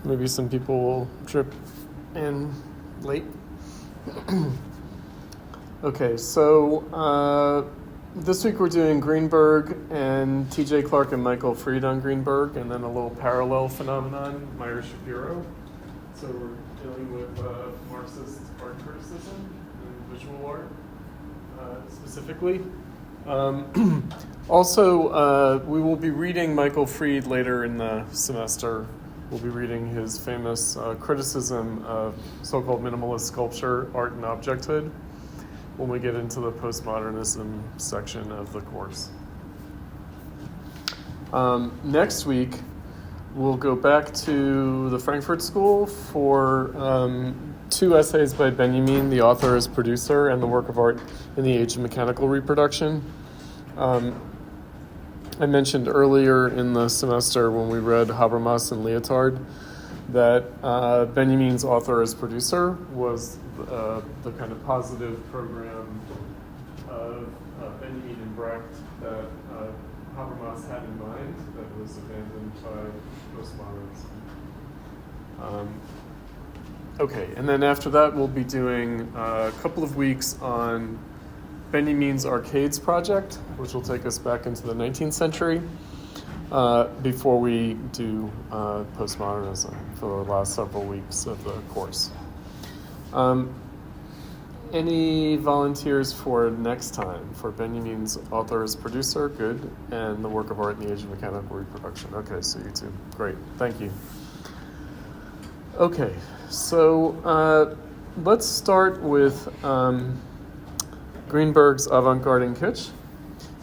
Maybe some people will drip in late. Okay, so this week we're doing Greenberg and T.J. Clark and Michael Freid on Greenberg, and then a little parallel phenomenon, Meyer Schapiro. So we're dealing with Marxist art criticism and visual art specifically. Also, we will be reading Michael Freid later in the semester. We'll be reading his famous criticism of so-called minimalist sculpture, art, and objecthood when we get into the postmodernism section of the course. Next week, we'll go back to the Frankfurt School for two essays by Benjamin, the author as producer, and the work of art in the age of mechanical reproduction. I mentioned earlier in the semester when we read Habermas and Lyotard that Benjamin's author as producer was the kind of positive program of Benjamin and Brecht that Habermas had in mind that was abandoned by postmodernism. Okay, and then after that we'll be doing a couple of weeks on Benjamin's Arcades project, which will take us back into the 19th century before we do postmodernism for the last several weeks of the course. Any volunteers for next time for Benjamin's author as producer? Good. And the work of art in the age of mechanical reproduction. Okay, so you two. Great. Thank you. Okay, so let's start with Greenberg's Avant-garde and Kitsch.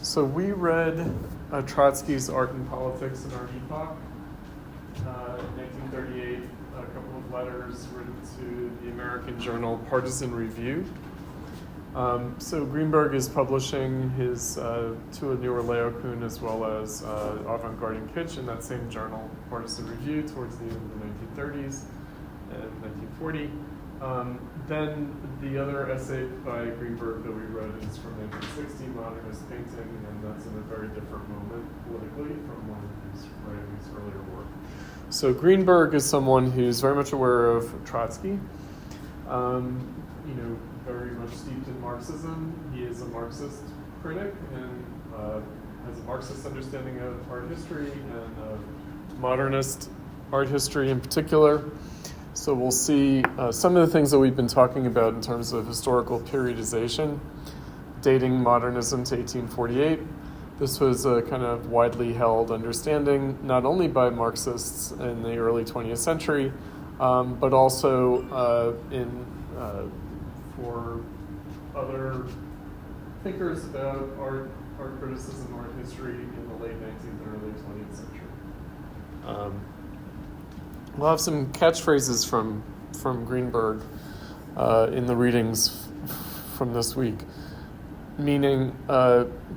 So we read Trotsky's Art and Politics in Our Epoch, 1938, a couple of letters written to the American journal Partisan Review. So Greenberg is publishing his to a newer Laocoon as well as Avant-garde and Kitsch in that same journal, Partisan Review, towards the end of the 1930s and 1940. Then the other essay by Greenberg that we read is from 1960, Modernist Painting, and that's in a very different moment politically from when he's writing his earlier work. So Greenberg is someone who's very much aware of Trotsky, very much steeped in Marxism. He is a Marxist critic and has a Marxist understanding of art history and of modernist art history in particular. So we'll see some of the things that we've been talking about in terms of historical periodization, dating modernism to 1848. This was a kind of widely held understanding, not only by Marxists in the early 20th century, but also for other thinkers about art criticism, art history in the late 19th and early 20th century. We'll have some catchphrases from Greenberg in the readings from this week, meaning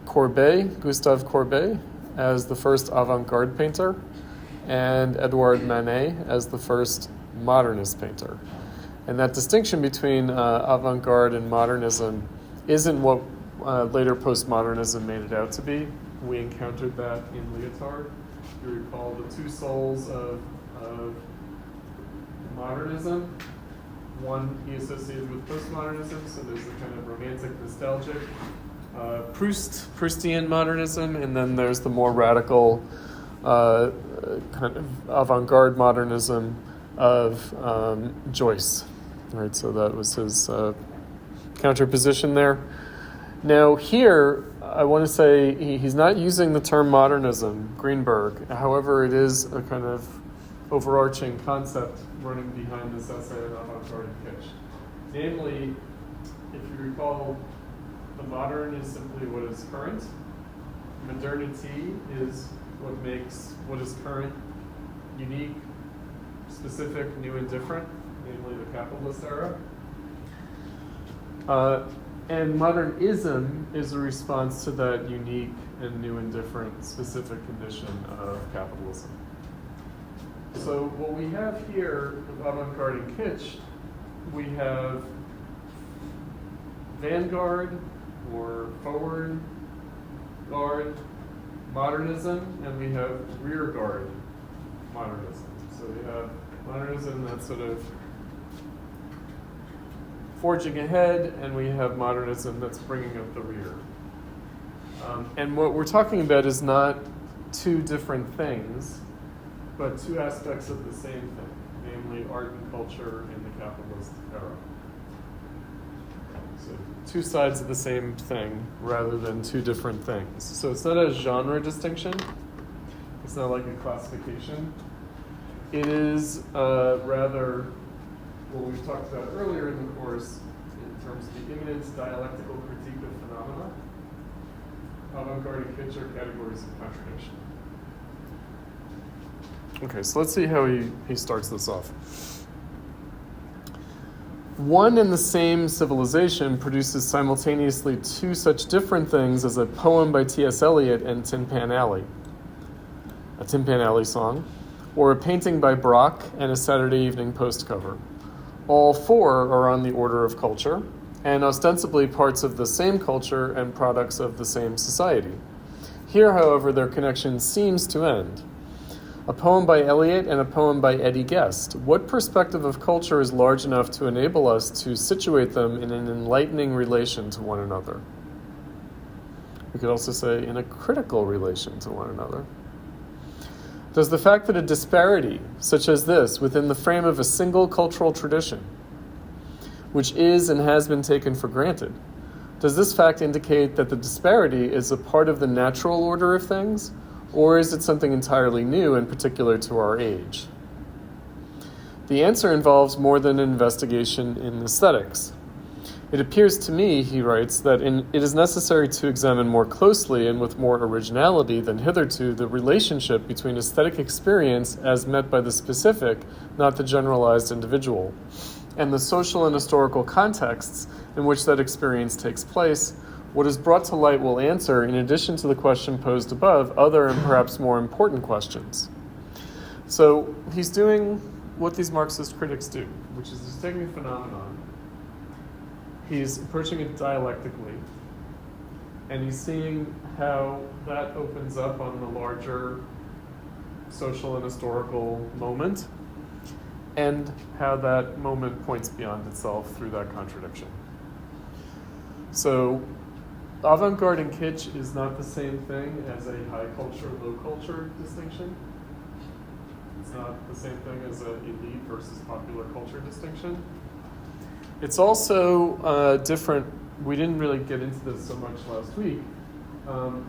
Courbet, Gustave Courbet, as the first avant-garde painter, and Edouard Manet as the first modernist painter. And that distinction between avant-garde and modernism isn't what later postmodernism made it out to be. We encountered that in Lyotard. You recall the two souls of modernism. One he associated with postmodernism, so there's the kind of romantic, nostalgic Proustian modernism, and then there's the more radical kind of avant-garde modernism of Joyce. Right, so that was his counterposition there. Now here, I want to say he's not using the term modernism, Greenberg. However, it is a kind of overarching concept running behind this essay on avant-garde and kitsch. Namely, if you recall, the modern is simply what is current. Modernity is what makes what is current unique, specific, new, and different, namely the capitalist era. And modernism is a response to that unique and new and different specific condition of capitalism. So what we have here with avant-garde and kitsch, we have vanguard or forward guard modernism, and we have rear guard modernism. So we have Modernism, that's sort of forging ahead, and we have modernism that's bringing up the rear. And what we're talking about is not two different things, but two aspects of the same thing, namely art and culture in the capitalist era. So two sides of the same thing rather than two different things. So it's not a genre distinction. It's not like a classification. It is rather what we've talked about earlier in the course in terms of the imminent dialectical critique of phenomena. Avant-garde and kitsch are categories of contradiction. Okay, so let's see how he starts this off. One and the same civilization produces simultaneously two such different things as a poem by T.S. Eliot and Tin Pan Alley, a Tin Pan Alley song, or a painting by Brock and a Saturday Evening Post cover. All four are on the order of culture, and ostensibly parts of the same culture and products of the same society. Here, however, their connection seems to end. A poem by Eliot and a poem by Eddie Guest. What perspective of culture is large enough to enable us to situate them in an enlightening relation to one another? We could also say in a critical relation to one another. Does the fact that a disparity, such as this, within the frame of a single cultural tradition, which is and has been taken for granted, does this fact indicate that the disparity is a part of the natural order of things, or is it something entirely new and particular to our age? The answer involves more than an investigation in aesthetics. It appears to me, he writes, that it is necessary to examine more closely and with more originality than hitherto the relationship between aesthetic experience as met by the specific, not the generalized individual, and the social and historical contexts in which that experience takes place. What is brought to light will answer, in addition to the question posed above, other and perhaps more important questions. So he's doing what these Marxist critics do, which is he's taking a phenomenon, he's approaching it dialectically, and he's seeing how that opens up on the larger social and historical moment, and how that moment points beyond itself through that contradiction. So avant-garde and kitsch is not the same thing as a high culture, low culture distinction. It's not the same thing as an elite versus popular culture distinction. It's also different. We didn't really get into this so much last week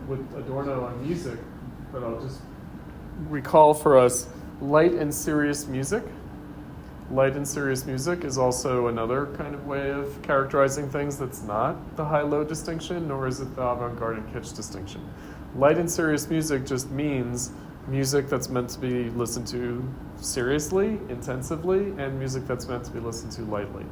with Adorno on music, but I'll just recall for us light and serious music. Light and serious music is also another kind of way of characterizing things that's not the high-low distinction, nor is it the avant-garde and kitsch distinction. Light and serious music just means music that's meant to be listened to seriously, intensively, and music that's meant to be listened to lightly.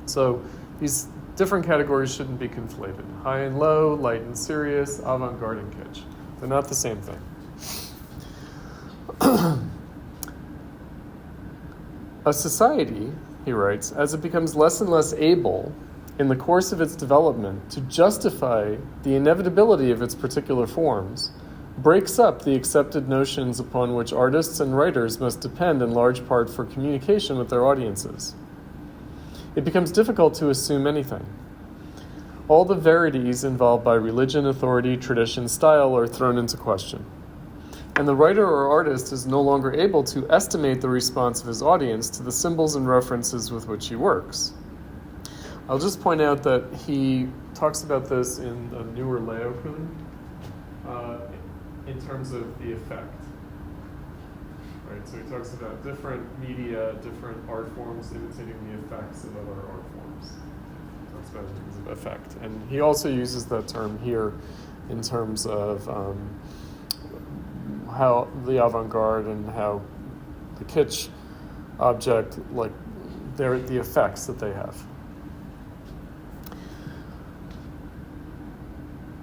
So these different categories shouldn't be conflated. High and low, light and serious, avant-garde and kitsch. They're not the same thing. A society, he writes, as it becomes less and less able, in the course of its development, to justify the inevitability of its particular forms, breaks up the accepted notions upon which artists and writers must depend in large part for communication with their audiences. It becomes difficult to assume anything. All the verities involved by religion, authority, tradition, style are thrown into question. And the writer or artist is no longer able to estimate the response of his audience to the symbols and references with which he works. I'll just point out that he talks about this in a newer Laocoon in terms of the effect. Right, so he talks about different media, different art forms imitating the effects of other art forms. He talks about it in terms of effect. And he also uses that term here in terms of how the avant-garde and how the kitsch object, like the effects that they have.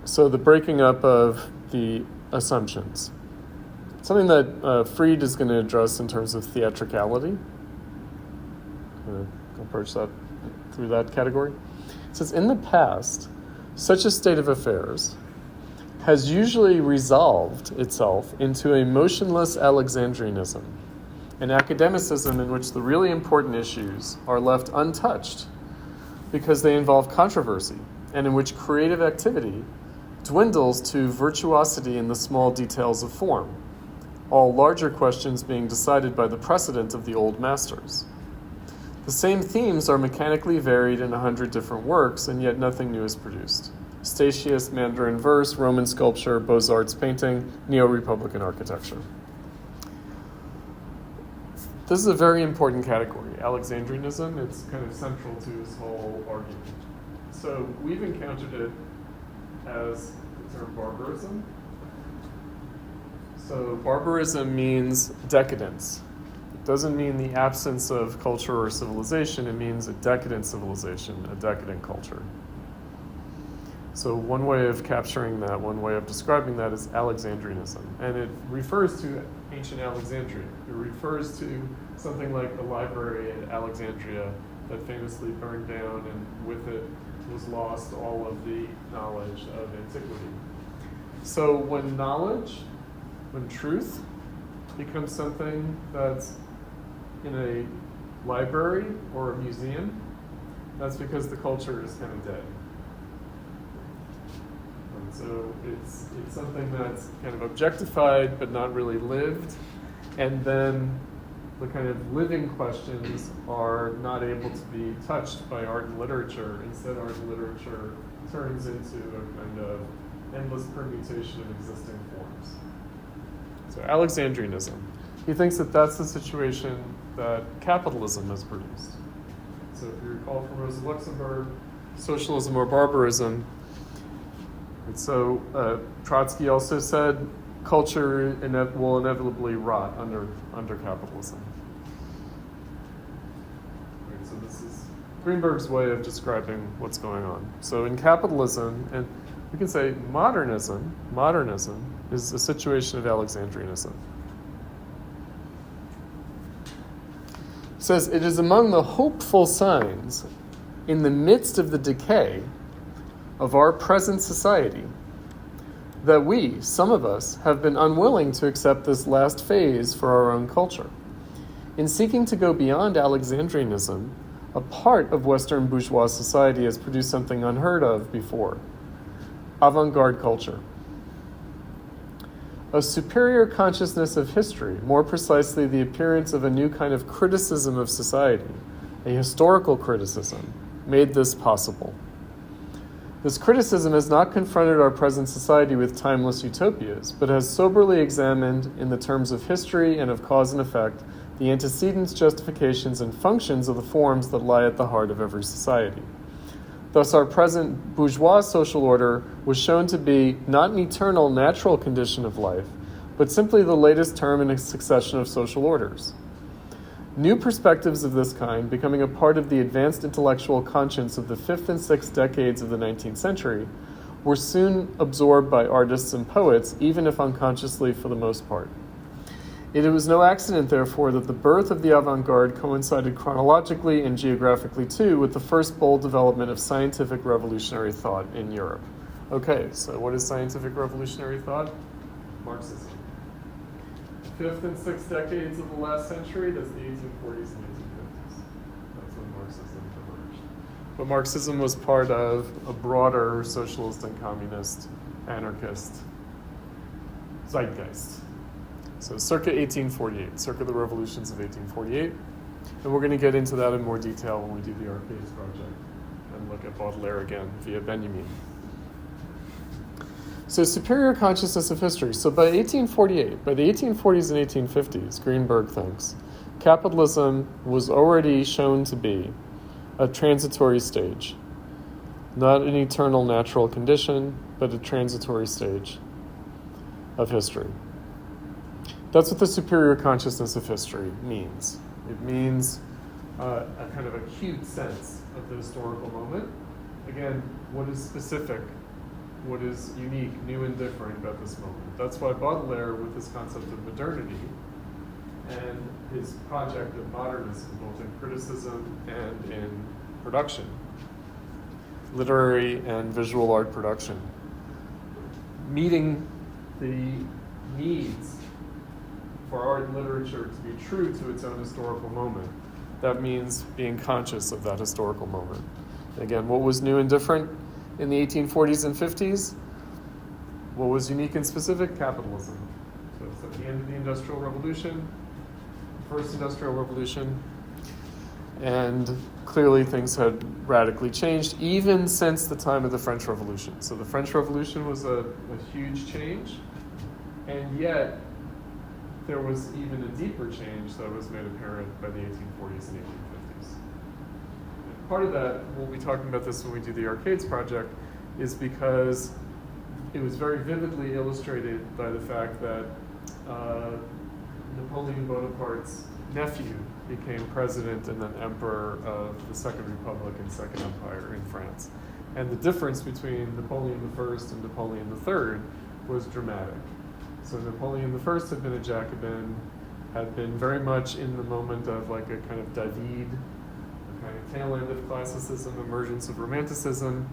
So the breaking up of the assumptions. Something that Freid is going to address in terms of theatricality. I'm going to approach that through that category. It says, in the past, such a state of affairs has usually resolved itself into a motionless Alexandrianism, an academicism in which the really important issues are left untouched because they involve controversy, and in which creative activity dwindles to virtuosity in the small details of form, all larger questions being decided by the precedent of the old masters. The same themes are mechanically varied in 100 different works, and yet nothing new is produced. Statius, Mandarin verse, Roman sculpture, Beaux-Arts painting, Neo-Republican architecture. This is a very important category, Alexandrianism. It's kind of central to his whole argument. So we've encountered it as the term barbarism. So barbarism means decadence. It doesn't mean the absence of culture or civilization. It means a decadent civilization, a decadent culture. So one way of capturing that, one way of describing that is Alexandrianism. And it refers to ancient Alexandria. It refers to something like the library at Alexandria that famously burned down, and with it was lost all of the knowledge of antiquity. So when knowledge, when truth becomes something that's in a library or a museum, that's because the culture is kind of dead. And so it's something that's kind of objectified but not really lived, and then the kind of living questions are not able to be touched by art and literature. Instead, art and literature turns into a kind of endless permutation of existing forms. So Alexandrianism. He thinks that that's the situation that capitalism has produced. So if you recall from Rosa Luxemburg, socialism or barbarism. And so Trotsky also said culture will inevitably rot under capitalism. Right, so this is Greenberg's way of describing what's going on. So in capitalism, and we can say modernism is a situation of Alexandrianism. It says, it is among the hopeful signs in the midst of the decay of our present society that we, some of us, have been unwilling to accept this last phase for our own culture. In seeking to go beyond Alexandrianism, a part of Western bourgeois society has produced something unheard of before: avant-garde culture. A superior consciousness of history, more precisely the appearance of a new kind of criticism of society, a historical criticism, made this possible. This criticism has not confronted our present society with timeless utopias, but has soberly examined, in the terms of history and of cause and effect, the antecedents, justifications, and functions of the forms that lie at the heart of every society. Thus, our present bourgeois social order was shown to be not an eternal natural condition of life, but simply the latest term in a succession of social orders. New perspectives of this kind, becoming a part of the advanced intellectual conscience of the 5th and 6th decades of the 19th century, were soon absorbed by artists and poets, even if unconsciously for the most part. It was no accident, therefore, that the birth of the avant-garde coincided chronologically and geographically, too, with the first bold development of scientific revolutionary thought in Europe. Okay, so what is scientific revolutionary thought? Marxism. 5th and 6th decades of the last century, that's the 1840s and 1850s. That's when Marxism emerged. But Marxism was part of a broader socialist and communist, anarchist zeitgeist. So circa 1848, circa the revolutions of 1848. And we're going to get into that in more detail when we do the Arcades project and look at Baudelaire again via Benjamin. So superior consciousness of history. So by 1848, by the 1840s and 1850s, Greenberg thinks, capitalism was already shown to be a transitory stage. Not an eternal natural condition, but a transitory stage of history. That's what the superior consciousness of history means. It means a kind of acute sense of the historical moment. Again, what is specific? What is unique, new, and different about this moment? That's why Baudelaire, with his concept of modernity and his project of modernism, both in criticism and in production, literary and visual art production, meeting the needs for art and literature to be true to its own historical moment, that means being conscious of that historical moment. Again, what was new and different in the 1840s and 50s? What was unique and specific? Capitalism. So it's at the end of the Industrial Revolution, the first Industrial Revolution, and clearly things had radically changed even since the time of the French Revolution. So the French Revolution was a huge change, and yet there was even a deeper change that was made apparent by the 1840s and 1850s. And part of that, we'll be talking about this when we do the Arcades project, is because it was very vividly illustrated by the fact that Napoleon Bonaparte's nephew became president and then emperor of the Second Republic and Second Empire in France. And the difference between Napoleon I and Napoleon III was dramatic. So Napoleon I had been a Jacobin, had been very much in the moment of like a kind of David, a kind of tail end of classicism, emergence of romanticism.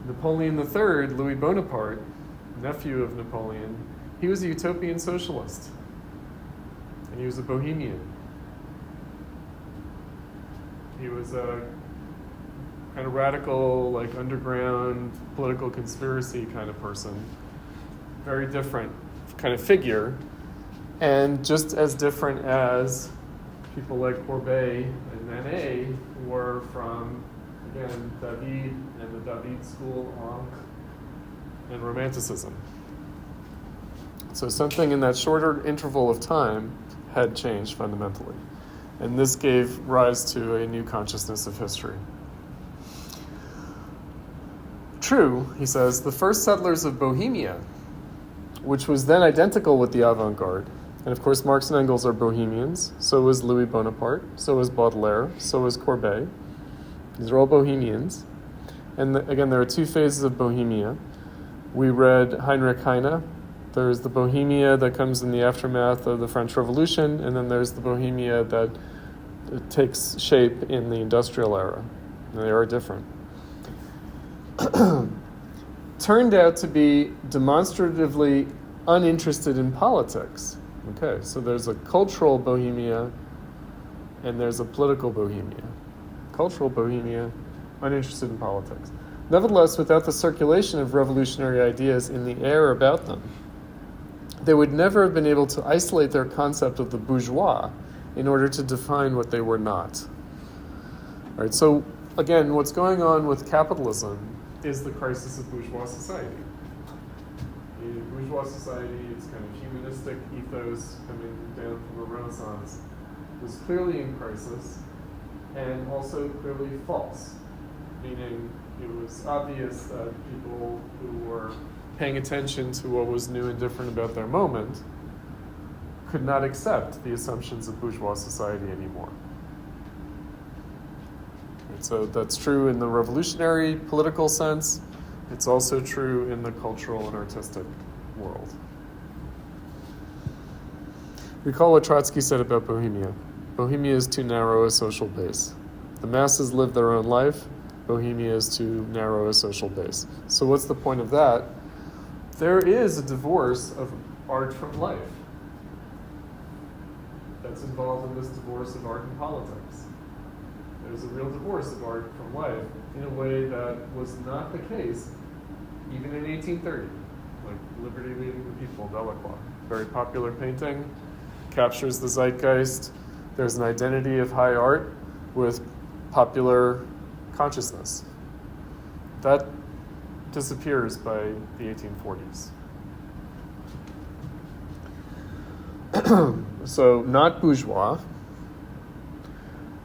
Napoleon III, Louis Bonaparte, nephew of Napoleon, he was a utopian socialist. And he was a bohemian. He was a kind of radical, like underground political conspiracy kind of person. Very different kind of figure. And just as different as people like Courbet and Manet were from, again, David and the David school, and Romanticism. So something in that shorter interval of time had changed fundamentally. And this gave rise to a new consciousness of history. True, he says, the first settlers of Bohemia, which was then identical with the Avant-garde, and of course Marx and Engels are Bohemians, so was Louis Bonaparte, so was Baudelaire, so was Courbet. These are all Bohemians. And again, there are two phases of Bohemia. We read Heinrich Heine. There's the Bohemia that comes in the aftermath of the French Revolution, and then there's the Bohemia that takes shape in the industrial era. And they are different. Turned out to be demonstratively uninterested in politics. Okay, so there's a cultural Bohemia and there's a political Bohemia. Cultural Bohemia, uninterested in politics. Nevertheless, without the circulation of revolutionary ideas in the air about them, they would never have been able to isolate their concept of the bourgeois in order to define what they were not. All right, so again, what's going on with capitalism is the crisis of bourgeois society. In bourgeois society, its kind of humanistic ethos coming down from the Renaissance was clearly in crisis and also clearly false, meaning it was obvious that people who were paying attention to what was new and different about their moment could not accept the assumptions of bourgeois society anymore. And so that's true in the revolutionary political sense. It's also true in the cultural and artistic world. Recall what Trotsky said about Bohemia. Bohemia is too narrow a social base. The masses live their own life. Bohemia is too narrow a social base. So what's the point of that? There is a divorce of art from life that's involved in this divorce of art and politics. There's a real divorce of art from life in a way that was not the case even in 1830. Like Liberty Leading the People, Delacroix. Very popular painting, captures the zeitgeist. There's an identity of high art with popular consciousness. That disappears by the 1840s. So not bourgeois,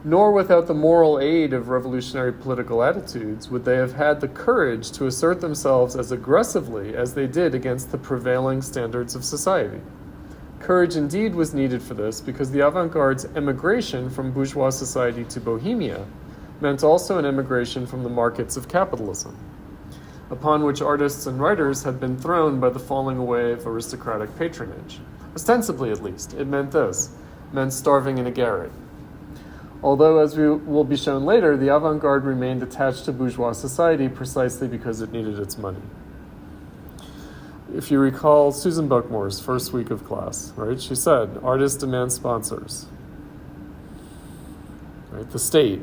nor without the moral aid of revolutionary political attitudes would they have had the courage to assert themselves as aggressively as they did against the prevailing standards of society. Courage indeed was needed for this because the avant-garde's emigration from bourgeois society to Bohemia meant also an emigration from the markets of capitalism, upon which artists and writers had been thrown by the falling away of aristocratic patronage. Ostensibly, at least, it meant this. It meant starving in a garret. Although, as will be shown later, the avant-garde remained attached to bourgeois society precisely because it needed its money. if you recall Susan Buckmore's first week of class, right? She said, artists demand sponsors, right? The state,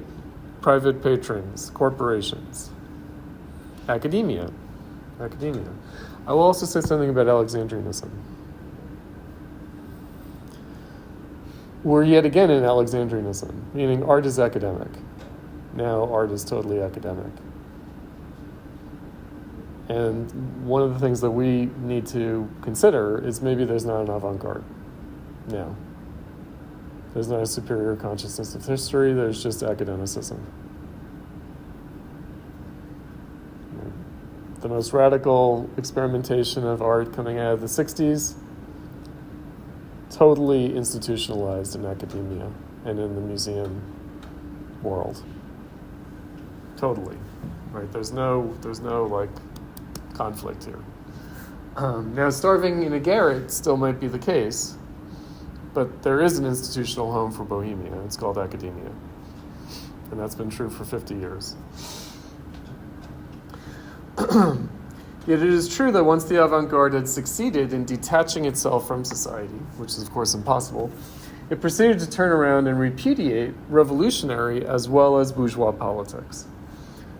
private patrons, corporations, academia. I will also say something about Alexandrianism. We're yet again in Alexandrianism, meaning art is academic. Now art is totally academic. And one of the things that we need to consider is maybe there's not an avant-garde now. There's not a superior consciousness of history, there's just academicism. The most radical experimentation of art coming out of the 60s, totally institutionalized in academia and in the museum world. Totally, right? There's no like conflict here. Now, starving in a garret still might be the case, but there is an institutional home for Bohemia. It's called academia, and that's been true for 50 years. Yet it is true that once the avant-garde had succeeded in detaching itself from society, which is of course impossible, it proceeded to turn around and repudiate revolutionary as well as bourgeois politics.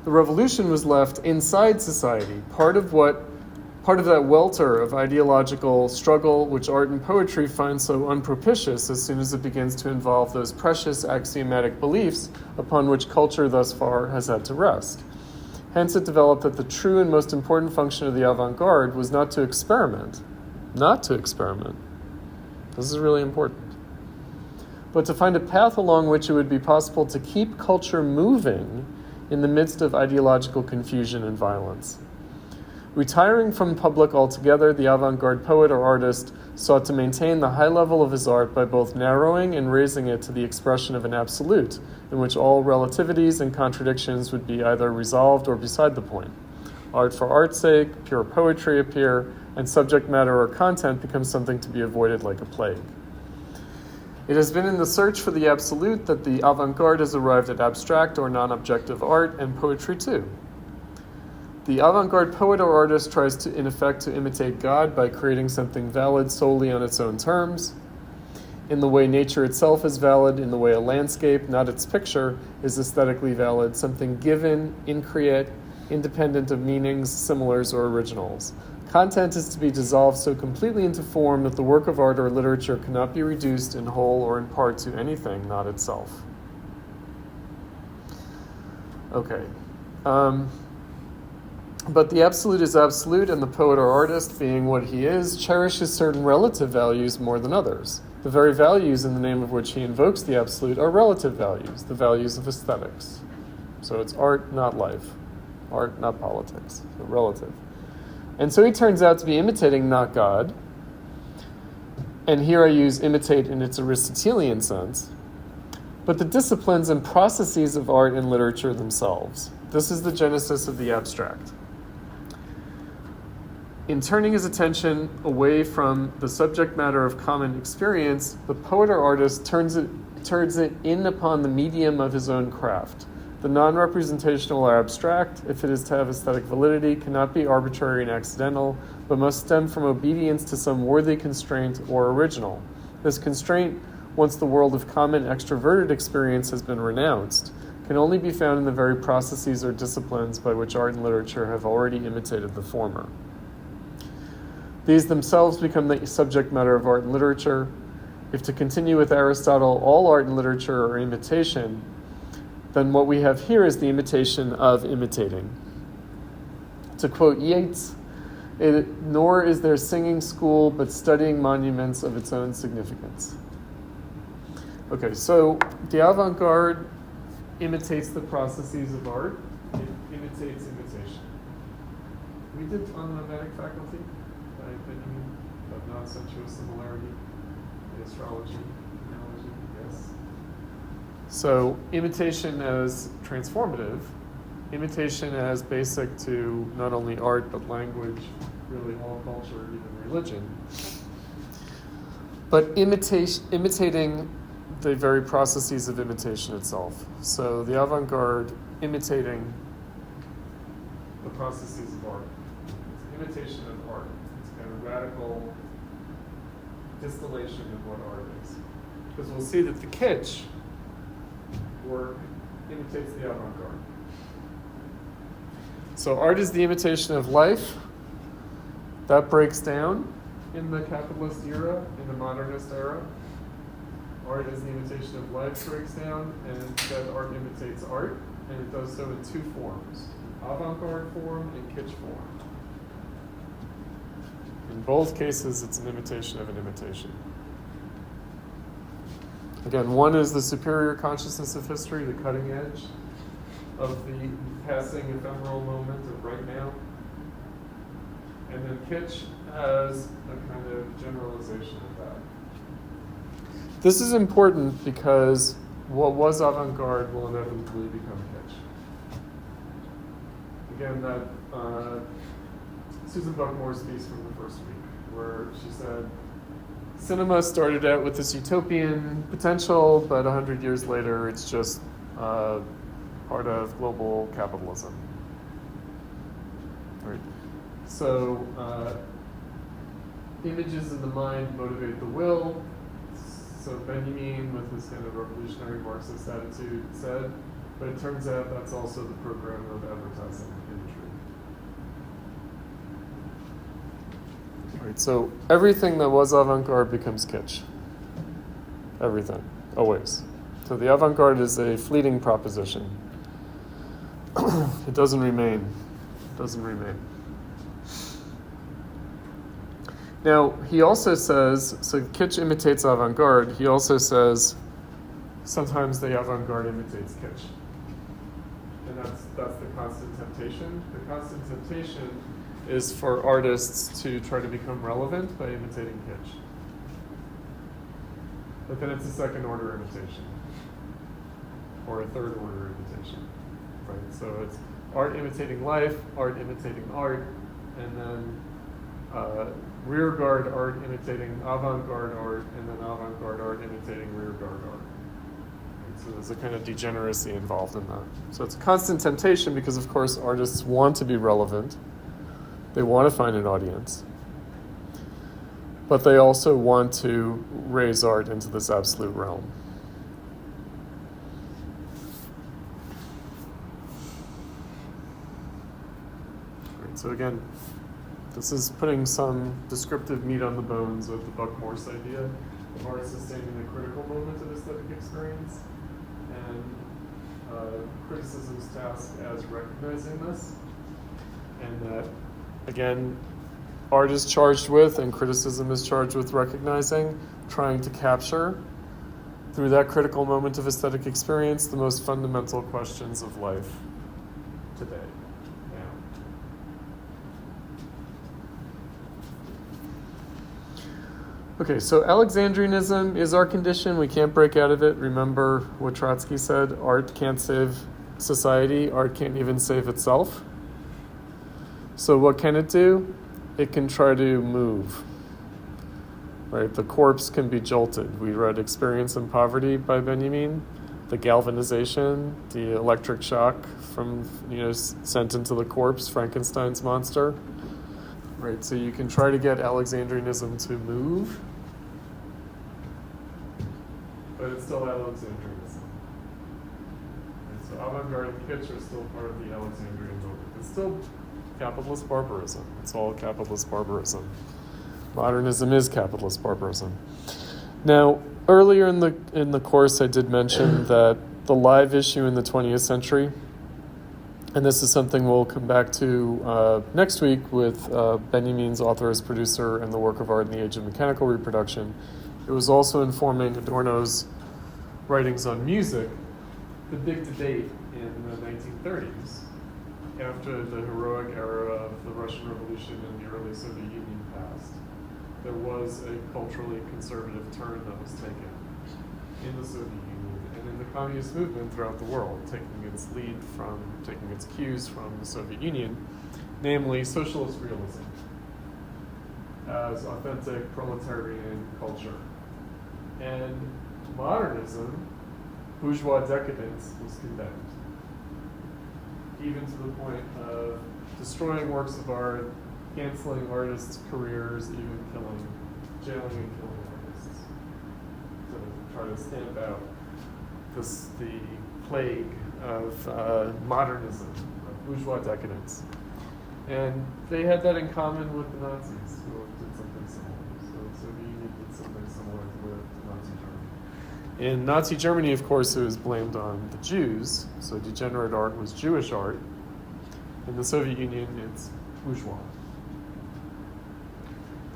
The revolution was left inside society, part of that welter of ideological struggle which art and poetry find so unpropitious as soon as it begins to involve those precious axiomatic beliefs upon which culture thus far has had to rest. Hence it developed that the true and most important function of the avant-garde was not to experiment. This is really important. But to find a path along which it would be possible to keep culture moving in the midst of ideological confusion and violence. Retiring from public altogether, the avant-garde poet or artist sought to maintain the high level of his art by both narrowing and raising it to the expression of an absolute, in which all relativities and contradictions would be either resolved or beside the point. Art for art's sake, pure poetry appear, and subject matter or content becomes something to be avoided like a plague. It has been in the search for the absolute that the avant-garde has arrived at abstract or non-objective art and poetry too. The avant-garde poet or artist tries to, in effect, to imitate God by creating something valid solely on its own terms, in the way nature itself is valid, in the way a landscape, not its picture, is aesthetically valid, something given, increate, independent of meanings, similars, or originals. Content is to be dissolved so completely into form that the work of art or literature cannot be reduced in whole or in part to anything, not itself. Okay. But the absolute is absolute, and the poet or artist, being what he is, cherishes certain relative values more than others. The very values in the name of which he invokes the absolute are relative values, the values of aesthetics. So it's art, not life. Art, not politics. So relative. And so he turns out to be imitating not God. And here I use imitate in its Aristotelian sense. But the disciplines and processes of art and literature themselves. This is the genesis of the abstract. In turning his attention away from the subject matter of common experience, the poet or artist turns it in upon the medium of his own craft. The non-representational or abstract, if it is to have aesthetic validity, cannot be arbitrary and accidental, but must stem from obedience to some worthy constraint or original. This constraint, once the world of common extroverted experience has been renounced, can only be found in the very processes or disciplines by which art and literature have already imitated the former. These themselves become the subject matter of art and literature. If to continue with Aristotle, all art and literature are imitation, then what we have here is the imitation of imitating. To quote Yeats, nor is there singing school, but studying monuments of its own significance. Okay, so the avant-garde imitates the processes of art. It imitates imitation. We did on the mimetic faculty, by opinion of non-sensuous similarity, the astrology analogy, yes. So imitation as transformative, imitation as basic to not only art but language, really all culture, even religion. But imitating the very processes of imitation itself. So the avant-garde imitating the processes of art. It's imitation of art. It's kind radical distillation of what art is. Because we'll see that the kitsch work imitates the avant-garde. So art is the imitation of life. That breaks down in the capitalist era, in the modernist era. Art is the imitation of life breaks down, and instead art imitates art, and it does so in two forms, avant-garde form and kitsch form. In both cases, it's an imitation of an imitation. Again, one is the superior consciousness of history, the cutting edge of the passing ephemeral moment of right now. And then kitsch has a kind of generalization of that. This is important because what was avant-garde will inevitably become kitsch. Again, that Susan Buckmore's piece from the first week, where she said, cinema started out with this utopian potential, but 100 years later, it's just part of global capitalism. Right. So, images in the mind motivate the will. So Benjamin, with his kind of revolutionary Marxist attitude, said, but it turns out that's also the program of advertising imagery. Right, so everything that was avant-garde becomes kitsch. Everything, always. So the avant-garde is a fleeting proposition. It doesn't remain. It doesn't remain. Now, he also says, so kitsch imitates avant-garde, he also says sometimes the avant-garde imitates kitsch. And that's the constant temptation. The constant temptation is for artists to try to become relevant by imitating kitsch. But then it's a second-order imitation, or a third-order imitation, right? So it's art imitating life, art imitating art, and then rearguard art imitating avant-garde art, and then avant-garde art imitating rearguard art. Right? So there's a kind of degeneracy involved in that. So it's a constant temptation because, of course, artists want to be relevant. They want to find an audience. But they also want to raise art into this absolute realm. Right, so again, this is putting some descriptive meat on the bones of the Buckmorse idea of art sustaining the critical moment of aesthetic experience, and criticism's task as recognizing this, and that, again, art is charged with, and criticism is charged with recognizing, trying to capture, through that critical moment of aesthetic experience, the most fundamental questions of life today. Okay, so Alexandrianism is our condition. We can't break out of it. Remember what Trotsky said, art can't save society. Art can't even save itself. So what can it do? It can try to move. Right? The corpse can be jolted. We read Experience in Poverty by Benjamin. The galvanization, the electric shock from, sent into the corpse, Frankenstein's monster. Right, so you can try to get Alexandrianism to move, but it's still Alexandrianism. And so avant-garde and kitsch are still part of the Alexandrian movement. It's still capitalist barbarism. It's all capitalist barbarism. Modernism is capitalist barbarism. Now, earlier in the course, I did mention that the live issue in the 20th century, and this is something we'll come back to next week with Benjamin's author as producer and the work of art in the age of mechanical reproduction. It was also informing Adorno's writings on music, the big debate in the 1930s, after the heroic era of the Russian Revolution and the early Soviet Union passed. There was a culturally conservative turn that was taken in the Soviet Union and in the communist movement throughout the world, taking its cues from the Soviet Union, namely socialist realism as authentic proletarian culture. And modernism, bourgeois decadence, was condemned, even to the point of destroying works of art, canceling artists' careers, even jailing and killing artists, to try to stamp out the plague of modernism, of bourgeois decadence. And they had that in common with the Nazis, who did something similar. So the Soviet Union did something similar to Nazi Germany. In Nazi Germany, of course, it was blamed on the Jews, so degenerate art was Jewish art. In the Soviet Union, it's bourgeois.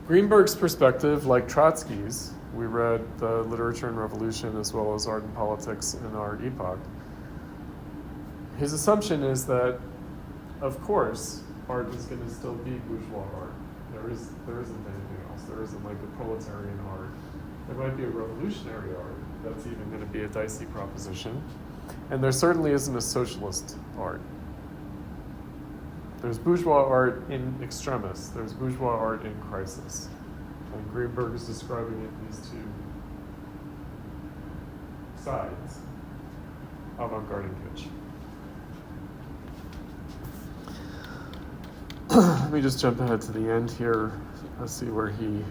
Greenberg's perspective, like Trotsky's, we read the Literature and Revolution as well as Art and Politics in our epoch. His assumption is that, of course, art is going to still be bourgeois art. There isn't anything else. There isn't like a proletarian art. There might be a revolutionary art. That's even going to be a dicey proposition. And there certainly isn't a socialist art. There's bourgeois art in extremis. There's bourgeois art in crisis. And Greenberg is describing it in these two sides, avant-garde and kitsch. Let me just jump ahead to the end here. Let's see where he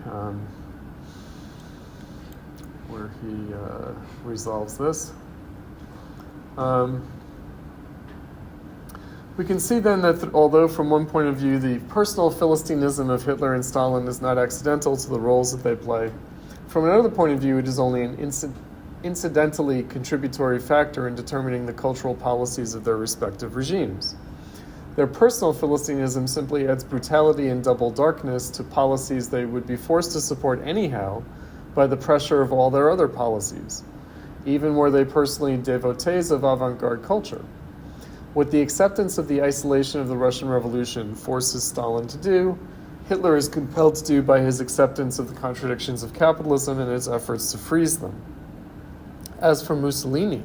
resolves this. We can see then that although from one point of view the personal Philistinism of Hitler and Stalin is not accidental to the roles that they play, from another point of view it is only an incidentally contributory factor in determining the cultural policies of their respective regimes. Their personal Philistinism simply adds brutality and double darkness to policies they would be forced to support anyhow by the pressure of all their other policies, even were they personally devotees of avant-garde culture. What the acceptance of the isolation of the Russian Revolution forces Stalin to do, Hitler is compelled to do by his acceptance of the contradictions of capitalism and its efforts to freeze them. As for Mussolini,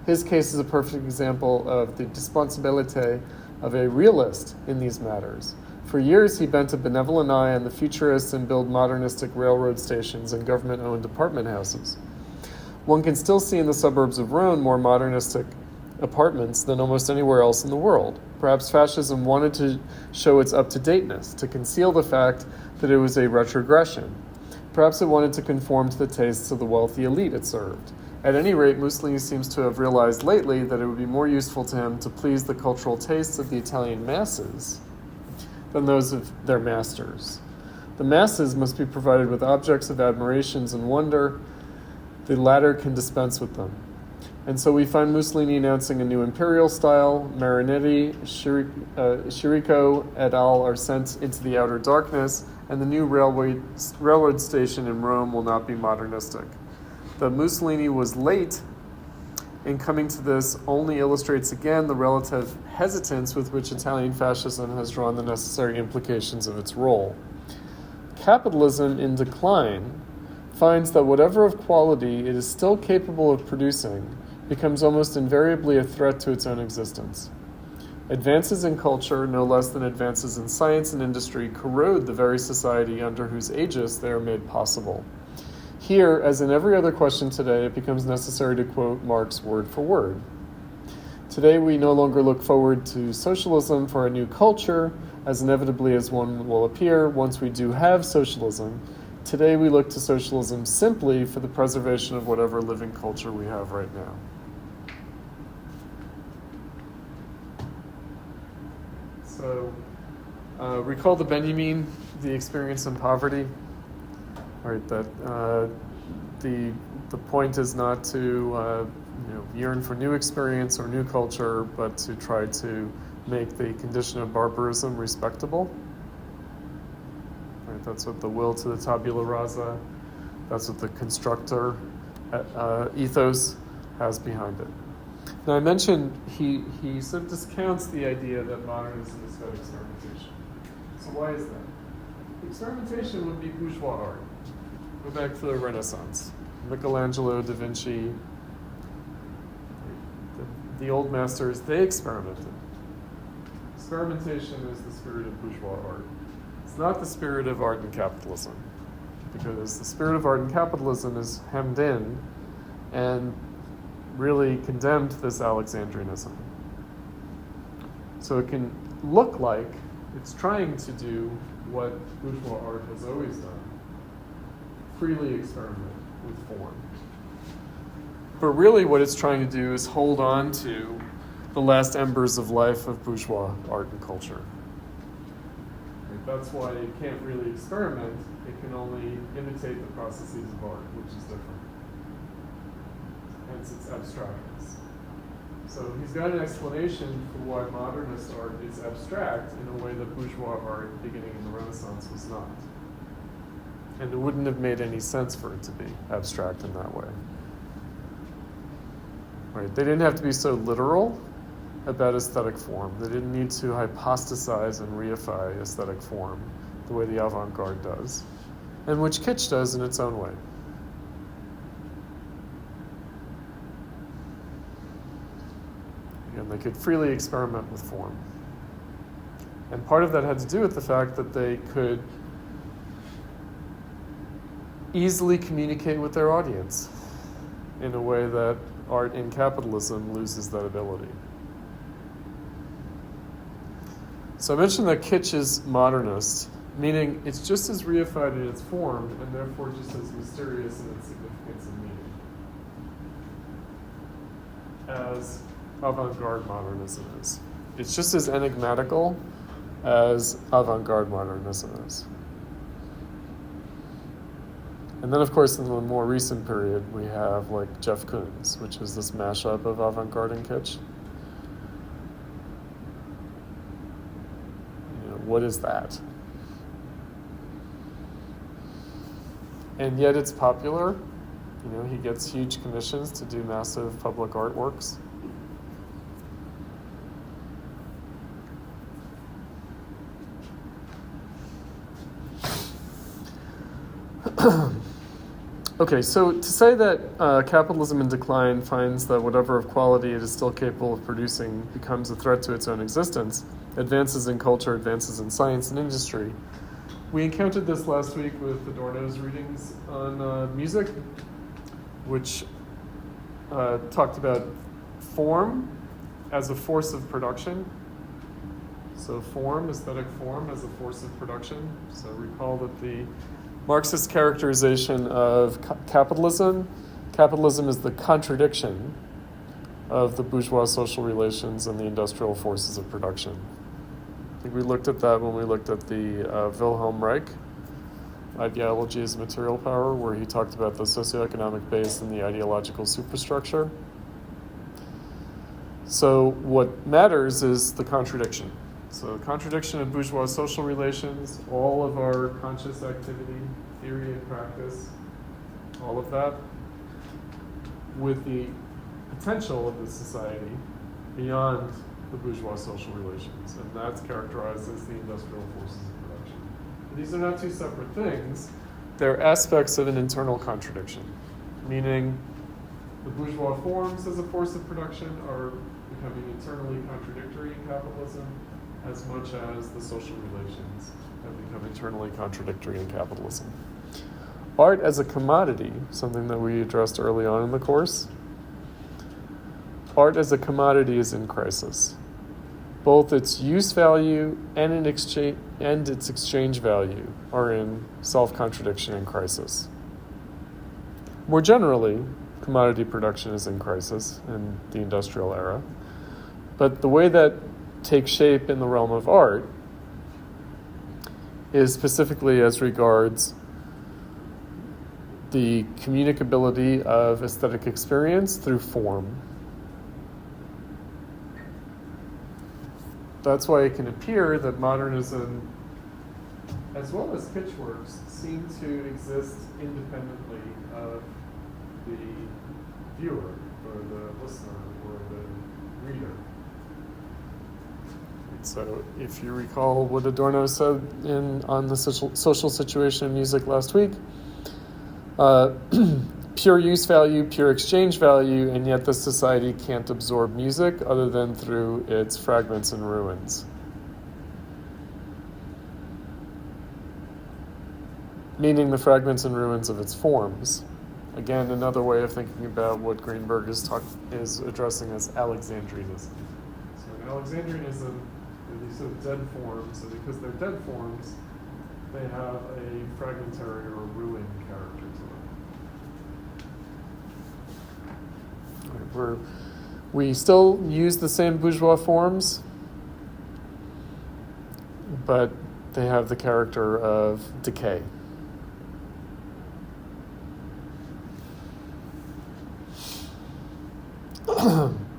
his case is a perfect example of the disponibilité of a realist in these matters. For years, he bent a benevolent eye on the futurists and built modernistic railroad stations and government-owned apartment houses. One can still see in the suburbs of Rome more modernistic apartments than almost anywhere else in the world. Perhaps fascism wanted to show its up-to-dateness, to conceal the fact that it was a retrogression. Perhaps it wanted to conform to the tastes of the wealthy elite it served. At any rate, Mussolini seems to have realized lately that it would be more useful to him to please the cultural tastes of the Italian masses than those of their masters. The masses must be provided with objects of admirations and wonder. The latter can dispense with them. And so we find Mussolini announcing a new imperial style. Marinetti, Chirico et al. Are sent into the outer darkness, and the new railroad station in Rome will not be modernistic. That Mussolini was late in coming to this only illustrates again the relative hesitance with which Italian fascism has drawn the necessary implications of its role. Capitalism in decline finds that whatever of quality it is still capable of producing becomes almost invariably a threat to its own existence. Advances in culture, no less than advances in science and industry, corrode the very society under whose aegis they are made possible. Here, as in every other question today, it becomes necessary to quote Marx word for word. Today, we no longer look forward to socialism for a new culture, as inevitably as one will appear once we do have socialism. Today, we look to socialism simply for the preservation of whatever living culture we have right now. So, recall the Benjamin, the experience in poverty. Right, that the point is not to yearn for new experience or new culture, but to try to make the condition of barbarism respectable. Right, that's what the will to the tabula rasa, that's what the constructor ethos has behind it. Now I mentioned he sort of discounts the idea that modernism is about experimentation. So why is that? Experimentation would be bourgeois art. Go back to the Renaissance. Michelangelo, Da Vinci, the old masters, they experimented. Experimentation is the spirit of bourgeois art. It's not the spirit of art and capitalism, because the spirit of art and capitalism is hemmed in and really condemned this Alexandrianism. So it can look like It's trying to do what bourgeois art has always done, freely experiment with form. But really what it's trying to do is hold on to the last embers of life of bourgeois art and culture. That's why it can't really experiment. It can only imitate the processes of art, which is different. Hence its abstractness. So he's got an explanation for why modernist art is abstract in a way that bourgeois art beginning in the Renaissance was not. And it wouldn't have made any sense for it to be abstract in that way. Right? They didn't have to be so literal about aesthetic form. They didn't need to hypostasize and reify aesthetic form the way the avant-garde does, and which kitsch does in its own way. And they could freely experiment with form. And part of that had to do with the fact that they could easily communicate with their audience in a way that art in capitalism loses that ability. So I mentioned that kitsch is modernist, meaning it's just as reified in its form and therefore just as mysterious in its significance and meaning as avant-garde modernism is. It's just as enigmatical as avant-garde modernism is. And then, of course, in the more recent period, we have like Jeff Koons, which is this mashup of avant-garde and kitsch. What is that? And yet it's popular. He gets huge commissions to do massive public artworks. Okay, so to say that capitalism in decline finds that whatever of quality it is still capable of producing becomes a threat to its own existence, advances in culture, advances in science and industry. We encountered this last week with Adorno's readings on music, which talked about form as a force of production. So form, aesthetic form, as a force of production. So recall that the Marxist characterization of capitalism is the contradiction of the bourgeois social relations and the industrial forces of production. I think we looked at that when we looked at the Wilhelm Reich ideology as material power, where he talked about the socioeconomic base and the ideological superstructure. So what matters is the contradiction. So contradiction of bourgeois social relations, all of our conscious activity, theory and practice, all of that, with the potential of the society beyond the bourgeois social relations. And that's characterized as the industrial forces of production. But these are not two separate things. They're aspects of an internal contradiction, meaning the bourgeois forms as a force of production are becoming internally contradictory in capitalism, as much as the social relations have become internally contradictory in capitalism. Art as a commodity, something that we addressed early on in the course. Art as a commodity is in crisis. Both its use value and its exchange value are in self-contradiction and crisis. More generally, commodity production is in crisis in the industrial era. But the way that takes shape in the realm of art is specifically as regards the communicability of aesthetic experience through form. That's why it can appear that modernism, as well as kitsch works, seem to exist independently of the viewer or the listener or the reader. So if you recall what Adorno said on the social situation in music last week, pure use value, pure exchange value, and yet the society can't absorb music other than through its fragments and ruins. Meaning the fragments and ruins of its forms. Again, another way of thinking about what Greenberg is addressing as Alexandrianism. So in Alexandrianism, They're these sort of dead forms, and because they're dead forms, they have a fragmentary or ruined character to them. We still use the same bourgeois forms, but they have the character of decay.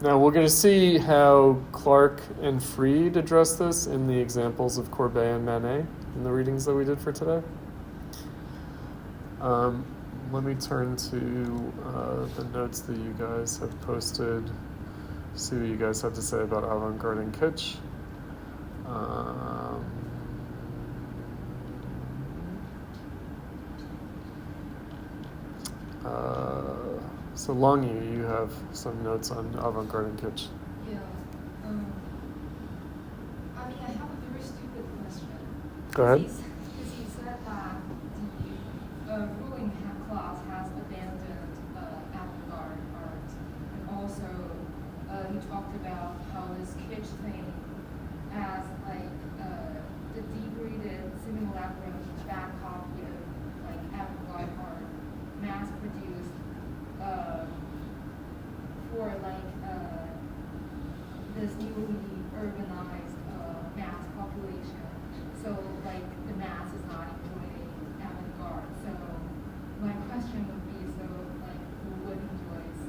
Now we're going to see how Clark and Freid address this in the examples of Courbet and Manet in the readings that we did for today. Let me turn to the notes that you guys have posted, see what you guys have to say about avant-garde and kitsch. So Longy, you have some notes on avant-garde and kitsch. Yeah. I mean, I have a very stupid question. Go ahead. Because he said that the ruling class has abandoned avant-garde art. And also, he talked about how this kitsch thing as like the degraded simulacrum bad copy of like avant-garde art, mass-produced for like this newly urbanized mass population. So like the mass is not enjoying avant-garde. So my question would be, so like who would enjoys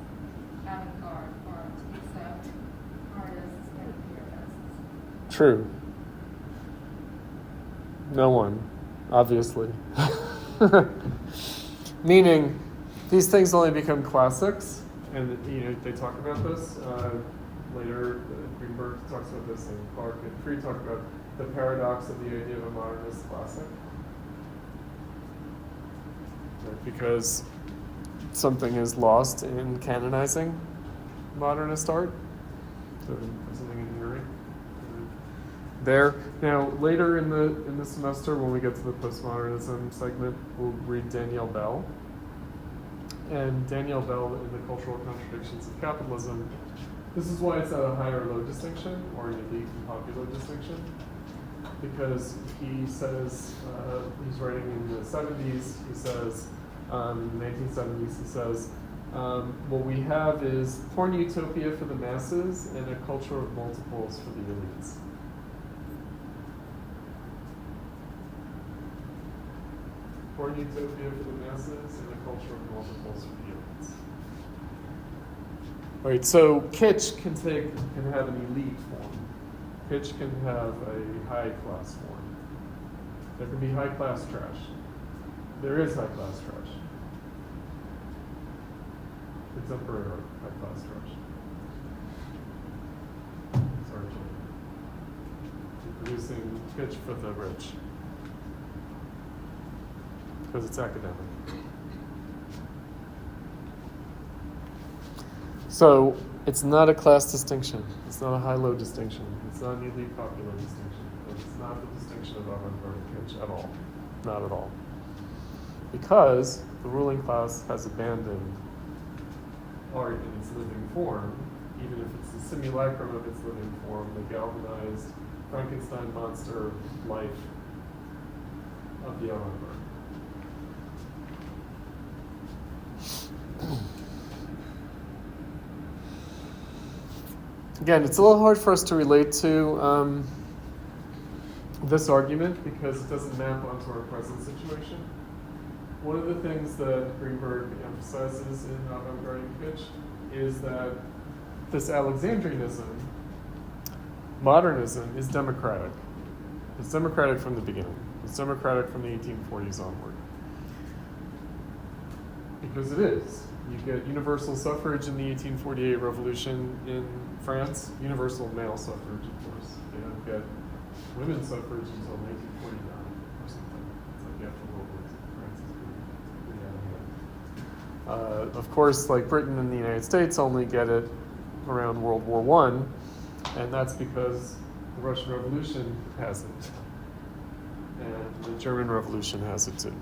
avant-garde art except artists and theorists? True. No one, obviously. Meaning, these things only become classics, and they talk about this later. Greenberg talks about this, and Clark and Freid talk about the paradox of the idea of a modernist classic, right? Because something is lost in canonizing modernist art. So there's something inherent there. Now, later in the semester, when we get to the postmodernism segment, we'll read Danielle Bell. And Danielle Bell in The Cultural Contradictions of Capitalism, this is why it's at a high or low distinction, or an elite and popular distinction, because he says, he's writing in the 70s, he says, in the 1970s, he says, what we have is porn utopia for the masses and a culture of multiples for the elites. Porn utopia for the masses and a culture of multiples for the elites. All right, so kitsch can have an elite form. Kitsch can have a high class form. There can be high class trash. There is high class trash. Contemporary art, high class trash. Sorry, Jim. Producing kitsch for the rich. Because it's academic. So it's not a class distinction. It's not a high-low distinction. It's not an elite popular distinction. It's not the distinction of avant-garde and kitsch at all. Not at all. Because the ruling class has abandoned art in its living form, even if it's the simulacrum of its living form, the galvanized Frankenstein monster life of the avant-garde. Again, it's a little hard for us to relate to this argument because it doesn't map onto our present situation. One of the things that Greenberg emphasizes in Avant-garde and kitsch is that this Alexandrianism, modernism, is democratic. It's democratic from the beginning. It's democratic from the 1840s onward. Because it is. You get universal suffrage in the 1848 revolution in France, universal male suffrage, of course. They don't get women's suffrage until 1949 or something. It's like after World War II. France is pretty out of it. Of course, like Britain and the United States only get it around World War I, and that's because the Russian Revolution has it. And the German Revolution has it too,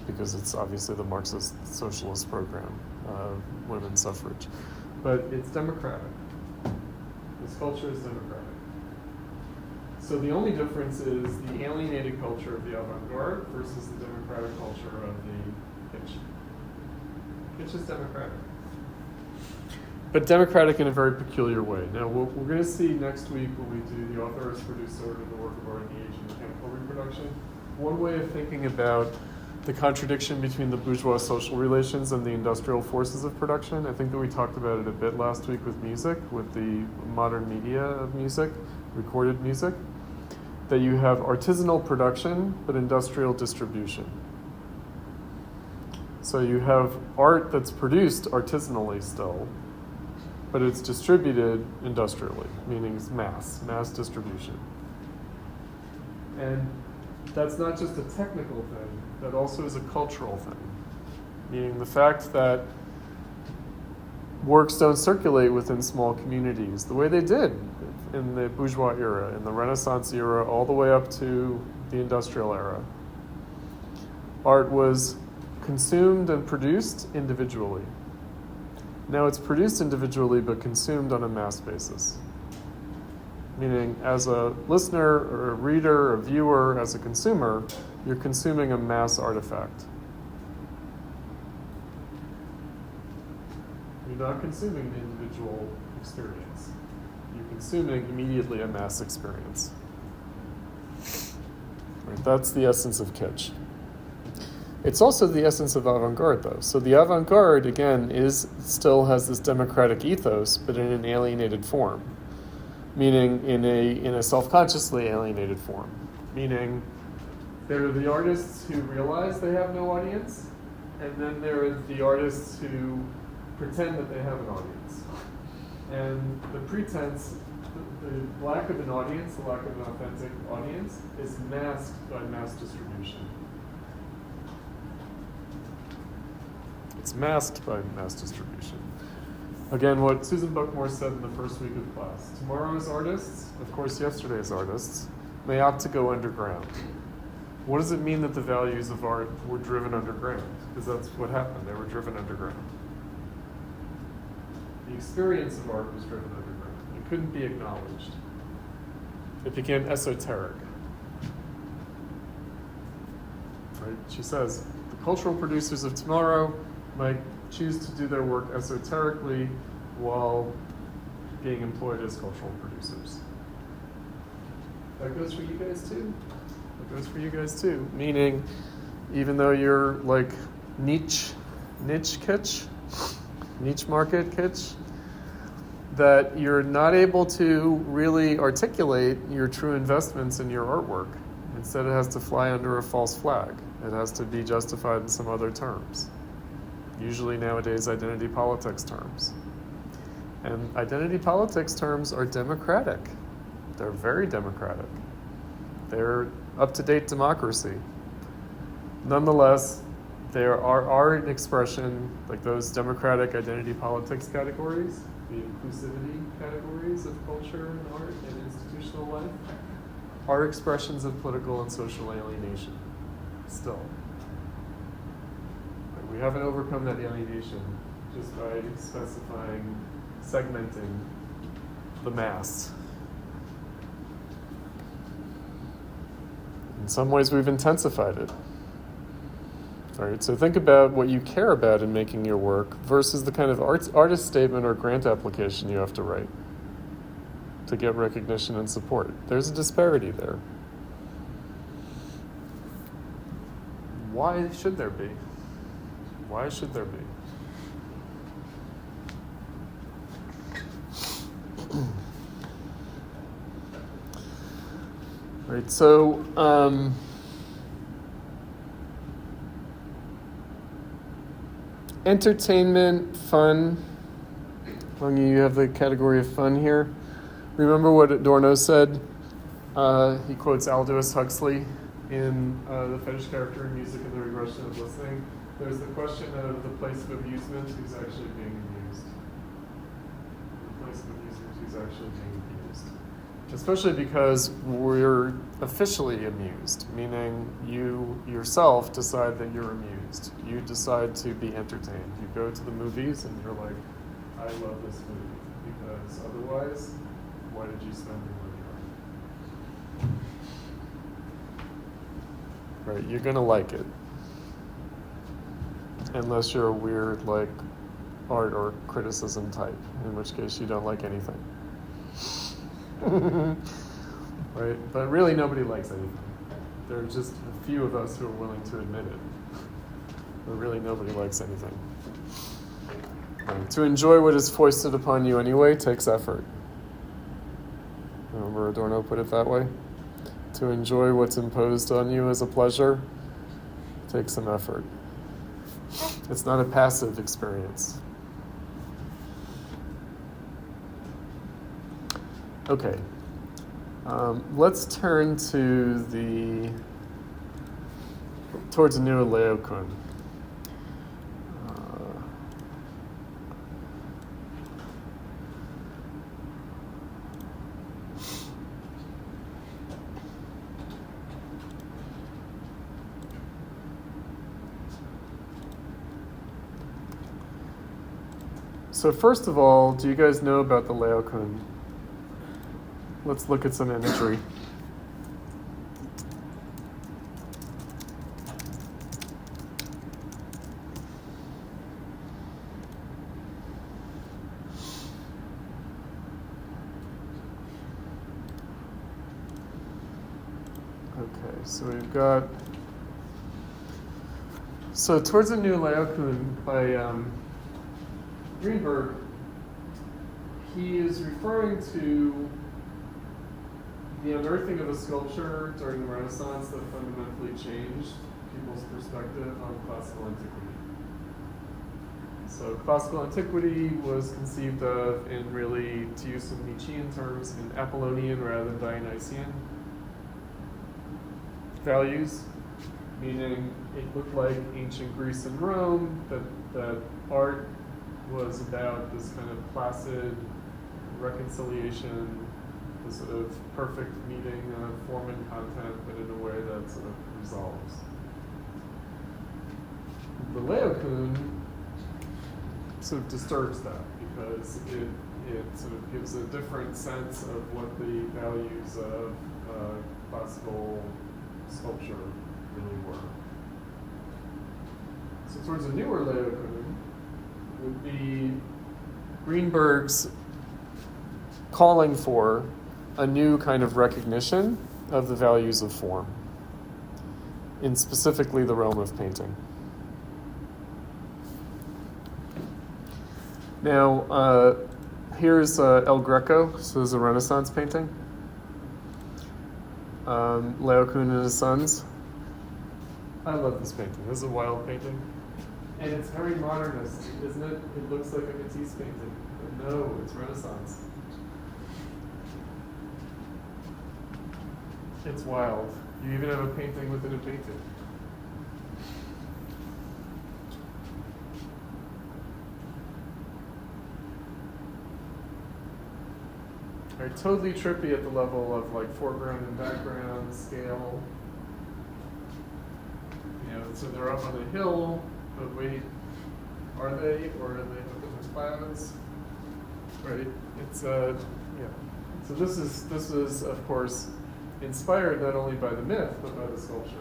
because it's obviously the Marxist socialist program, women's suffrage. But it's democratic. This culture is democratic. So the only difference is the alienated culture of the avant-garde versus the democratic culture of the kitsch. Kitsch is democratic. But democratic in a very peculiar way. Now, what we're going to see next week when we do the author as producer of the work of art in the age of mechanical reproduction, one way of thinking about the contradiction between the bourgeois social relations and the industrial forces of production. I think that we talked about it a bit last week with music, with the modern media of music, recorded music, that you have artisanal production but industrial distribution. So you have art that's produced artisanally still, but it's distributed industrially, meaning it's mass distribution. And that's not just a technical thing, that also is a cultural thing, meaning the fact that works don't circulate within small communities the way they did in the bourgeois era, in the Renaissance era, all the way up to the industrial era. Art was consumed and produced individually. Now it's produced individually but consumed on a mass basis. Meaning, as a listener or a reader, a viewer, as a consumer, you're consuming a mass artifact. You're not consuming the individual experience. You're consuming immediately a mass experience. Right, that's the essence of kitsch. It's also the essence of avant-garde, though. So the avant-garde, again, still has this democratic ethos, but in an alienated form. Meaning in a self-consciously alienated form. Meaning there are the artists who realize they have no audience, and then there are the artists who pretend that they have an audience. And the pretense, the lack of an audience, the lack of an authentic audience, is masked by mass distribution. It's masked by mass distribution. Again, what Susan Buckmore said in the first week of class. Tomorrow's artists, of course yesterday's artists, may opt to go underground. What does it mean that the values of art were driven underground? Because that's what happened, they were driven underground. The experience of art was driven underground. It couldn't be acknowledged. It became esoteric. Right? She says, the cultural producers of tomorrow might choose to do their work esoterically while being employed as cultural producers. That goes for you guys too. That goes for you guys too. Meaning, even though you're like niche kitsch, niche market kitsch, that you're not able to really articulate your true investments in your artwork. Instead, it has to fly under a false flag. It has to be justified in some other terms. Usually nowadays, identity politics terms. And identity politics terms are democratic. They're very democratic. They're up-to-date democracy. Nonetheless, there are an expression, like those democratic identity politics categories, the inclusivity categories of culture and art and institutional life, are expressions of political and social alienation, still. We haven't overcome that alienation just by specifying, segmenting the mass. In some ways, we've intensified it. All right, so think about what you care about in making your work versus the kind of artist statement or grant application you have to write to get recognition and support. There's a disparity there. Why should there be? Why should there be? Right, so entertainment, fun. Among you have the category of fun here. Remember what Adorno said? He quotes Aldous Huxley in The Fetish Character in Music and the Regression of Listening. There's the question of the place of amusement, who's actually being amused. The place of amusement, who's actually being amused. Especially because we're officially amused, meaning you yourself decide that you're amused. You decide to be entertained. You go to the movies and you're like, I love this movie. Because otherwise, why did you spend your money on right? You're gonna like it. Unless you're a weird, like, art or criticism type, in which case you don't like anything. Right? But really nobody likes anything. There are just a few of us who are willing to admit it. But really nobody likes anything. Right. To enjoy what is foisted upon you anyway takes effort. Remember Adorno put it that way? To enjoy what's imposed on you as a pleasure takes some effort. It's not a passive experience. Okay. Let's turn towards a new Laocoon. So first of all, do you guys know about the Laocoon? Let's look at some imagery. Okay, so we've got... So towards a new Laocoon by Greenberg, he is referring to the unearthing of a sculpture during the Renaissance that fundamentally changed people's perspective on classical antiquity. So classical antiquity was conceived of in, really, to use some Nietzschean terms, in Apollonian rather than Dionysian values, meaning it looked like ancient Greece and Rome, that art was about this kind of placid reconciliation, the sort of perfect meeting of form and content, but in a way that sort of resolves. The Laocoon sort of disturbs that because it sort of gives a different sense of what the values of classical sculpture really were. So towards a newer Laocoon would be Greenberg's calling for a new kind of recognition of the values of form, in specifically the realm of painting. Now, here's El Greco, so this is a Renaissance painting. Laocoon and his sons. I love this painting. This is a wild painting. And it's very modernist, isn't it? It looks like a Matisse painting. But no, it's Renaissance. It's wild. You even have a painting within a painting. Right, totally trippy at the level of like foreground and background, scale. You know, so they're up on a hill, but wait, are they, or are they up in the clouds? Right? It's yeah. So this is of course inspired not only by the myth but by the sculpture.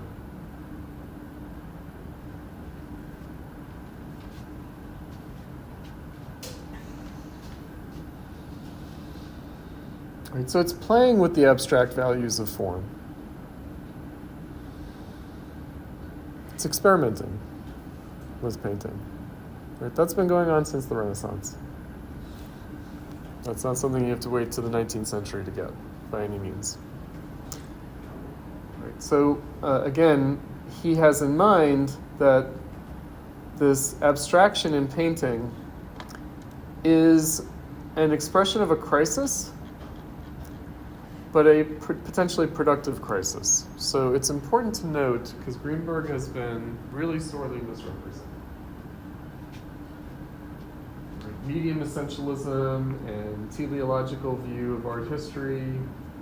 Right, so it's playing with the abstract values of form. It's experimenting with painting. Right, that's been going on since the Renaissance. That's not something you have to wait to the 19th century to get, by any means. Right, so again, he has in mind that this abstraction in painting is an expression of a crisis, but a potentially productive crisis. So it's important to note, because Greenberg has been really sorely misrepresented. Medium essentialism and teleological view of art history,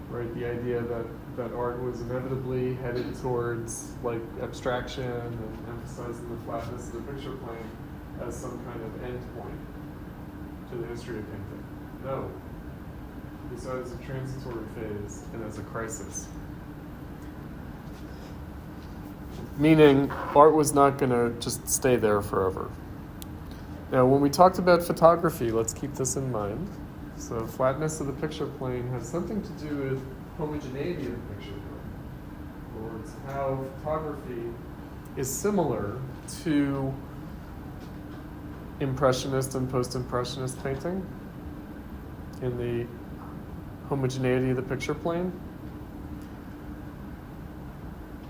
right? The idea that art was inevitably headed towards like abstraction and emphasizing the flatness of the picture plane as some kind of end point to the history of painting. No. He saw it as a transitory phase and as a crisis. meaning art was not going to just stay there forever. Now, when we talked about photography, let's keep this in mind. So flatness of the picture plane has something to do with homogeneity of the picture plane. Or it's how photography is similar to Impressionist and post-Impressionist painting in the homogeneity of the picture plane.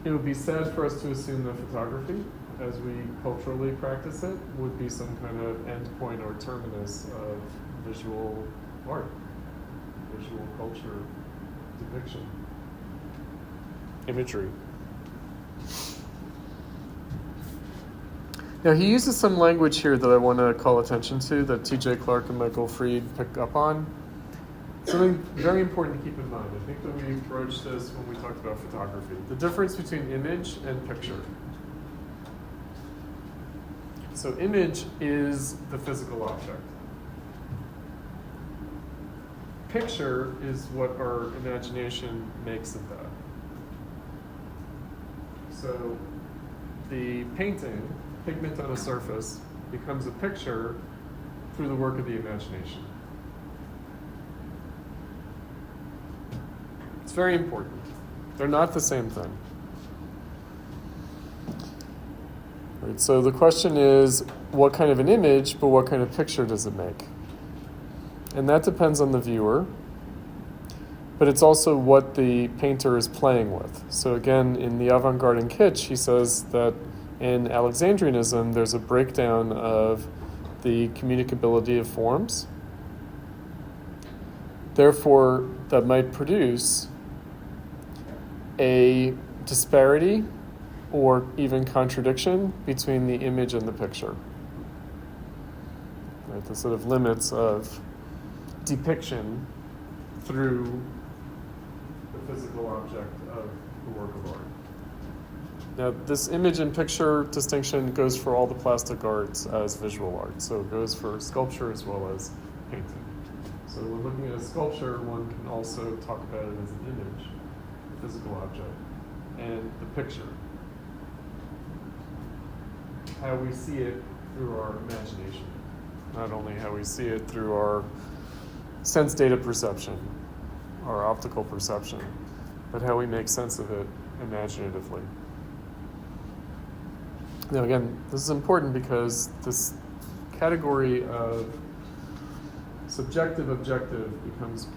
It would be sad for us to assume that photography, as we culturally practice it, would be some kind of endpoint or terminus of visual art, visual culture, depiction, imagery. Now, he uses some language here that I want to call attention to that T.J. Clark and Michael Freid pick up on. Something very important to keep in mind. I think that we approached this when we talked about photography. The difference between image and picture. So image is the physical object. Picture is what our imagination makes of that. So the painting, pigment on a surface, becomes a picture through the work of the imagination. It's very important. They're not the same thing. Right, so the question is, what kind of an image, but what kind of picture does it make? And that depends on the viewer, but it's also what the painter is playing with. So again, in the Avant-garde and kitsch, he says that in Alexandrianism, there's a breakdown of the communicability of forms. Therefore, that might produce a disparity or even contradiction between the image and the picture. Right, the sort of limits of depiction through the physical object of the work of art. Now, this image and picture distinction goes for all the plastic arts as visual art. So it goes for sculpture as well as painting. So when looking at a sculpture, one can also talk about it as an image, a physical object, and the picture, how we see it through our imagination, not only how we see it through our sense data perception, our optical perception, but how we make sense of it imaginatively. Now again, this is important because this category of subjective-objective becomes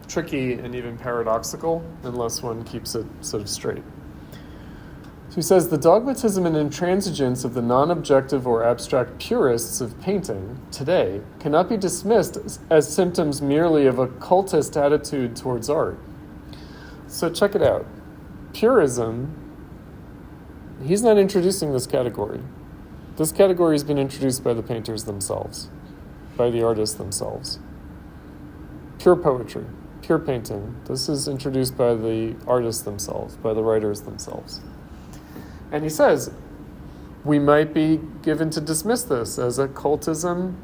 tricky and even paradoxical unless one keeps it sort of straight. So he says, the dogmatism and intransigence of the non-objective or abstract purists of painting today cannot be dismissed as symptoms merely of a cultist attitude towards art. So check it out. Purism, he's not introducing this category. This category has been introduced by the painters themselves, by the artists themselves. Pure poetry, pure painting. This is introduced by the artists themselves, by the writers themselves. And he says, we might be given to dismiss this as a cultism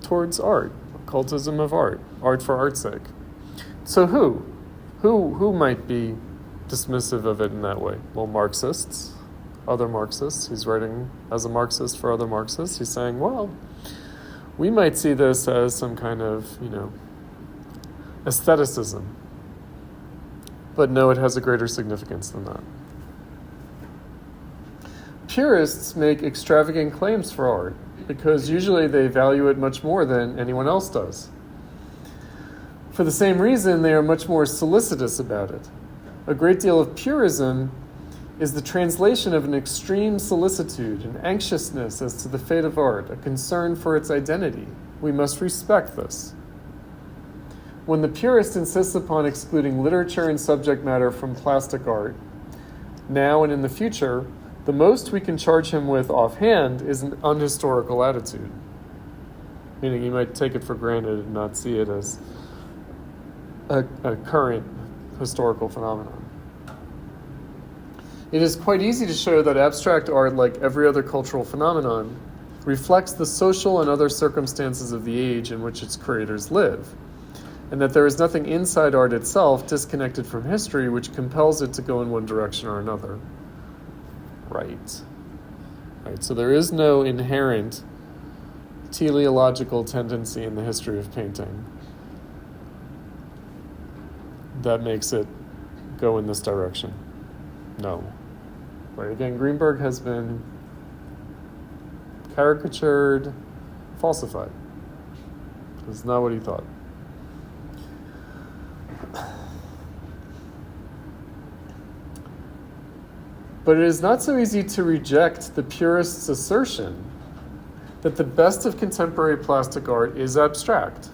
towards art, a cultism of art for art's sake. So who might be dismissive of it in that way? Well, Marxists, other Marxists. He's writing as a Marxist for other Marxists. He's saying, well, we might see this as some kind of, aestheticism. But no, it has a greater significance than that. Purists make extravagant claims for art because usually they value it much more than anyone else does. For the same reason, they are much more solicitous about it. A great deal of purism is the translation of an extreme solicitude, an anxiousness as to the fate of art, a concern for its identity. We must respect this. When the purist insists upon excluding literature and subject matter from plastic art, now and in the future, the most we can charge him with offhand is an unhistorical attitude, meaning he might take it for granted and not see it as a current historical phenomenon. It is quite easy to show that abstract art, like every other cultural phenomenon, reflects the social and other circumstances of the age in which its creators live, and that there is nothing inside art itself disconnected from history which compels it to go in one direction or another. right. Right, so there is no inherent teleological tendency in the history of painting that makes it go in this direction. No. Right, again, Greenberg has been caricatured, falsified. That's not what he thought. But it is not so easy to reject the purist's assertion that the best of contemporary plastic art is abstract.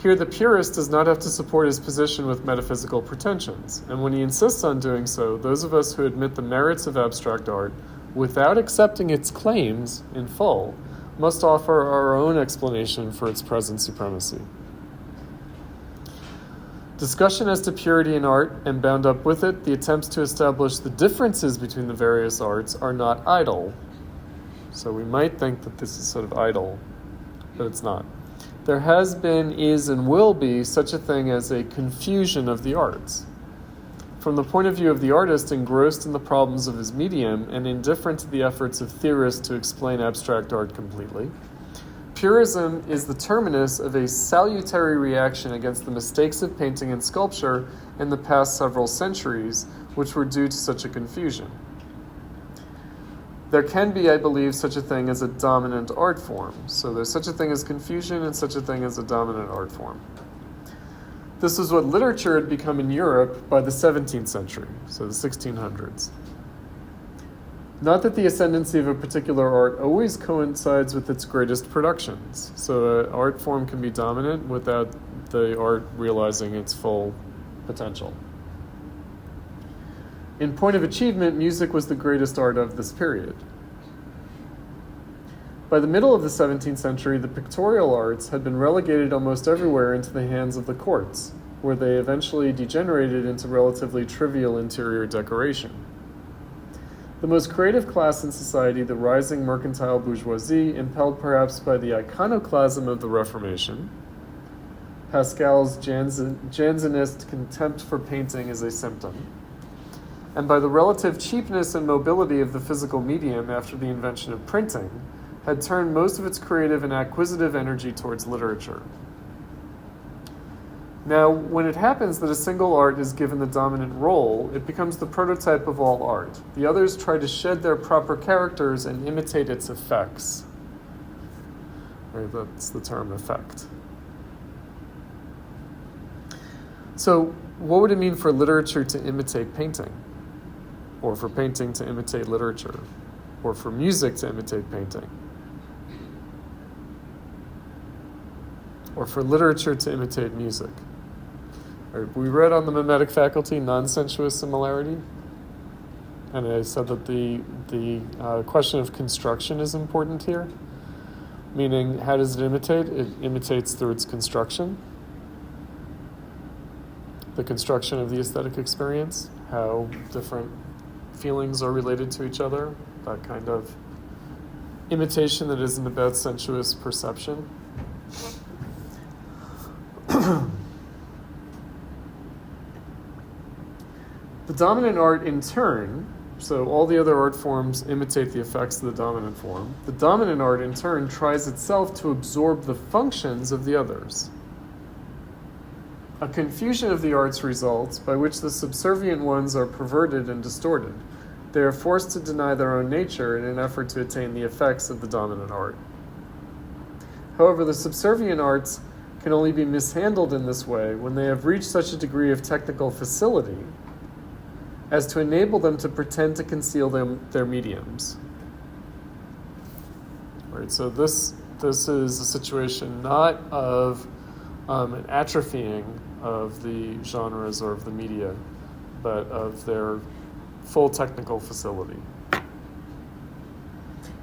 Here, the purist does not have to support his position with metaphysical pretensions, and when he insists on doing so, those of us who admit the merits of abstract art without accepting its claims in full must offer our own explanation for its present supremacy. Discussion as to purity in art, and bound up with it, the attempts to establish the differences between the various arts are not idle. So we might think that this is sort of idle, but it's not. There has been, is, and will be such a thing as a confusion of the arts. From the point of view of the artist engrossed in the problems of his medium and indifferent to the efforts of theorists to explain abstract art completely, purism is the terminus of a salutary reaction against the mistakes of painting and sculpture in the past several centuries, which were due to such a confusion. There can be, I believe, such a thing as a dominant art form. So there's such a thing as confusion and such a thing as a dominant art form. This is what literature had become in Europe by the 17th century, so the 1600s. Not that the ascendancy of a particular art always coincides with its greatest productions. So an art form can be dominant without the art realizing its full potential. In point of achievement, music was the greatest art of this period. By the middle of the 17th century, the pictorial arts had been relegated almost everywhere into the hands of the courts, where they eventually degenerated into relatively trivial interior decoration. The most creative class in society, the rising mercantile bourgeoisie, impelled perhaps by the iconoclasm of the Reformation, Pascal's Jansenist contempt for painting is a symptom, and by the relative cheapness and mobility of the physical medium after the invention of printing, had turned most of its creative and acquisitive energy towards literature. Now, when it happens that a single art is given the dominant role, it becomes the prototype of all art. The others try to shed their proper characters and imitate its effects. Right, that's the term effect. So, what would it mean for literature to imitate painting? Or for painting to imitate literature? Or for music to imitate painting? Or for literature to imitate music? Right, we read on the mimetic faculty non-sensuous similarity, and I said that the question of construction is important here, meaning how does it imitate? It imitates through its construction, the construction of the aesthetic experience, how different feelings are related to each other, that kind of imitation that isn't about sensuous perception. The dominant art in turn, so all the other art forms imitate the effects of the dominant form. The dominant art in turn tries itself to absorb the functions of the others. A confusion of the arts results by which the subservient ones are perverted and distorted. They are forced to deny their own nature in an effort to attain the effects of the dominant art. However, the subservient arts can only be mishandled in this way when they have reached such a degree of technical facility as to enable them to pretend to conceal their mediums. Right, so this is a situation not of an atrophying of the genres or of the media, but of their full technical facility.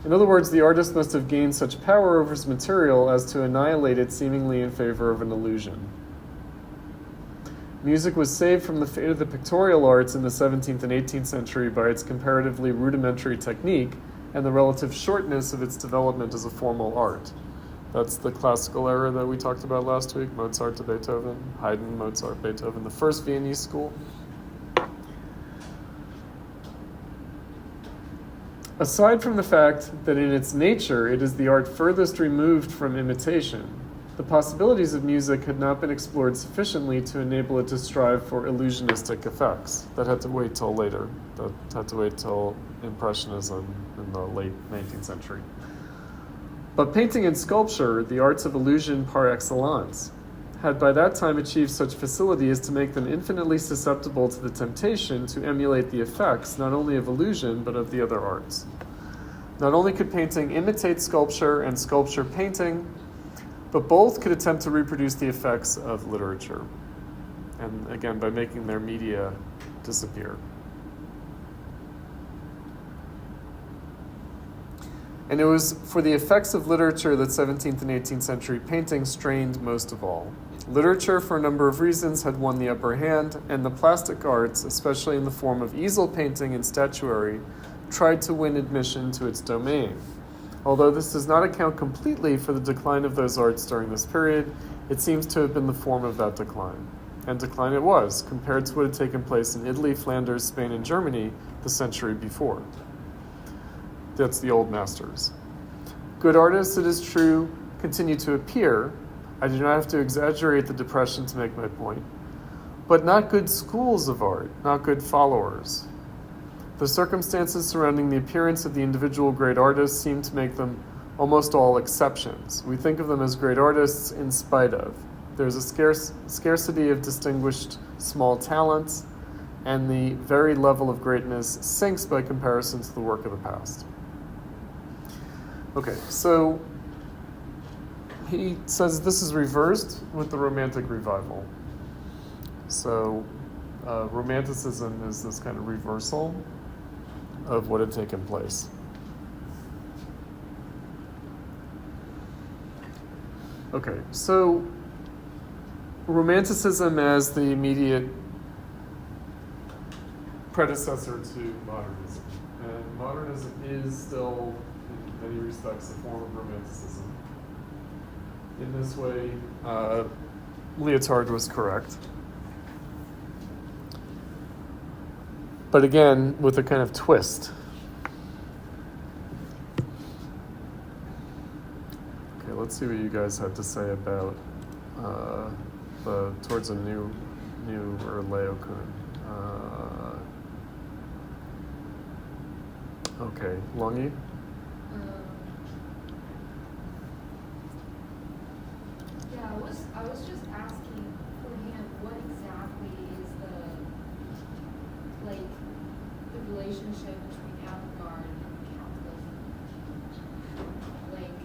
In other words, the artist must have gained such power over his material as to annihilate it seemingly in favor of an illusion. Music was saved from the fate of the pictorial arts in the 17th and 18th century by its comparatively rudimentary technique and the relative shortness of its development as a formal art. That's the classical era that we talked about last week, Mozart to Beethoven, Haydn, Mozart, Beethoven, the first Viennese school. Aside from the fact that in its nature it is the art furthest removed from imitation, the possibilities of music had not been explored sufficiently to enable it to strive for illusionistic effects. That had to wait till later. That had to wait till Impressionism in the late 19th century. But painting and sculpture, the arts of illusion par excellence, had by that time achieved such facility as to make them infinitely susceptible to the temptation to emulate the effects not only of illusion but of the other arts. Not only could painting imitate sculpture and sculpture painting, but both could attempt to reproduce the effects of literature, and again, by making their media disappear. And it was for the effects of literature that 17th and 18th century painting strained most of all. Literature, for a number of reasons, had won the upper hand, and the plastic arts, especially in the form of easel painting and statuary, tried to win admission to its domain. Although this does not account completely for the decline of those arts during this period, it seems to have been the form of that decline. And decline it was, compared to what had taken place in Italy, Flanders, Spain, and Germany the century before. That's the old masters. Good artists, it is true, continue to appear. I do not have to exaggerate the depression to make my point. But not good schools of art, not good followers. The circumstances surrounding the appearance of the individual great artists seem to make them almost all exceptions. We think of them as great artists in spite of. There's a scarcity of distinguished small talents, and the very level of greatness sinks by comparison to the work of the past. Okay, so he says this is reversed with the Romantic Revival. So Romanticism is this kind of reversal of what had taken place. Okay, so Romanticism as the immediate predecessor to modernism. And modernism is still, in many respects, a form of Romanticism. In this way, Lyotard was correct. But again, with a kind of twist. Okay, let's see what you guys had to say about towards a new or Laocoon. Okay, Longy? Yeah, I was just asking for him what exactly is the relationship between avant-garde and capitalism. Like,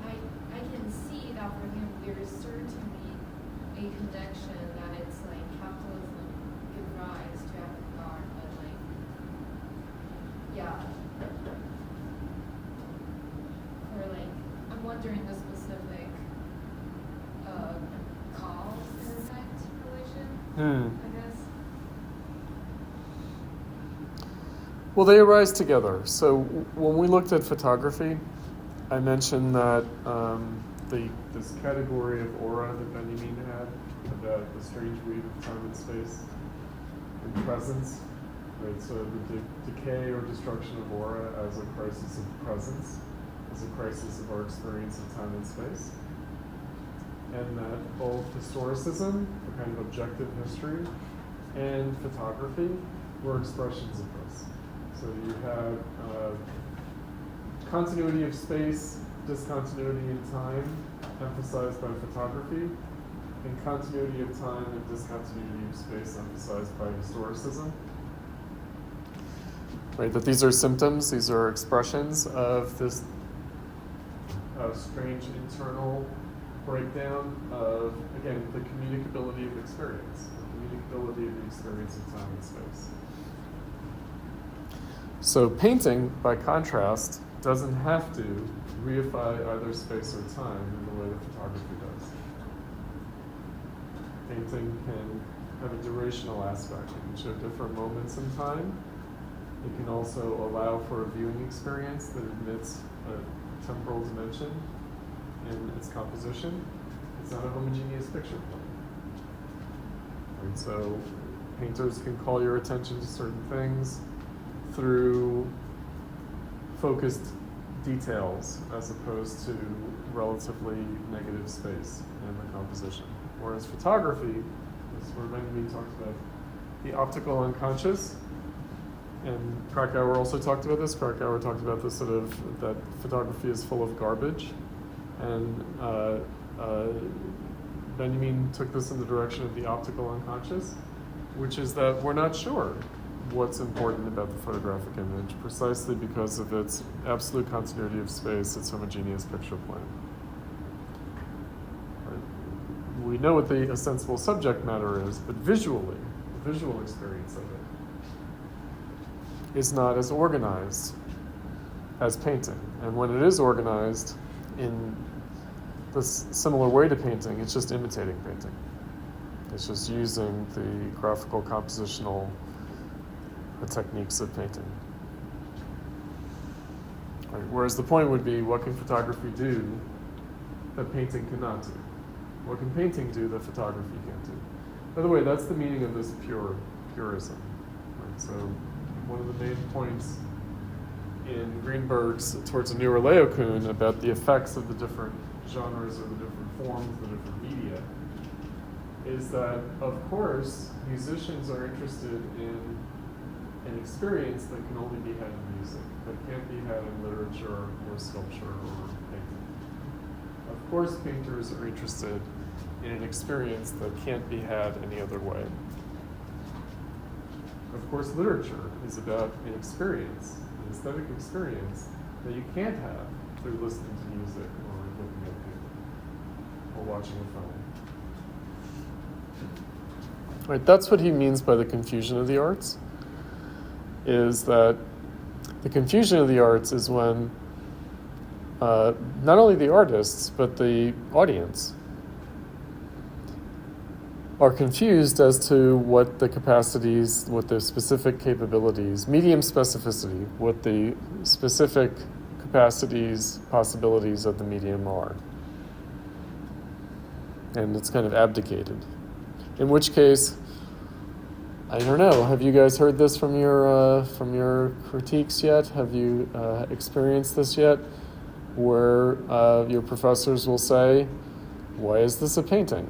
I can see that for him there is certainly a connection that it's like capitalism gives rise to avant-garde, but like, yeah. Or like, I'm wondering the specific cause and effect relation, I guess. Well, they arise together. So when we looked at photography, I mentioned that this category of aura that Benjamin had about the strange weave of time and space and presence, right? So the decay or destruction of aura as a crisis of presence, as a crisis of our experience of time and space. And that both historicism, the kind of objective history, and photography were expressions of this. So you have continuity of space, discontinuity in time, emphasized by photography, and continuity of time and discontinuity of space, emphasized by historicism. Right, that these are symptoms, these are expressions of this strange internal breakdown of, again, the communicability of experience, the communicability of the experience of time and space. So painting, by contrast, doesn't have to reify either space or time in the way that photography does. Painting can have a durational aspect. It can show different moments in time. It can also allow for a viewing experience that admits a temporal dimension in its composition. It's not a homogeneous picture plane. And so painters can call your attention to certain things through focused details as opposed to relatively negative space in the composition. Whereas photography, this is where Benjamin talks about the optical unconscious, and Krakauer also talked about this. Krakauer talked about this sort of, that photography is full of garbage, and Benjamin took this in the direction of the optical unconscious, which is that we're not sure what's important about the photographic image, precisely because of its absolute continuity of space, its homogeneous picture plane. Right? We know what the ostensible subject matter is, but visually, the visual experience of it is not as organized as painting. And when it is organized in this similar way to painting, it's just imitating painting. It's just using the graphical compositional techniques of painting. Right. Whereas the point would be, what can photography do that painting cannot do? What can painting do that photography can't do? By the way, that's the meaning of this purism. Right. So one of the main points in Greenberg's Towards a Newer Laocoon about the effects of the different genres or the different forms, the different media, is that, of course, musicians are interested in an experience that can only be had in music, that can't be had in literature or sculpture or painting. Of course, painters are interested in an experience that can't be had any other way. Of course, literature is about an experience, an aesthetic experience that you can't have through listening to music or looking at painting or watching a film. Right, that's what he means by the confusion of the arts, is that the confusion of the arts is when not only the artists, but the audience are confused as to what the capacities, what the specific capabilities, medium specificity, what the specific capacities, possibilities of the medium are. And it's kind of abdicated. In which case, I don't know, have you guys heard this from your critiques yet? Have you experienced this yet? Where your professors will say, why is this a painting?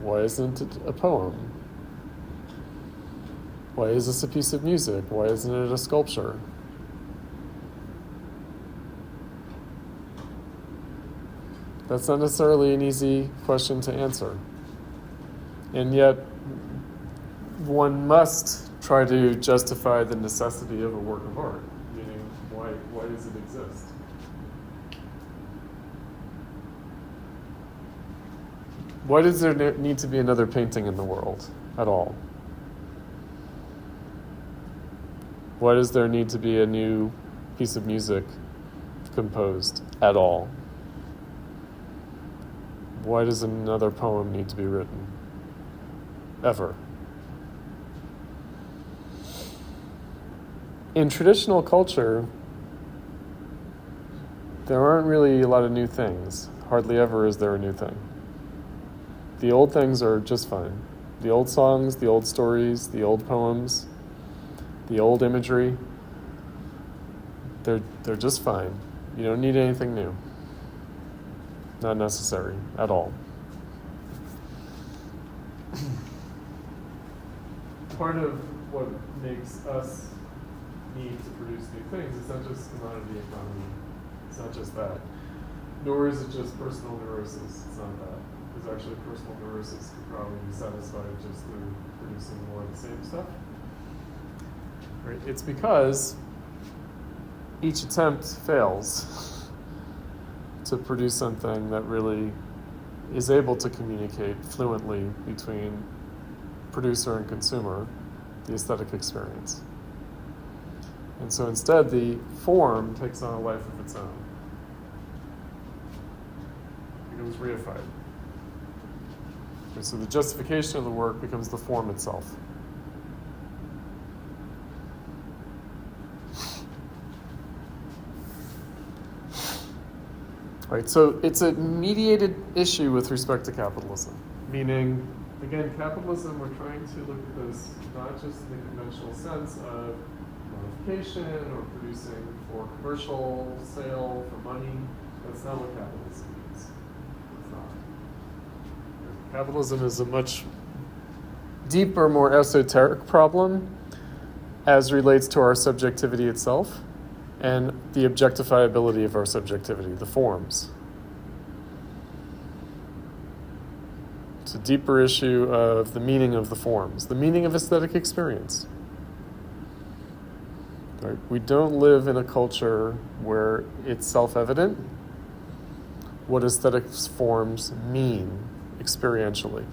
Why isn't it a poem? Why is this a piece of music? Why isn't it a sculpture? That's not necessarily an easy question to answer. And yet, one must try to justify the necessity of a work of art, meaning why does it exist? Why does there need to be another painting in the world at all? Why does there need to be a new piece of music composed at all? Why does another poem need to be written? Ever. In traditional culture, there aren't really a lot of new things. Hardly ever is there a new thing. The old things are just fine. The old songs, the old stories, the old poems, the old imagery, they're just fine. You don't need anything new. Not necessary at all. Part of what makes us need to produce new things is not just commodity economy. It's not just that. Nor is it just personal neurosis. It's not that. Because actually personal neurosis could probably be satisfied just through producing more of the same stuff. Right? It's because each attempt fails to produce something that really is able to communicate fluently between producer and consumer, the aesthetic experience. And so instead, the form takes on a life of its own. It becomes reified. And so the justification of the work becomes the form itself. Right, so it's a mediated issue with respect to capitalism, meaning, again, capitalism, we're trying to look at this not just in the conventional sense of education or producing for commercial sale, for money. That's not what capitalism means. It's not. Capitalism is a much deeper, more esoteric problem as relates to our subjectivity itself and the objectifiability of our subjectivity, the forms. It's a deeper issue of the meaning of the forms, the meaning of aesthetic experience. Right? We don't live in a culture where it's self-evident what aesthetic forms mean experientially.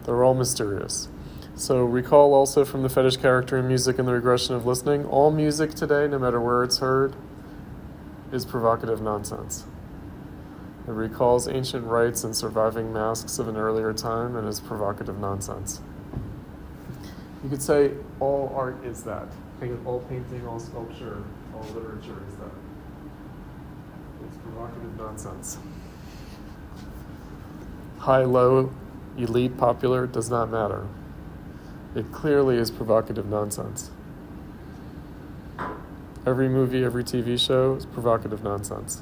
They're all mysterious. So recall also from the fetish character in music and the regression of listening, all music today, no matter where it's heard, is provocative nonsense. It recalls ancient rites and surviving masks of an earlier time and is provocative nonsense. You could say all art is that. All painting, all sculpture, all literature is that. It's provocative nonsense. High, low, elite, popular, does not matter. It clearly is provocative nonsense. Every movie, every TV show is provocative nonsense.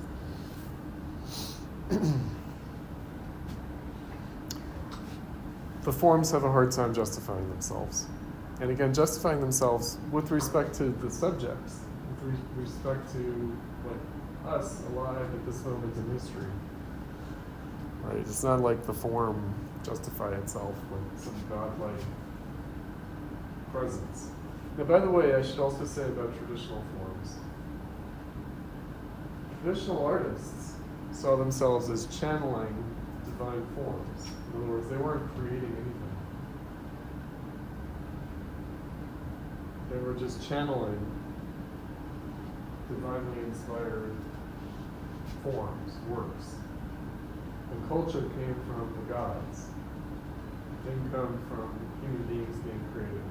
The forms have a hard time justifying themselves. And again, justifying themselves with respect to the subjects, with respect to like us alive at this moment in history. Right? It's not like the form justify itself with some godlike presence. Now, by the way, I should also say about traditional forms. Traditional artists saw themselves as channeling divine forms. In other words, they weren't creating anything. They were just channeling divinely inspired forms, works. And culture came from the gods. It didn't come from human beings being creative.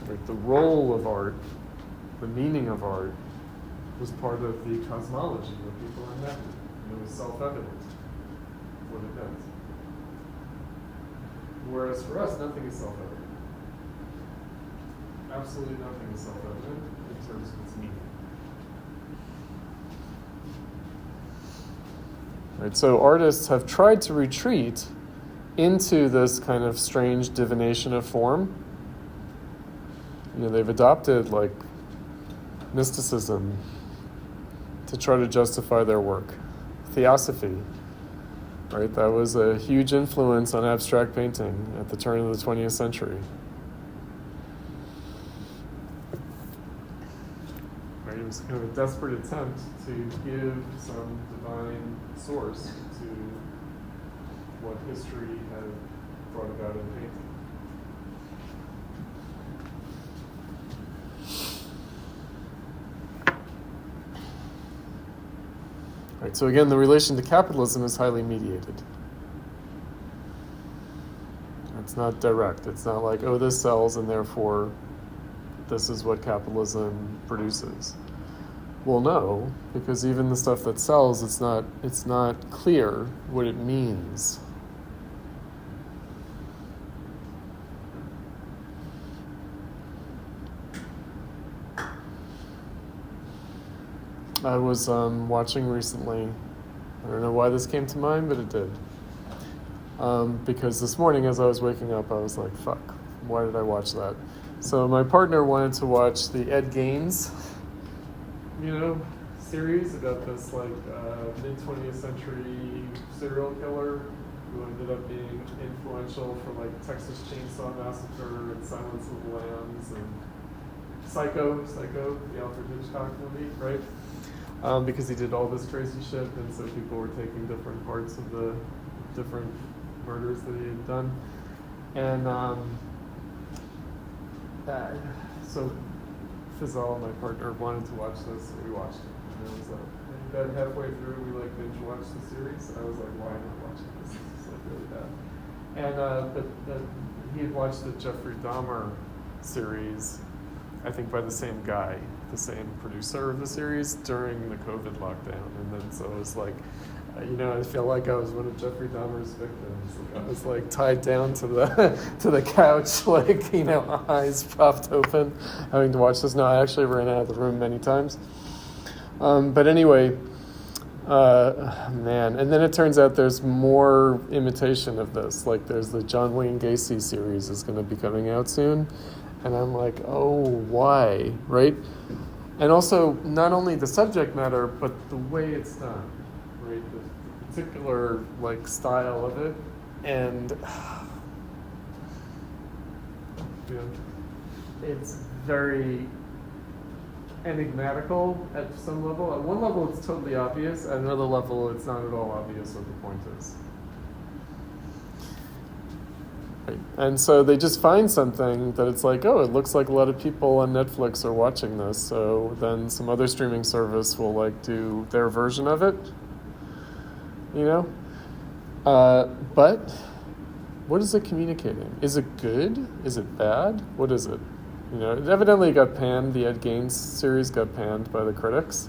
Right, the role of art, the meaning of art, was part of the cosmology of people in heaven. And it was self-evident what it meant. Whereas for us, nothing is self-evident. Absolutely nothing is self-evident in terms of its meaning. Right, so artists have tried to retreat into this kind of strange divination of form. You know, they've adopted like mysticism to try to justify their work. Theosophy, right? That was a huge influence on abstract painting at the turn of the 20th century. Right? It was kind of a desperate attempt to give some divine source to what history had brought about in painting. Right, so again, the relation to capitalism is highly mediated. It's not direct. It's not like, oh, this sells and therefore this is what capitalism produces. Well, no, because even the stuff that sells, it's not clear what it means. I was watching recently, I don't know why this came to mind, but it did. Because this morning as I was waking up, I was like, fuck, why did I watch that? So my partner wanted to watch the Ed Gaines, series about this mid-20th century serial killer who ended up being influential for Texas Chainsaw Massacre and Silence of the Lambs and Psycho, the Alfred Hitchcock movie, right? Because he did all this crazy shit, and so people were taking different parts of the different murders that he had done. And so Fizal, my partner, wanted to watch this, so we watched it. And it was about halfway through, we binge watched the series, and I was like, why am I watching this? This is really bad. And but he had watched the Jeffrey Dahmer series, I think by the same guy, the same producer of the series during the COVID lockdown. And then so it was like, I feel like I was one of Jeffrey Dahmer's victims. I was like tied down to the to the couch, like eyes propped open, having to watch this. No, I actually ran out of the room many times. But anyway, man, and then it turns out there's more imitation of this. Like there's the John Wayne Gacy series is going to be coming out soon, and I'm like, oh, why, right? And also not only the subject matter, but the way it's done. Right, the particular like style of it, and it's very enigmatical at some level. At one level, it's totally obvious. At another level, it's not at all obvious what the point is. Right. And so they just find something that it's like, oh, it looks like a lot of people on Netflix are watching this. So then some other streaming service will like do their version of it. But what is it communicating? Is it good? Is it bad? What is it? It evidently got panned. The Ed Gaines series got panned by the critics.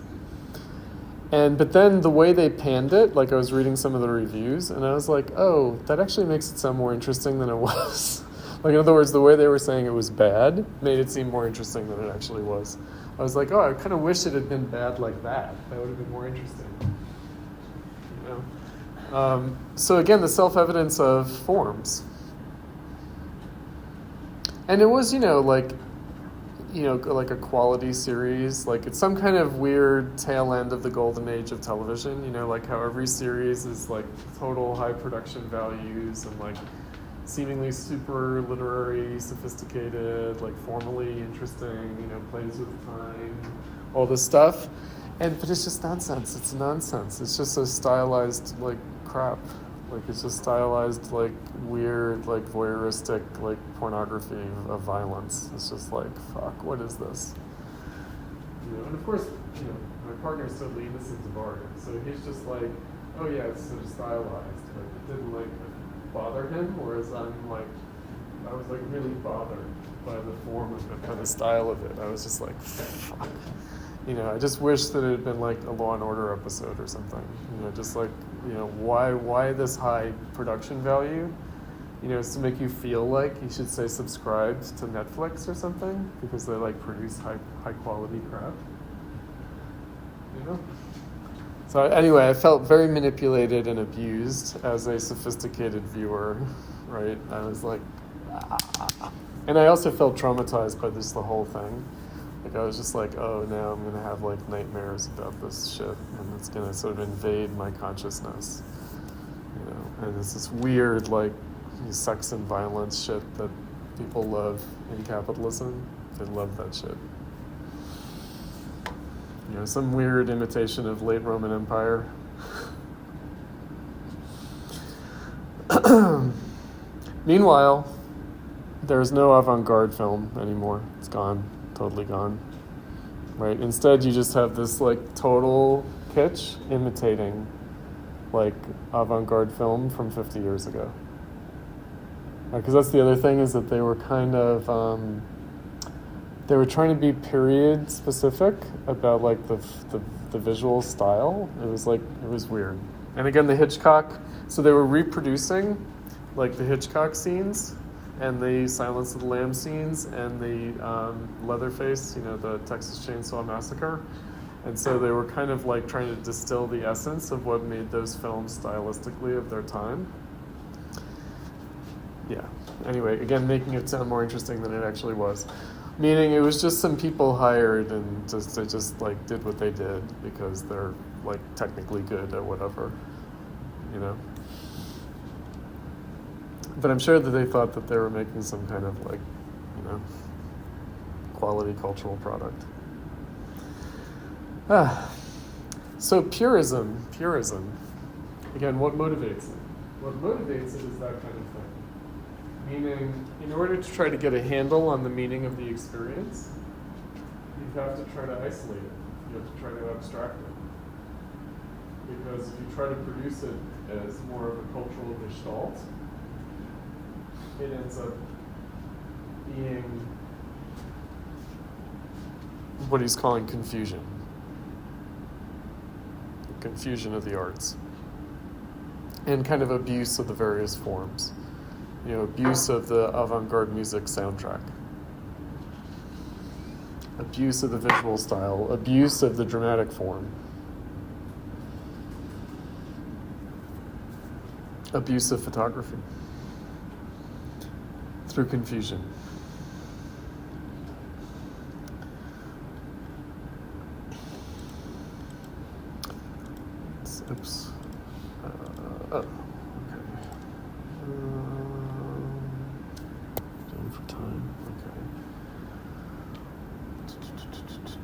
But then the way they panned it, like I was reading some of the reviews, and I was like, oh, that actually makes it sound more interesting than it was. Like, in other words, the way they were saying it was bad made it seem more interesting than it actually was. I was like, oh, I kind of wish it had been bad like that. That would have been more interesting. So again, the self-evidence of forms. And it was, like a quality series. Like it's some kind of weird tail end of the golden age of television, like how every series is like total high production values and like seemingly super literary, sophisticated, like formally interesting, plays with time, all this stuff. But it's just nonsense. It's nonsense. It's just so stylized, like, crap. Like, it's just stylized, like, weird, like, voyeuristic, like, pornography of violence. It's just like, fuck, what is this? And of course, my partner's totally innocent of art. So he's just like, oh yeah, it's sort of stylized. But it didn't, like, bother him, whereas I was, like, really bothered by the form of it, by the style of it. I was just like, fuck. I just wish that it had been like a Law and Order episode or something. Just like, why this high production value? It's to make you feel like you should say subscribed to Netflix or something because they like produce high quality crap. So anyway, I felt very manipulated and abused as a sophisticated viewer, right? I was like, and I also felt traumatized by the whole thing. Like I was just like, oh, now I'm going to have like nightmares about this shit and it's going to sort of invade my consciousness, and it's this weird like sex and violence shit that people love in capitalism. They love that shit. Some weird imitation of late Roman Empire. Meanwhile, there's no avant-garde film anymore. It's gone. Totally gone, right? Instead, you just have this like total kitsch imitating like avant-garde film from 50 years ago. Because that's the other thing is that they were kind of they were trying to be period specific about like the visual style. It was weird. And again, the Hitchcock. So they were reproducing like the Hitchcock scenes. And the Silence of the Lambs scenes and the Leatherface, the Texas Chainsaw Massacre. And so they were kind of like trying to distill the essence of what made those films stylistically of their time. Yeah. Anyway, again, making it sound more interesting than it actually was. Meaning it was just some people hired and they just like did what they did because they're like technically good at whatever, But I'm sure that they thought that they were making some kind of like, quality cultural product. So purism. Again, what motivates it? What motivates it is that kind of thing. Meaning, in order to try to get a handle on the meaning of the experience, you have to try to isolate it. You have to try to abstract it. Because if you try to produce it as more of a cultural gestalt, it ends up being what he's calling confusion. The confusion of the arts. and kind of abuse of the various forms. Abuse of the avant-garde music soundtrack. Abuse of the visual style, abuse of the dramatic form. Abuse of photography through confusion. Oops. Okay. Down for time. Okay.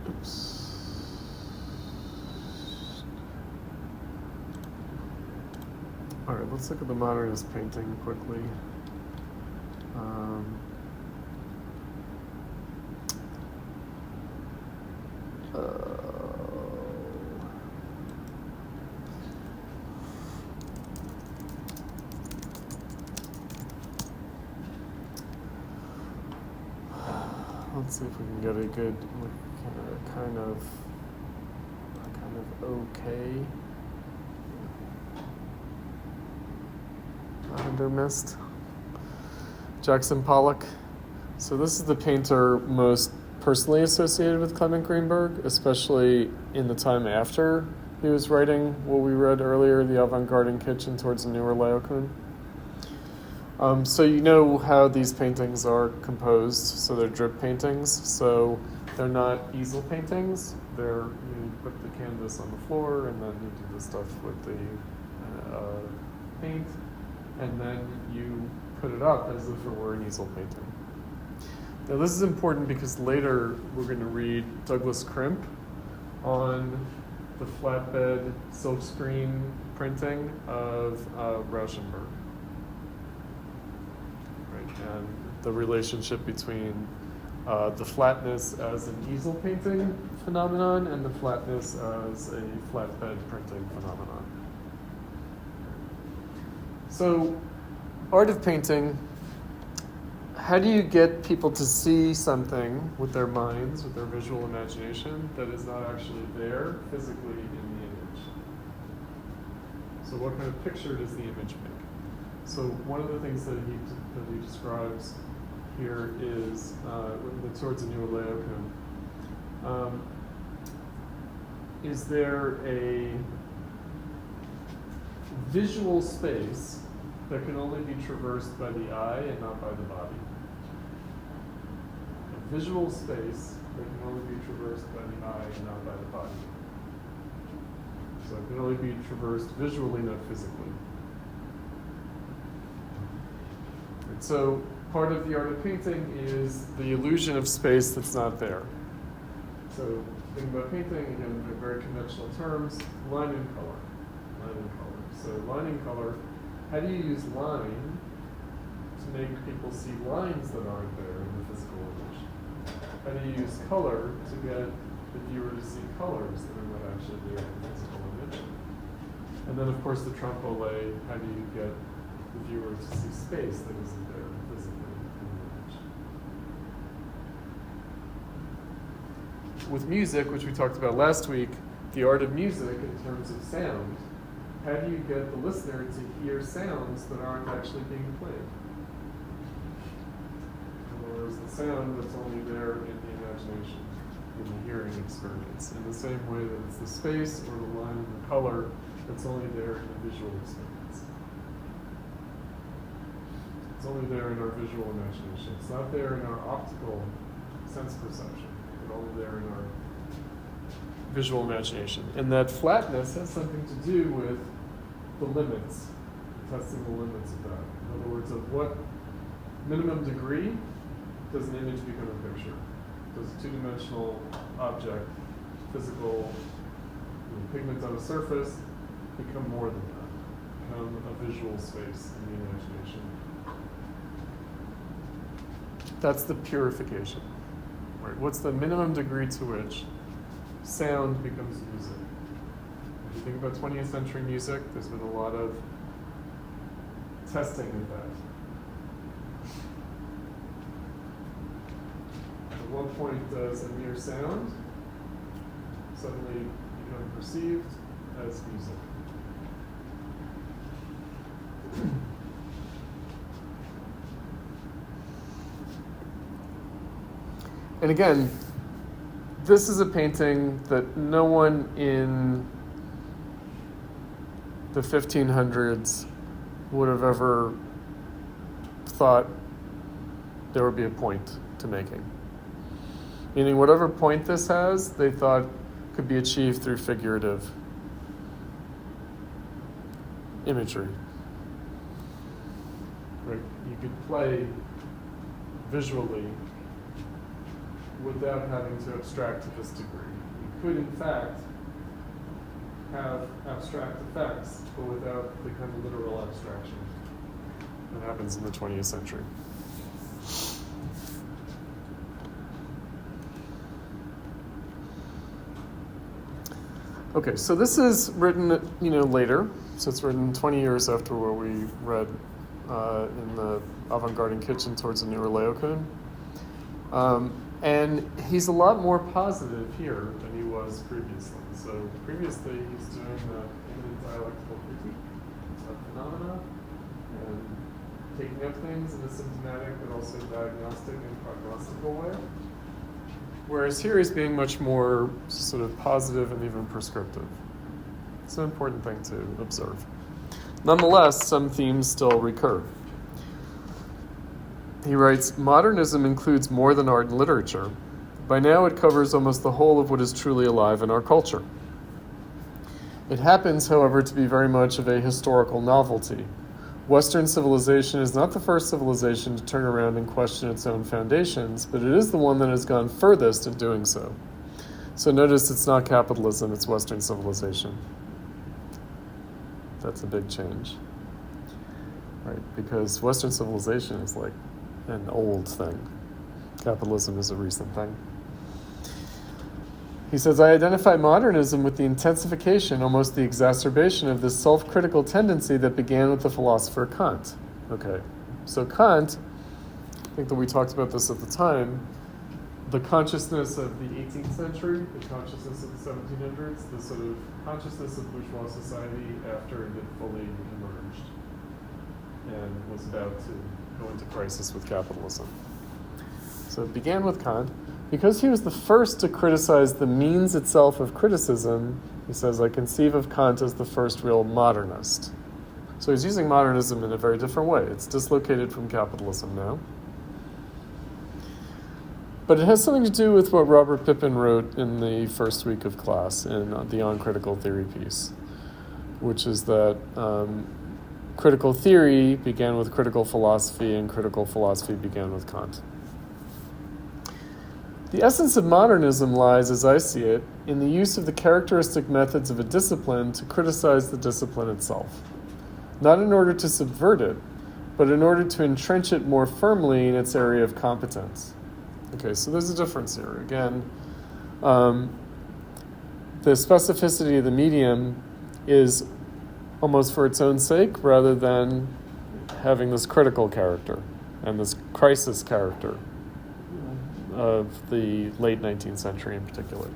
Oops. All right, let's look at the modernist painting quickly. Let's see if we can get a good, kind of okay Lavender mist. Jackson Pollock. So this is the painter most personally associated with Clement Greenberg, especially in the time after he was writing what we read earlier, the Avant-garde and kitsch towards the newer Laocoon. So you know how these paintings are composed. So they're drip paintings. So they're not easel paintings. You put the canvas on the floor, and then you do the stuff with the paint, and then you put it up as if it were an easel painting. Now this is important because later we're going to read Douglas Crimp on the flatbed silkscreen printing of Rauschenberg. And the relationship between the flatness as an easel painting phenomenon and the flatness as a flatbed printing phenomenon. So, art of painting, how do you get people to see something with their minds, with their visual imagination, that is not actually there physically in the image? So what kind of picture does the image make? So one of the things that he describes here is towards the newer Laocoon. Is there a visual space that can only be traversed by the eye and not by the body? A visual space that can only be traversed by the eye and not by the body. So it can only be traversed visually, not physically. So part of the art of painting is the illusion of space that's not there. So thinking about painting, again, in very conventional terms, line and color. Line and color. So line and color, how do you use line to make people see lines that aren't there in the physical image? How do you use color to get the viewer to see colors that are not actually there in the physical image? And then, of course, the trompe-l'oeil, how do you get the viewer to see space that isn't there physically in the image? With music, which we talked about last week, the art of music in terms of sound, how do you get the listener to hear sounds that aren't actually being played? In other words, the sound that's only there in the imagination, in the hearing experience, in the same way that it's the space or the line and the color that's only there in the visual experience. It's only there in our visual imagination. It's not there in our optical sense perception, but only there in our visual imagination. And that flatness has something to do with the limits, testing the limits of that. In other words, of what minimum degree does an image become a picture? Does a two-dimensional object, physical pigment on a surface, become more than that? Become a visual space in the imagination? That's the purification. Right? What's the minimum degree to which sound becomes music? If you think about 20th century music, there's been a lot of testing of that. At what point does a mere sound suddenly become perceived as music? And again, this is a painting that no one in the 1500s would have ever thought there would be a point to making. Meaning whatever point this has, they thought could be achieved through figurative imagery. Right? You could play visually without having to abstract to this degree. You could, in fact, have abstract effects, but without the kind of literal abstraction that happens in the 20th century. Okay, so this is written, later. So it's written 20 years after what we read in the Avant-garde and Kitchen towards the newer Laocoon. And he's a lot more positive here than he was previously. So previously he's doing the imminent dialectical critique of phenomena and taking up things in a symptomatic but also diagnostic and prognostical way. Whereas here he's being much more sort of positive and even prescriptive. It's an important thing to observe. Nonetheless, some themes still recur. He writes, modernism includes more than art and literature. By now it covers almost the whole of what is truly alive in our culture. It happens, however, to be very much of a historical novelty. Western civilization is not the first civilization to turn around and question its own foundations, but it is the one that has gone furthest in doing so. So notice it's not capitalism, it's Western civilization. That's a big change. Right? Because Western civilization is like an old thing. Capitalism is a recent thing. He says, I identify modernism with the intensification, almost the exacerbation of this self-critical tendency that began with the philosopher Kant. Okay, so Kant, I think that we talked about this at the time, the consciousness of the 18th century, the consciousness of the 1700s, the sort of consciousness of bourgeois society after it had fully emerged and was about to go into crisis with capitalism. So it began with Kant. Because he was the first to criticize the means itself of criticism, he says, I conceive of Kant as the first real modernist. So he's using modernism in a very different way. It's dislocated from capitalism now. But it has something to do with what Robert Pippin wrote in the first week of class in the On Critical Theory piece, which is that critical theory began with critical philosophy and critical philosophy began with Kant. The essence of modernism lies, as I see it, in the use of the characteristic methods of a discipline to criticize the discipline itself. Not in order to subvert it, but in order to entrench it more firmly in its area of competence. Okay, so there's a difference here. Again, the specificity of the medium is almost for its own sake rather than having this critical character and this crisis character of the late 19th century in particular.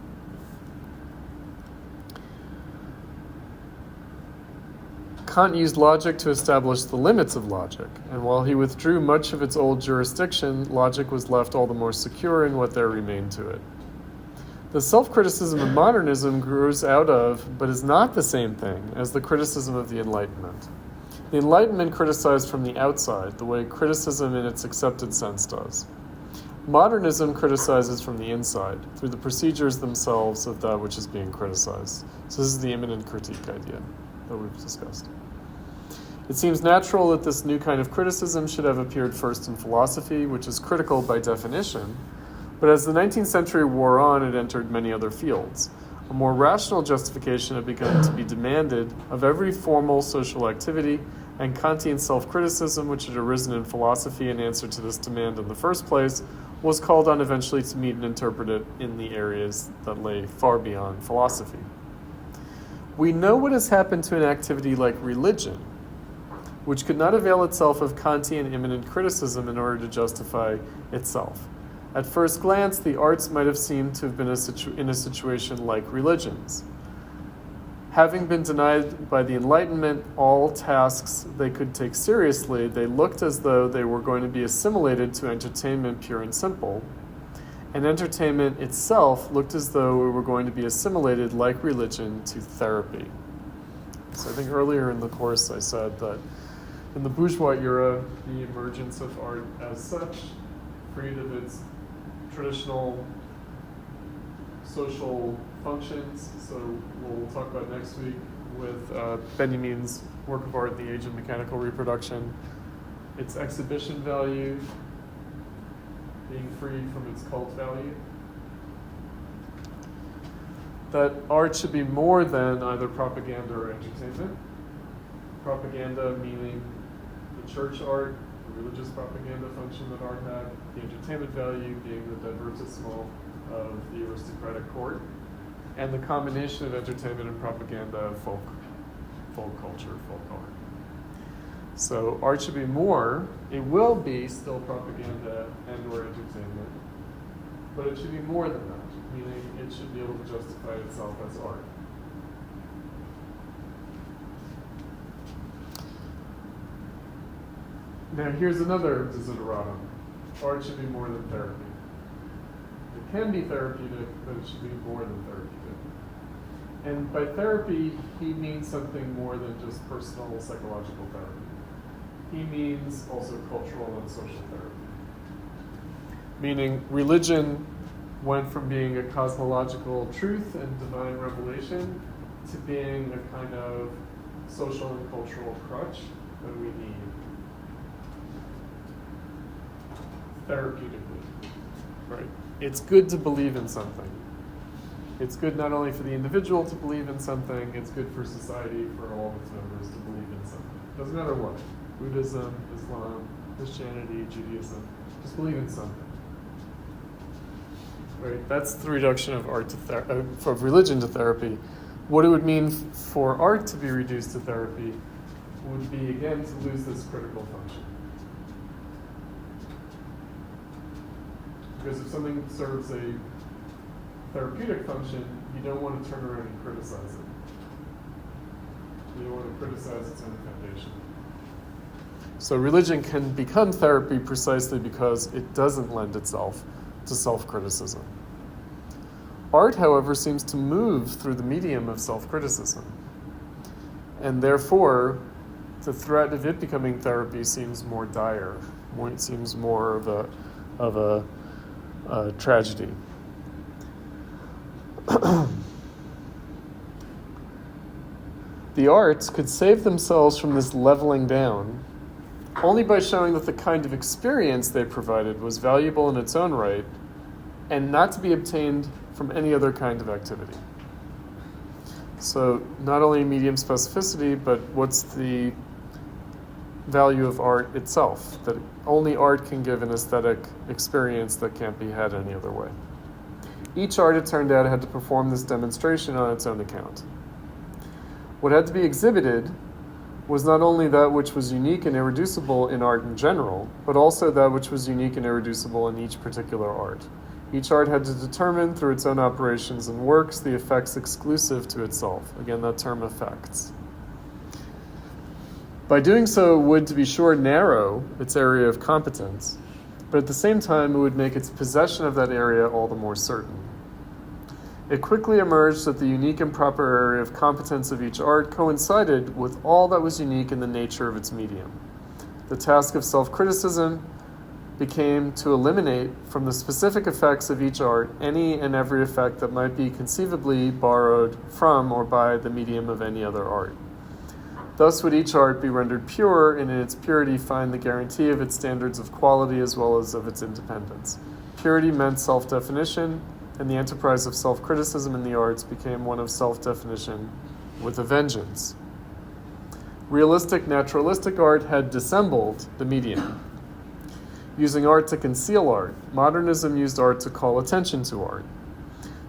Kant used logic to establish the limits of logic, and while he withdrew much of its old jurisdiction, logic was left all the more secure in what there remained to it. The self-criticism of modernism grows out of, but is not the same thing, as the criticism of the Enlightenment. The Enlightenment criticized from the outside, the way criticism in its accepted sense does. Modernism criticizes from the inside, through the procedures themselves of that which is being criticized. So this is the imminent critique idea that we've discussed. It seems natural that this new kind of criticism should have appeared first in philosophy, which is critical by definition, but as the 19th century wore on, it entered many other fields. A more rational justification had begun to be demanded of every formal social activity, and Kantian self-criticism, which had arisen in philosophy in answer to this demand in the first place, was called on eventually to meet and interpret it in the areas that lay far beyond philosophy. We know what has happened to an activity like religion, which could not avail itself of Kantian imminent criticism in order to justify itself. At first glance, the arts might have seemed to have been in a situation like religions. Having been denied by the Enlightenment all tasks they could take seriously, they looked as though they were going to be assimilated to entertainment pure and simple. And entertainment itself looked as though we were going to be assimilated, like religion, to therapy. So I think earlier in the course I said that in the bourgeois era, the emergence of art as such, freed of its traditional social functions. So we'll talk about next week with Benjamin's work of art, The Age of Mechanical Reproduction. Its exhibition value being freed from its cult value. That art should be more than either propaganda or entertainment. Propaganda meaning the church art, the religious propaganda function that art had, the entertainment value being the divertissement of the aristocratic court, and the combination of entertainment and propaganda, folk culture, folk art. So art should be more, it will be still propaganda and or entertainment, but it should be more than that, meaning it should be able to justify itself as art. Now here's another desideratum. Art should be more than therapy. It can be therapeutic, but it should be more than therapeutic. And by therapy, he means something more than just personal psychological therapy. He means also cultural and social therapy. Meaning religion went from being a cosmological truth and divine revelation to being a kind of social and cultural crutch that we need therapeutically, right? It's good to believe in something. It's good not only for the individual to believe in something, it's good for society, for all its members to believe in something. Doesn't matter what. Buddhism, Islam, Christianity, Judaism, just believe in something. Right? That's the reduction of art to of religion to therapy. What it would mean for art to be reduced to therapy would be, again, to lose this critical function. Because if something serves a therapeutic function, you don't want to turn around and criticize it. You don't want to criticize its own foundation. So religion can become therapy precisely because it doesn't lend itself to self-criticism. Art, however, seems to move through the medium of self-criticism. And therefore, the threat of it becoming therapy seems more dire. It seems more of a tragedy. The arts could save themselves from this leveling down only by showing that the kind of experience they provided was valuable in its own right and not to be obtained from any other kind of activity. So not only medium specificity, but what's the value of art itself? That only art can give an aesthetic experience that can't be had any other way. Each art, it turned out, had to perform this demonstration on its own account. What had to be exhibited was not only that which was unique and irreducible in art in general, but also that which was unique and irreducible in each particular art. Each art had to determine through its own operations and works the effects exclusive to itself. Again, that term effects. By doing so, it would, to be sure, narrow its area of competence, but at the same time, it would make its possession of that area all the more certain. It quickly emerged that the unique and proper area of competence of each art coincided with all that was unique in the nature of its medium. The task of self-criticism became to eliminate from the specific effects of each art any and every effect that might be conceivably borrowed from or by the medium of any other art. Thus would each art be rendered pure, and in its purity find the guarantee of its standards of quality as well as of its independence. Purity meant self-definition, and the enterprise of self-criticism in the arts became one of self-definition with a vengeance. Realistic, naturalistic art had dissembled the medium, using art to conceal art. Modernism used art to call attention to art.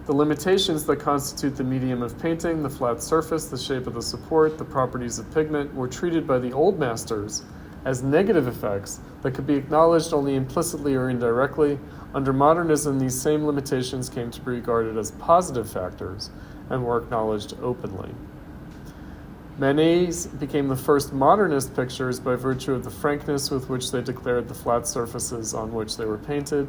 The limitations that constitute the medium of painting, the flat surface, the shape of the support, the properties of pigment, were treated by the old masters as negative effects that could be acknowledged only implicitly or indirectly. Under modernism, these same limitations came to be regarded as positive factors and were acknowledged openly. Manet's became the first modernist pictures by virtue of the frankness with which they declared the flat surfaces on which they were painted.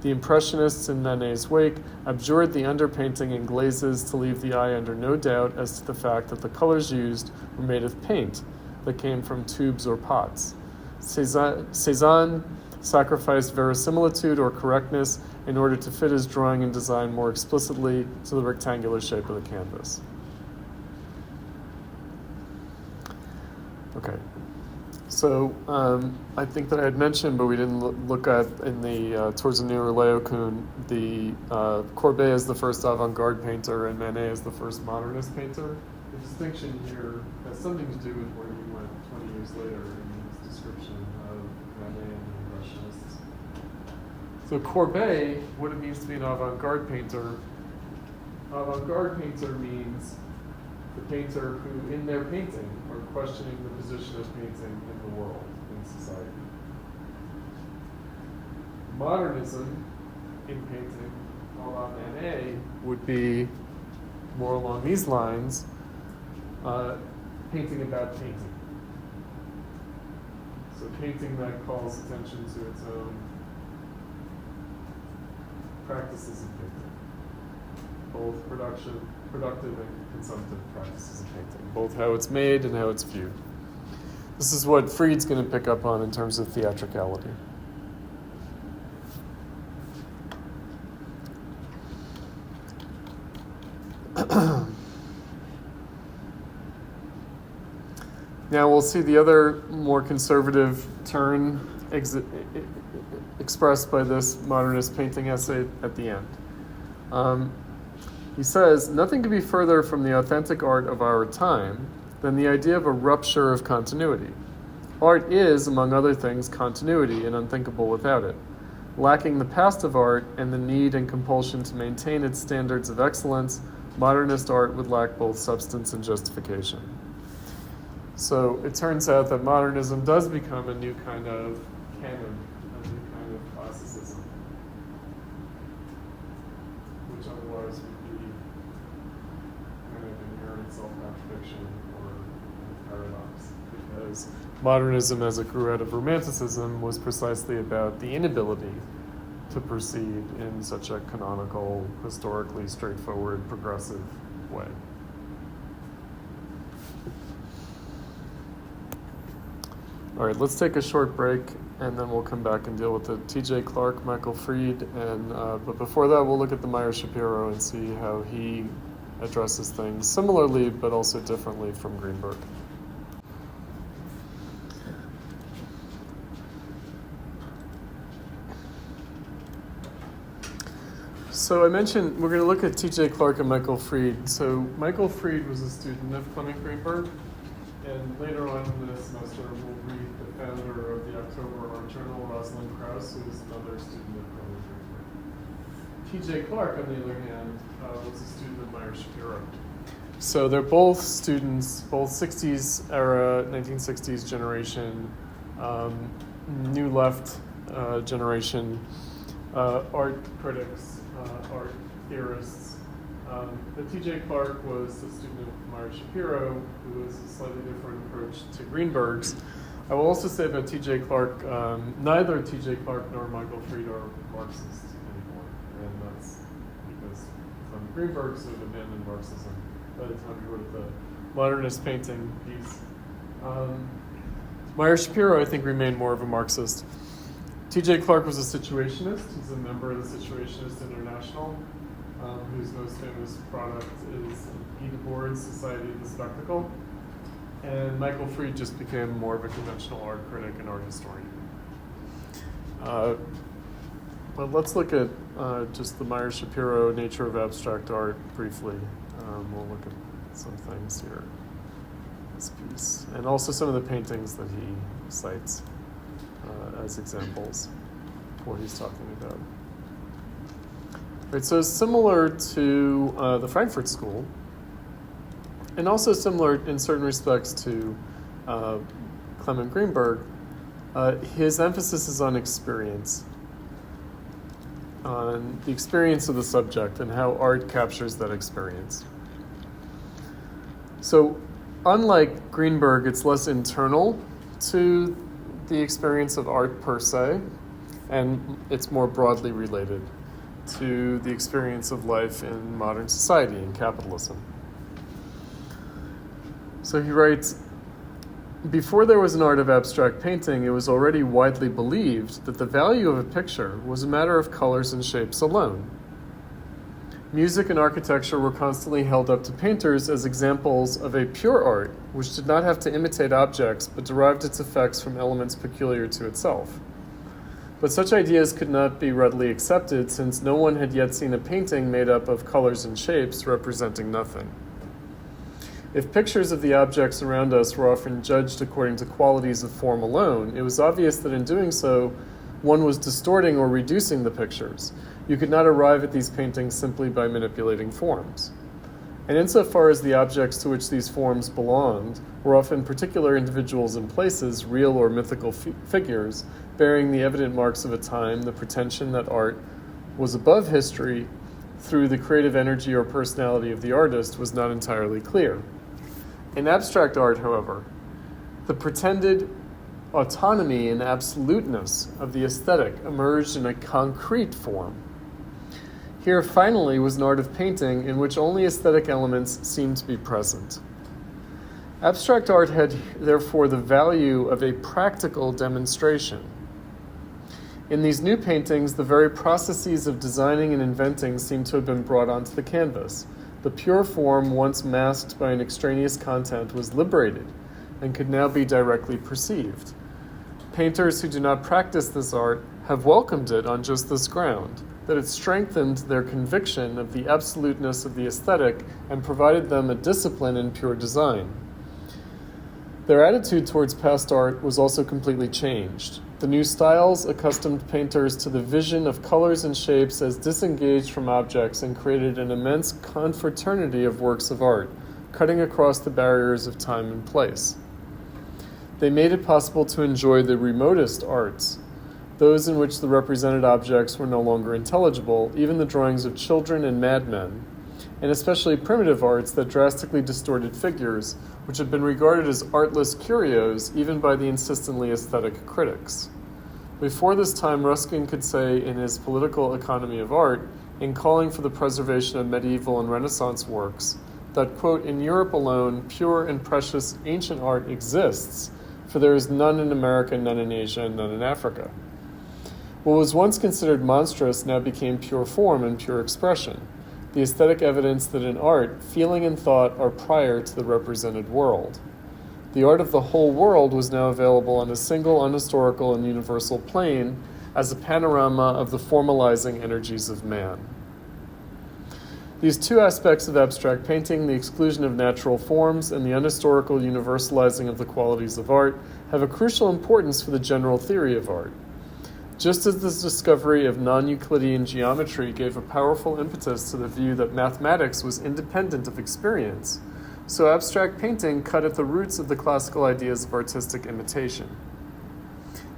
The Impressionists in Manet's wake abjured the underpainting and glazes to leave the eye under no doubt as to the fact that the colors used were made of paint that came from tubes or pots. Cézanne sacrificed verisimilitude or correctness in order to fit his drawing and design more explicitly to the rectangular shape of the canvas. Okay, so I think that I had mentioned, but we didn't look at in the towards the newer Laocoon, the Courbet is the first avant-garde painter and Manet is the first modernist painter. The distinction here has something to do with where you went 20 years later in his description of Manet and the Impressionists. So Courbet, what it means to be an avant-garde painter means the painter who, in their painting, are questioning the position of painting in the world, in society. Modernism, in painting, a la Manet, would be more along these lines, painting about painting. So painting that calls attention to its own practices of painting, both productive and consumptive practices of painting, both how it's made and how it's viewed. This is what Freid's going to pick up on in terms of theatricality. Now we'll see the other more conservative turn expressed by this modernist painting essay at the end. He says, nothing could be further from the authentic art of our time than the idea of a rupture of continuity. Art is, among other things, continuity and unthinkable without it. Lacking the past of art and the need and compulsion to maintain its standards of excellence, modernist art would lack both substance and justification. So it turns out that modernism does become a new kind of canon, a new kind of classicism, which otherwise would be kind of inherent self-contradiction or paradox, because modernism, as it grew out of romanticism, was precisely about the inability to proceed in such a canonical, historically straightforward, progressive way. All right, let's take a short break, and then we'll come back and deal with the T.J. Clark, Michael Freid, and but before that, we'll look at the Meyer Schapiro and see how he addresses things similarly, but also differently from Greenberg. So I mentioned we're going to look at T.J. Clark and Michael Freid. So Michael Freid was a student of Clement Greenberg, and later on in the semester we'll read the founder of the October Art Journal, Rosalind Krauss, who is another student of Clement Greenberg. T.J. Clark, on the other hand, was a student of Meyer Schapiro. So they're both students, both 60s era, 1960s generation, New Left generation, art critics, art theorists. But T.J. Clark was a student of Meyer Schapiro, who was a slightly different approach to Greenberg's. I will also say about T.J. Clark, neither T.J. Clark nor Michael Freid are Marxists anymore. And that's because from Greenberg sort of abandoned Marxism by the time he wrote the modernist painting piece. Meyer Schapiro, I think, remained more of a Marxist. T.J. Clark was a situationist. He's a member of the Situationist International, whose most famous product is Guy Debord's Society of the Spectacle. And Michael Freid just became more of a conventional art critic and art historian. But let's look at just the Meyer Schapiro nature of abstract art briefly. We'll look at some things here, this piece, and also some of the paintings that he cites as examples of what he's talking about. Right, so similar to the Frankfurt School, and also similar in certain respects to Clement Greenberg, his emphasis is on experience, on the experience of the subject and how art captures that experience. So unlike Greenberg, it's less internal to the experience of art per se, and it's more broadly related to the experience of life in modern society and capitalism. So he writes, before there was an art of abstract painting, it was already widely believed that the value of a picture was a matter of colors and shapes alone. Music and architecture were constantly held up to painters as examples of a pure art, which did not have to imitate objects, but derived its effects from elements peculiar to itself. But such ideas could not be readily accepted, since no one had yet seen a painting made up of colors and shapes representing nothing. If pictures of the objects around us were often judged according to qualities of form alone, it was obvious that in doing so, one was distorting or reducing the pictures. You could not arrive at these paintings simply by manipulating forms. And insofar as the objects to which these forms belonged were often particular individuals and places, real or mythical figures, bearing the evident marks of a time, the pretension that art was above history through the creative energy or personality of the artist was not entirely clear. In abstract art, however, the pretended autonomy and absoluteness of the aesthetic emerged in a concrete form. Here, finally, was an art of painting in which only aesthetic elements seemed to be present. Abstract art had, therefore, the value of a practical demonstration. In these new paintings, the very processes of designing and inventing seemed to have been brought onto the canvas. The pure form, once masked by an extraneous content, was liberated and could now be directly perceived. Painters who do not practice this art have welcomed it on just this ground, that it strengthened their conviction of the absoluteness of the aesthetic and provided them a discipline in pure design. Their attitude towards past art was also completely changed. The new styles accustomed painters to the vision of colors and shapes as disengaged from objects and created an immense confraternity of works of art, cutting across the barriers of time and place. They made it possible to enjoy the remotest arts, those in which the represented objects were no longer intelligible, even the drawings of children and madmen, and especially primitive arts that drastically distorted figures, which had been regarded as artless curios even by the insistently aesthetic critics. Before this time, Ruskin could say in his Political Economy of Art, in calling for the preservation of medieval and Renaissance works, that, quote, in Europe alone, pure and precious ancient art exists, for there is none in America, none in Asia, and none in Africa. What was once considered monstrous now became pure form and pure expression, the aesthetic evidence that in art, feeling and thought are prior to the represented world. The art of the whole world was now available on a single, unhistorical, and universal plane as a panorama of the formalizing energies of man. These two aspects of abstract painting, the exclusion of natural forms and the unhistorical universalizing of the qualities of art, have a crucial importance for the general theory of art. Just as the discovery of non-Euclidean geometry gave a powerful impetus to the view that mathematics was independent of experience, so abstract painting cut at the roots of the classical ideas of artistic imitation.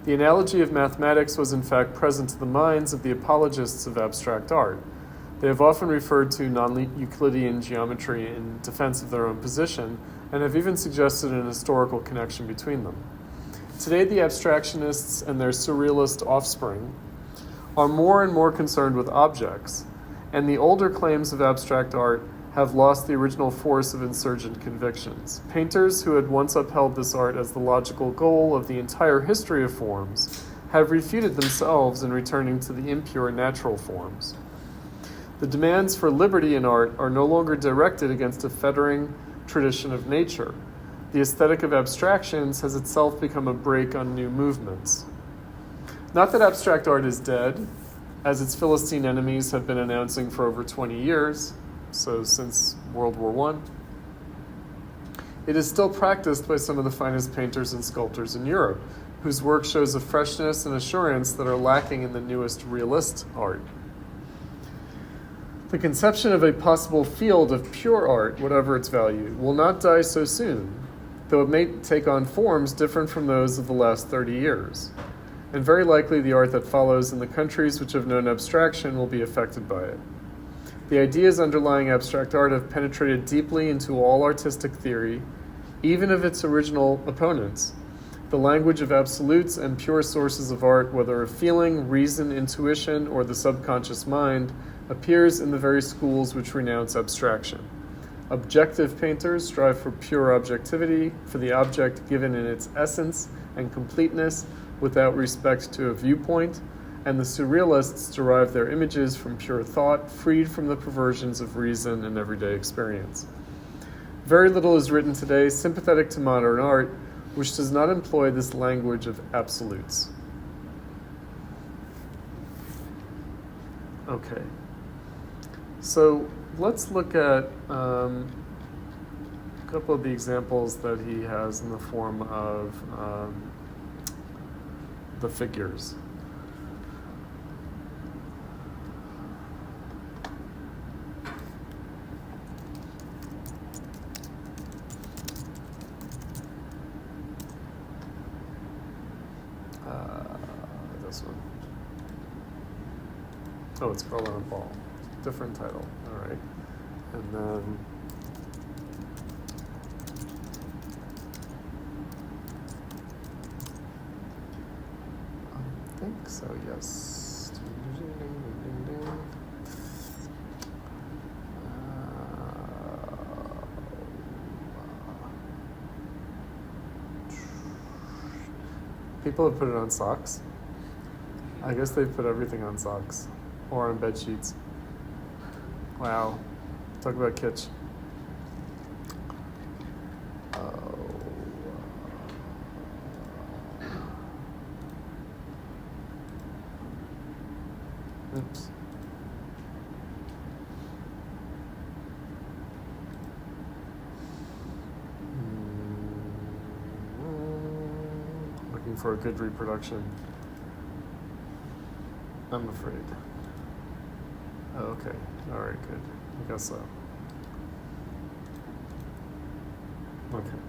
The analogy of mathematics was in fact present to the minds of the apologists of abstract art. They have often referred to non-Euclidean geometry in defense of their own position, and have even suggested an historical connection between them. Today, the abstractionists and their surrealist offspring are more and more concerned with objects, and the older claims of abstract art have lost the original force of insurgent convictions. Painters who had once upheld this art as the logical goal of the entire history of forms have refuted themselves in returning to the impure natural forms. The demands for liberty in art are no longer directed against a fettering tradition of nature. The aesthetic of abstractions has itself become a brake on new movements. Not that abstract art is dead, as its Philistine enemies have been announcing for over 20 years, so since World War I. It is still practiced by some of the finest painters and sculptors in Europe, whose work shows a freshness and assurance that are lacking in the newest realist art. The conception of a possible field of pure art, whatever its value, will not die so soon, though it may take on forms different from those of the last 30 years. And very likely the art that follows in the countries which have known abstraction will be affected by it. The ideas underlying abstract art have penetrated deeply into all artistic theory even of its original opponents. The language of absolutes and pure sources of art, whether of feeling, reason, intuition, or the subconscious mind, appears in the very schools which renounce abstraction. Objective painters strive for pure objectivity, for the object given in its essence and completeness without respect to a viewpoint, and the surrealists derive their images from pure thought, freed from the perversions of reason and everyday experience. Very little is written today sympathetic to modern art, which does not employ this language of absolutes. Okay. So let's look at a couple of the examples that he has in the form of the figures. This one. Oh, it's Girl on a Ball. Different title. All right. And then I think so, yes. People have put it on socks. I guess they've put everything on socks or on bed sheets. Wow. Talk about kitsch. Oops. Looking for a good reproduction. I'm afraid. Oh, okay. All right, good. I guess so. Okay.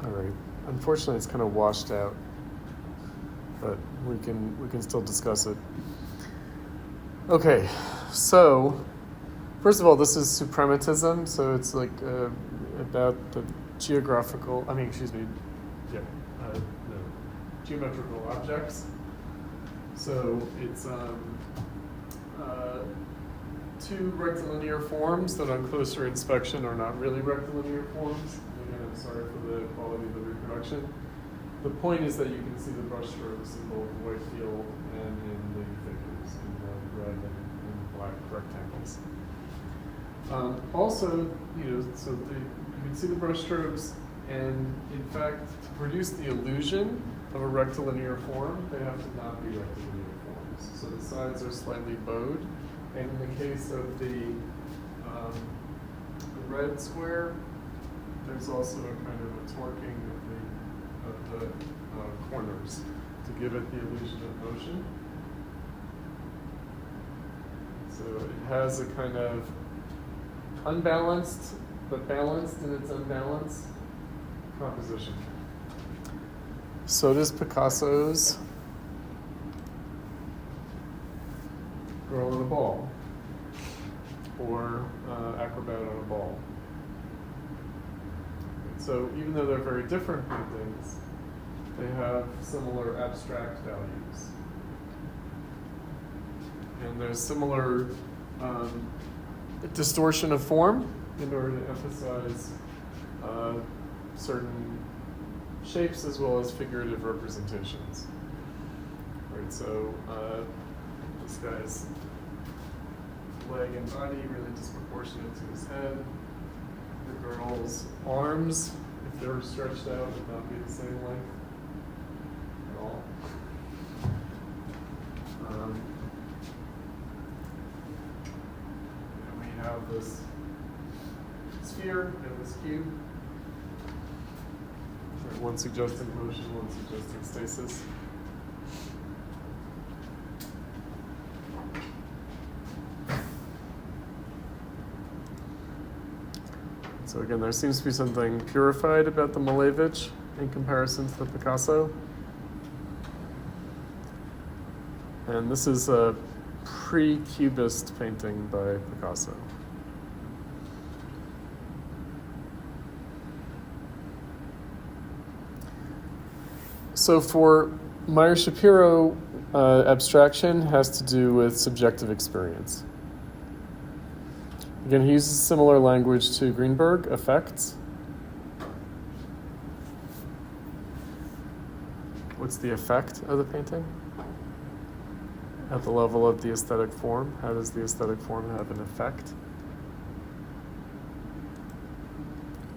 All right. Unfortunately, it's kind of washed out, but we can still discuss it. Okay. So, first of all, this is suprematism. So it's like about the geographical. Geometrical objects. So it's two rectilinear forms that on closer inspection are not really rectilinear forms. Again, I'm sorry for the quality of the reproduction. The point is that you can see the brush strokes in both the white field and in the figures, in the red and black rectangles. Also, so you can see the brush strokes, and in fact, to produce the illusion of a rectilinear form, they have to not be rectilinear forms. So the sides are slightly bowed, and in the case of the red square, there's also a kind of a torquing of the corners to give it the illusion of motion. So it has a kind of unbalanced, but balanced in its unbalance composition. So does Picasso's Girl on a Ball, or Acrobat on a Ball. So even though they're very different paintings, they have similar abstract values. And there's similar distortion of form in order to emphasize certain shapes as well as figurative representations. Right, so this guy's leg and body really disproportionate to his head. The girl's arms, if they were stretched out, would not be the same length at all. And we have this sphere and this cube. Right, one suggesting motion, one suggesting stasis. So again, there seems to be something purified about the Malevich in comparison to the Picasso. And this is pre-Cubist painting by Picasso. So for Meyer Schapiro, abstraction has to do with subjective experience. Again, he uses similar language to Greenberg, effects. What's the effect of the painting? At the level of the aesthetic form, how does the aesthetic form have an effect?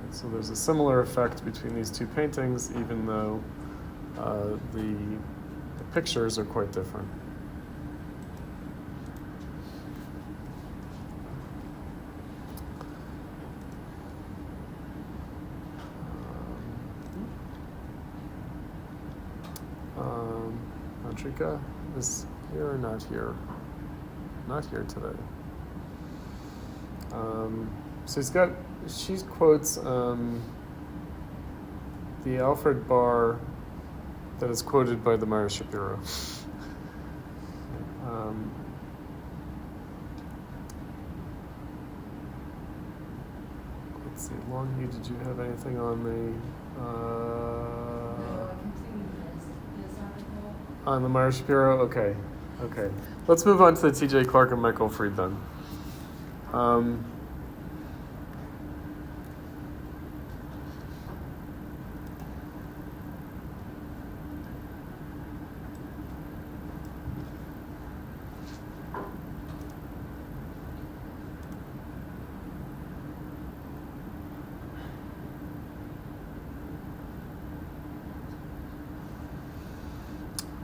And so there's a similar effect between these two paintings, even though the pictures are quite different. Andrika is here or not here? Not here today. So she quotes the Alfred Barr that is quoted by the Meyer Schapiro. Let's see, Longhue, did you have anything on the... On the Meyer Schapiro? Okay. Let's move on to the T.J. Clark and Michael Freid then.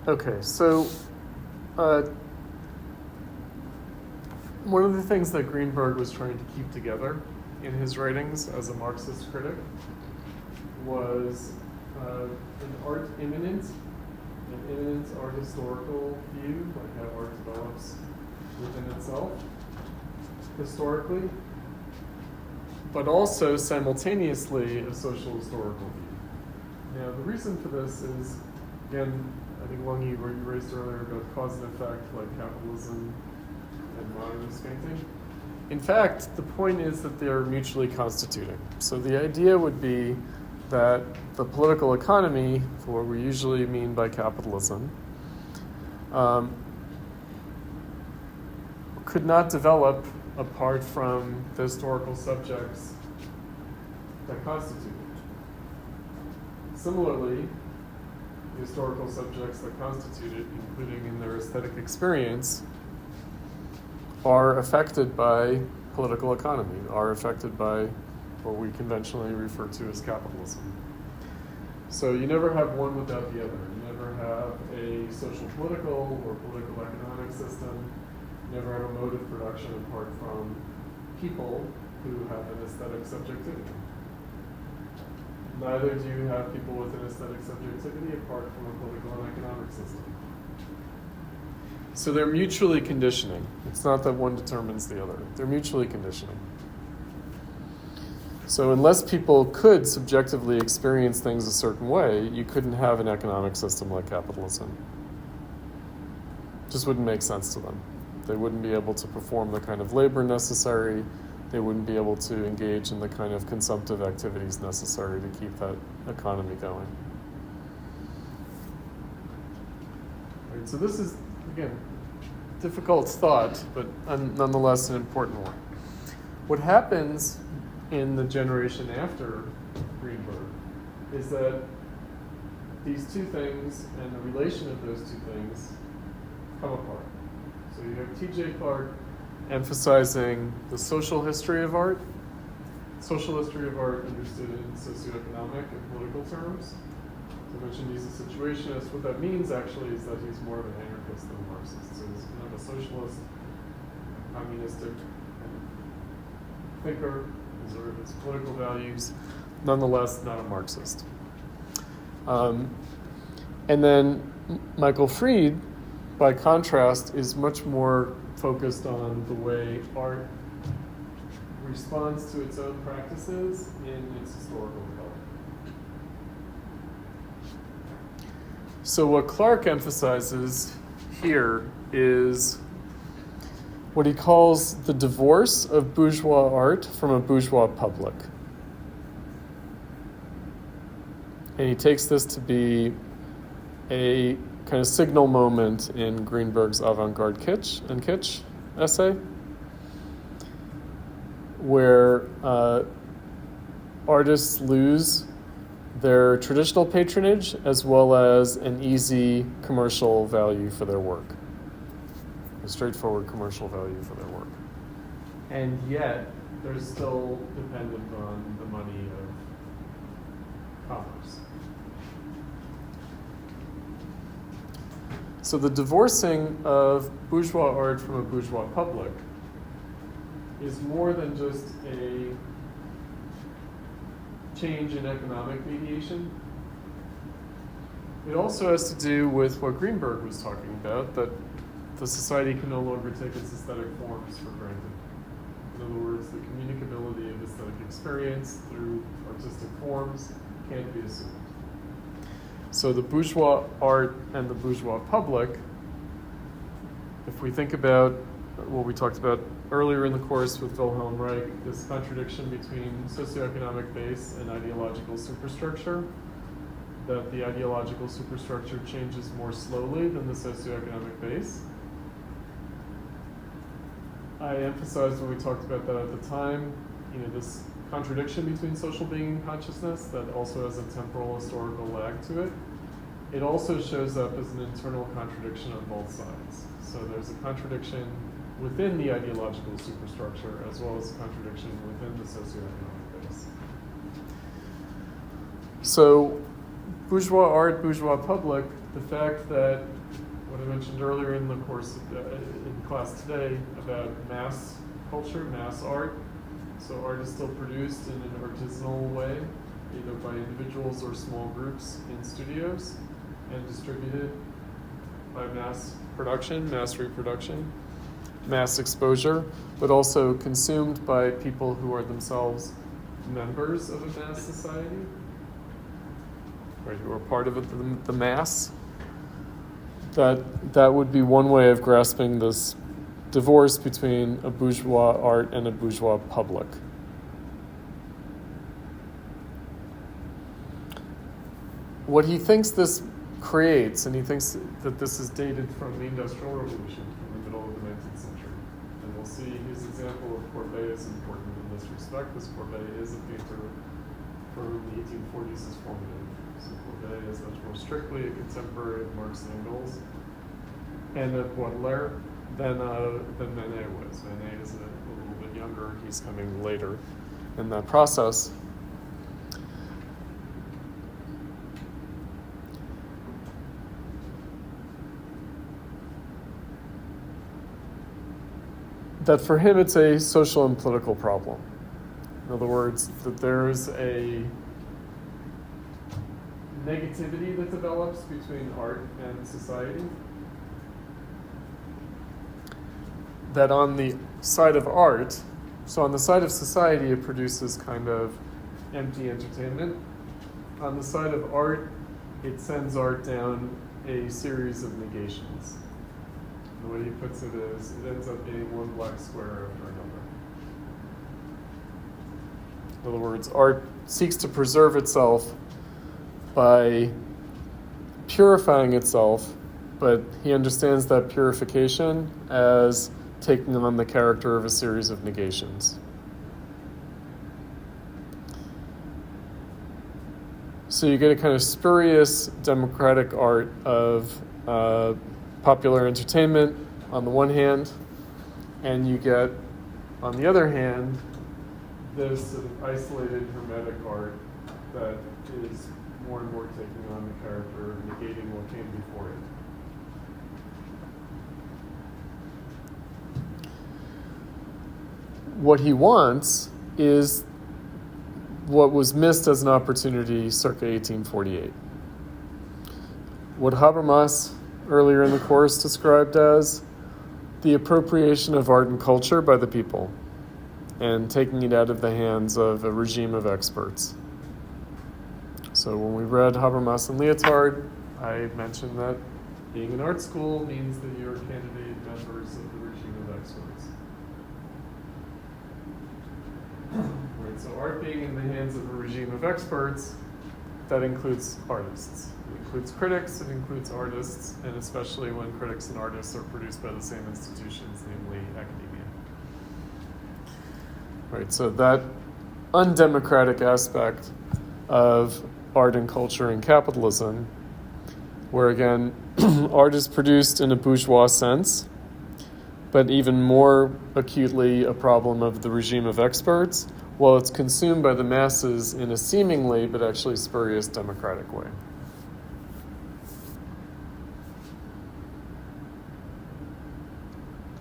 Okay, so one of the things that Greenberg was trying to keep together in his writings as a Marxist critic was an art imminent, an imminent art historical view, like how art develops within itself historically, but also simultaneously a social historical view. Now, the reason for this is, again, I think Longhue, you raised earlier about cause and effect, like capitalism and modernist painting. In fact, the point is that they're mutually constituting. So the idea would be that the political economy, for what we usually mean by capitalism, could not develop apart from the historical subjects that constitute it. Similarly, the historical subjects that constitute it, including in their aesthetic experience, are affected by political economy, are affected by what we conventionally refer to as capitalism. So you never have one without the other. You never have a social political or political economic system. You never have a mode of production apart from people who have an aesthetic subjectivity. Neither do you have people with an aesthetic subjectivity apart from a political and economic system. So they're mutually conditioning. It's not that one determines the other. They're mutually conditioning. So unless people could subjectively experience things a certain way, you couldn't have an economic system like capitalism. It just wouldn't make sense to them. They wouldn't be able to perform the kind of labor necessary. They wouldn't be able to engage in the kind of consumptive activities necessary to keep that economy going. Right, so this is, again, difficult thought, but nonetheless an important one. What happens in the generation after Greenberg is that these two things and the relation of those two things come apart. So you have T.J. Clark emphasizing the social history of art, social history of art understood in socioeconomic and political terms. So I mentioned he's a situationist. What that means actually is that he's more of an anarchist than a Marxist. So he's kind of a socialist, communistic thinker, observe its political values, nonetheless not a Marxist. And then Michael Freid, by contrast, is much more focused on the way art responds to its own practices in its historical development. So what Clark emphasizes here is what he calls the divorce of bourgeois art from a bourgeois public. And he takes this to be a kind of signal moment in Greenberg's Avant-garde kitsch essay, where artists lose their traditional patronage as well as an easy commercial value for their work, a straightforward commercial value for their work. And yet, they're still dependent on the money of commerce. So the divorcing of bourgeois art from a bourgeois public is more than just a change in economic mediation. It also has to do with what Greenberg was talking about, that the society can no longer take its aesthetic forms for granted. In other words, the communicability of aesthetic experience through artistic forms can't be assumed. So the bourgeois art and the bourgeois public, if we think about what we talked about earlier in the course with Wilhelm Reich, this contradiction between socioeconomic base and ideological superstructure, that the ideological superstructure changes more slowly than the socioeconomic base. I emphasized when we talked about that at the time, this contradiction between social being and consciousness that also has a temporal historical lag to it. It also shows up as an internal contradiction on both sides. So there's a contradiction within the ideological superstructure as well as a contradiction within the socioeconomic base. So bourgeois art, bourgeois public, the fact that what I mentioned earlier in the course in class today about mass culture, mass art. So art is still produced in an artisanal way, either by individuals or small groups in studios, and distributed by mass production, mass reproduction, mass exposure, but also consumed by people who are themselves members of a mass society, right, who are part of the mass. That would be one way of grasping this divorce between a bourgeois art and a bourgeois public. What he thinks this creates, and he thinks that this is dated from the Industrial Revolution, from the middle of the 19th century. And we'll see his example of Courbet is important in this respect, because Courbet is a painter for whom the 1840s is formative. So Courbet is much more strictly a contemporary of Marx and Engels and of Baudelaire than Manet was. Manet is a little bit younger. He's coming later in that process. That for him it's a social and political problem. In other words, that there's a negativity that develops between art and society. That on the side of art, so on the side of society, it produces kind of empty entertainment. On the side of art, it sends art down a series of negations. The way he puts it is, it ends up being one black square after another. In other words, art seeks to preserve itself by purifying itself, but he understands that purification as taking on the character of a series of negations. So you get a kind of spurious democratic art of popular entertainment on the one hand, and you get, on the other hand, this sort of isolated hermetic art that is more and more taking on the character of negating what came before it. What he wants is what was missed as an opportunity circa 1848. What Habermas earlier in the course described as the appropriation of art and culture by the people and taking it out of the hands of a regime of experts. So when we read Habermas and Lyotard, I mentioned that being an art school means that you're candidate members of the regime of experts. Right, so art being in the hands of a regime of experts, that includes artists. It includes critics, it includes artists, and especially when critics and artists are produced by the same institutions, namely academia. Right, so that undemocratic aspect of art and culture and capitalism, where again, art is produced in a bourgeois sense, but even more acutely a problem of the regime of experts, while it's consumed by the masses in a seemingly but actually spurious democratic way.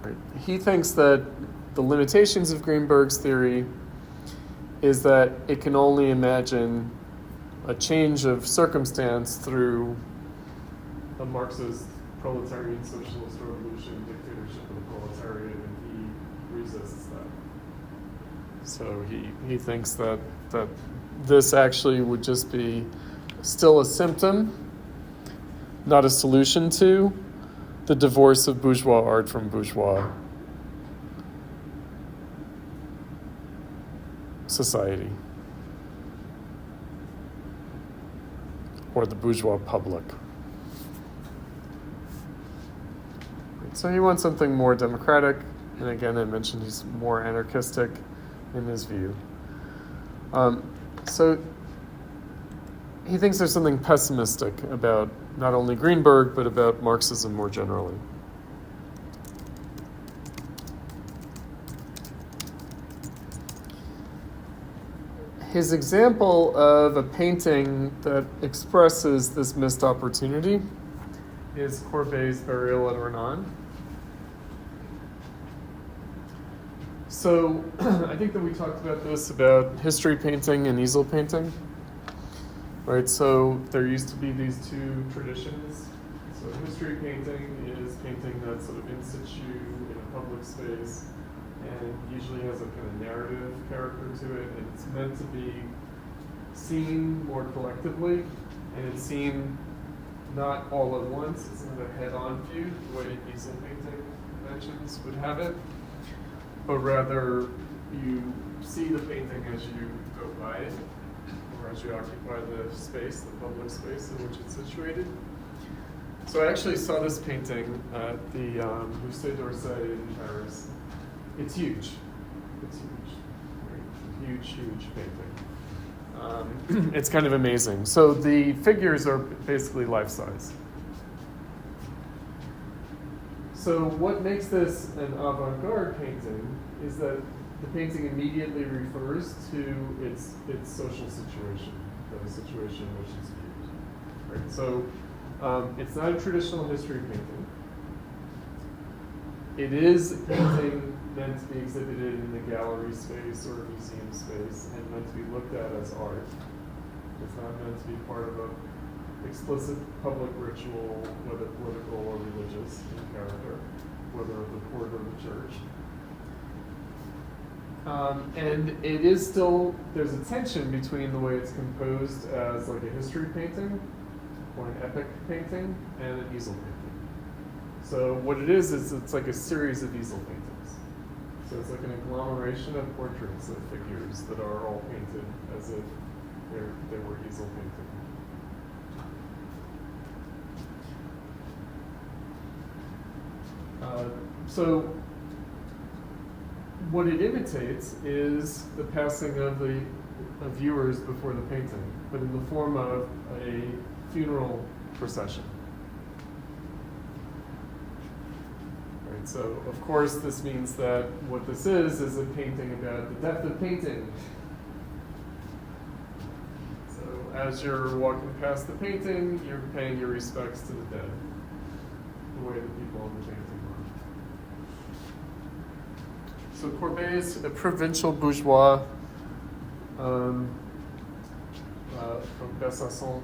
Right. He thinks that the limitations of Greenberg's theory is that it can only imagine a change of circumstance through a Marxist proletarian socialist revolution, dictatorship of the proletariat, and he resists that. So he thinks that this actually would just be still a symptom, not a solution to, the divorce of bourgeois art from bourgeois society, or the bourgeois public. So he wants something more democratic, and again, I mentioned he's more anarchistic in his view. So he thinks there's something pessimistic about not only Greenberg, but about Marxism more generally. His example of a painting that expresses this missed opportunity is Courbet's Burial at Ornans. So I think that we talked about this, about history painting and easel painting. Right, so there used to be these two traditions. So history painting is painting that's sort of in situ in a public space and usually has a kind of narrative character to it, and it's meant to be seen more collectively, and it's seen not all at once. It's not a head-on view, the way easel painting conventions would have it, but rather you see the painting as you go by it, or as you occupy the space, the public space in which it's situated. So I actually saw this painting at the Musée d'Orsay in Paris. It's huge. It's huge. Right? Huge, huge painting. It's kind of amazing. So the figures are basically life-size. So what makes this an avant-garde painting is that the painting immediately refers to its social situation, the situation in which it's viewed. Right? So it's not a traditional history painting. It is a painting meant to be exhibited in the gallery space or museum space and meant to be looked at as art. It's not meant to be part of an explicit public ritual, whether political or religious in character, whether of the court or the church. And it is still, there's a tension between the way it's composed as like a history painting or an epic painting and an easel painting. So what it is it's like a series of easel paintings. So it's like an agglomeration of portraits of figures that are all painted as if they were easel painted. So what it imitates is the passing of the viewers before the painting, but in the form of a funeral procession. Right, so of course this means that what this is a painting about the death of painting. So as you're walking past the painting, you're paying your respects to the dead, the way the people in the painting were. So Courbet is a provincial bourgeois from Besançon.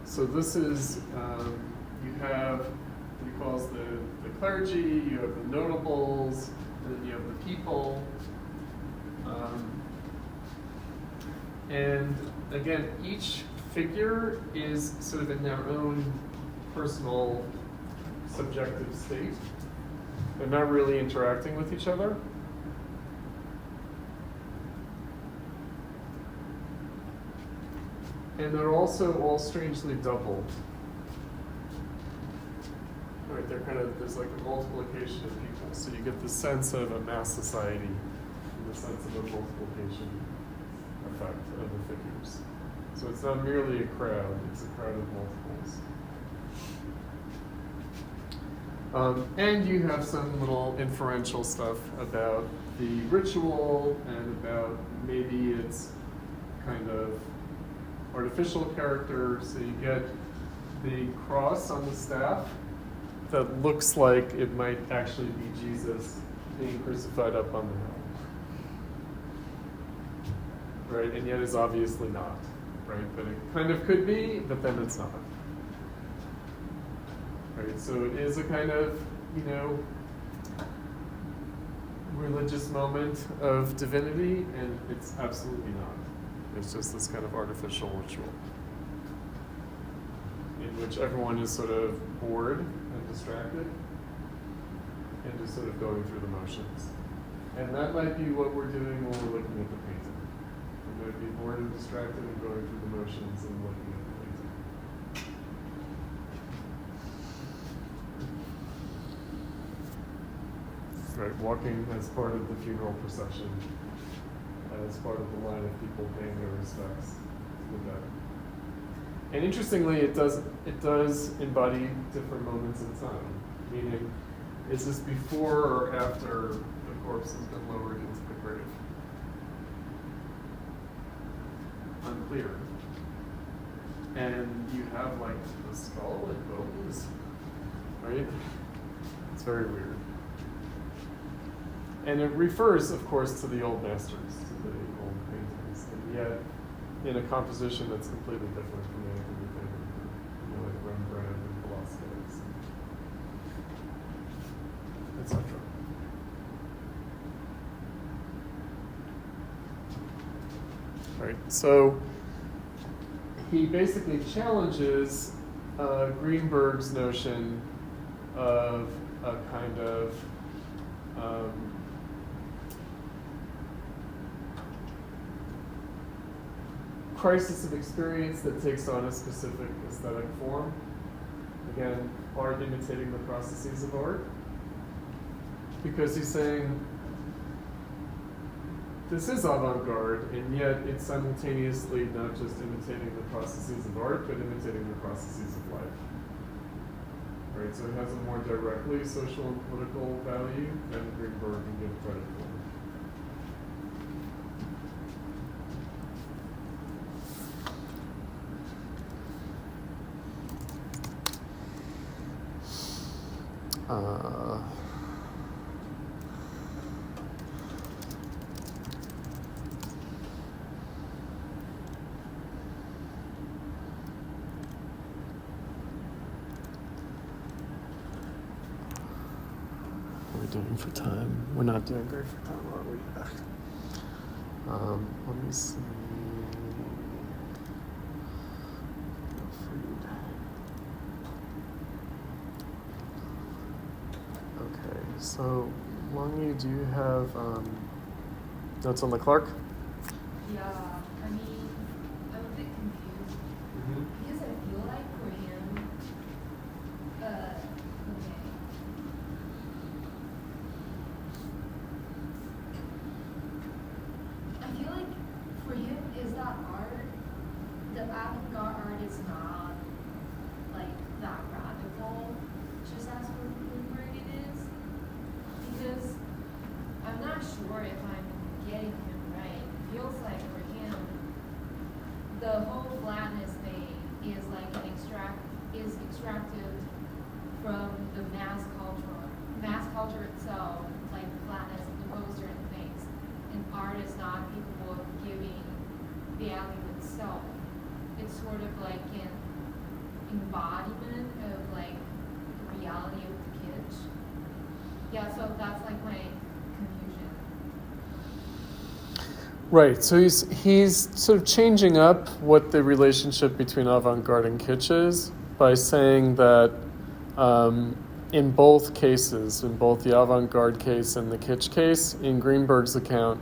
So this is, you have what he calls the clergy, you have the notables, and then you have the people. And again, each figure is sort of in their own personal subjective state. They're not really interacting with each other. And they're also all strangely doubled. Right, they're kind of, there's like a multiplication of people. So you get the sense of a mass society and the sense of a multiplication effect of the figures. So it's not merely a crowd, it's a crowd of multiples. And you have some little inferential stuff about the ritual and about maybe its kind of artificial character. So you get the cross on the staff that looks like it might actually be Jesus being crucified up on the hill. Right, and yet is obviously not. Right, but it kind of could be, but then it's not. Right, so it is a kind of, religious moment of divinity, and it's absolutely not. It's just this kind of artificial ritual in which everyone is sort of bored and distracted and just sort of going through the motions. And that might be what we're doing when we're looking at the painting. We're going to be bored and distracted and going through the motions and looking at the painting. Right, walking as part of the funeral procession, as part of the line of people paying their respects to the dead. And interestingly, it does embody different moments in time. Meaning, is this before or after the corpse has been lowered into the grave? Unclear. And you have like the skull and bones, right? It's very weird. And it refers, of course, to the old masters, to the old paintings, and yet in a composition that's completely different from anything we think of, like Rembrandt and Velasquez, etc. Right. So he basically challenges Greenberg's notion of a kind of crisis of experience that takes on a specific aesthetic form. Again, art imitating the processes of art. Because he's saying, this is avant-garde, and yet it's simultaneously not just imitating the processes of art, but imitating the processes of life. Right, so it has a more directly social and political value than Greenberg can give credit for. Doing for time? We're not doing great for time, are we? Let me see. Freid. Okay, so Longy, do you have notes on the Clark? Yeah, I mean, I'm a bit confused because I feel like for him, okay. I feel like for him, is that art, the avant-garde art is not like that radical, just as for Greenberg it is. Because I'm not sure if I'm getting him right. It feels like for him, the whole flatness thing is like is extracted from the mass culture. Mass culture itself, like the flatness of the poster and things. And art is not capable of giving value itself. It's sort of like an embodiment of like the reality of the kitsch. Yeah, so that's like my confusion. Right, so he's sort of changing up what the relationship between avant-garde and kitsch is by saying that in both cases, in both the avant-garde case and the kitsch case, in Greenberg's account,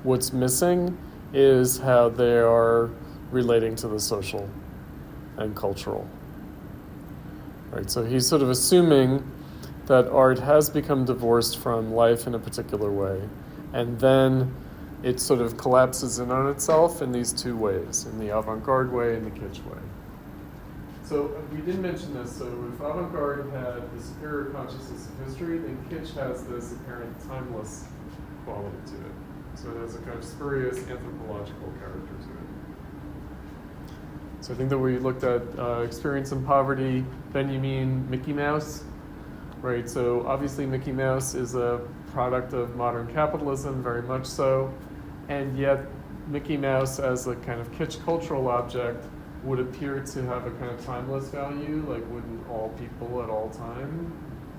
what's missing is how they are relating to the social and cultural. Right, so he's sort of assuming that art has become divorced from life in a particular way, and then it sort of collapses in on itself in these two ways, in the avant-garde way and the kitsch way. So we didn't mention this, so if avant-garde had the superior consciousness of history, then kitsch has this apparent timeless quality to it. So it has a kind of spurious anthropological character to it. So I think that we looked at experience and poverty, Benjamin, Mickey Mouse, right? So obviously Mickey Mouse is a product of modern capitalism, very much so, and yet Mickey Mouse as a kind of kitsch cultural object would appear to have a kind of timeless value, like wouldn't all people at all time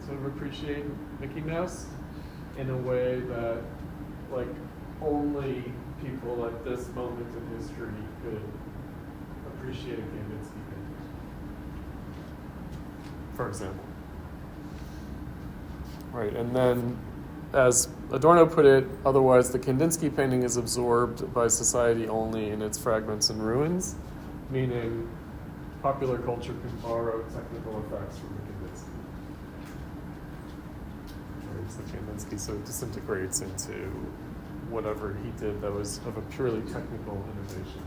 sort of appreciate Mickey Mouse in a way that like only people at this moment in history could appreciate a Kandinsky painting, for example. Right, and then as Adorno put it, otherwise the Kandinsky painting is absorbed by society only in its fragments and ruins, meaning popular culture can borrow technical effects from the Kandinsky. Right, so the Kandinsky sort of disintegrates into whatever he did that was of a purely technical innovation.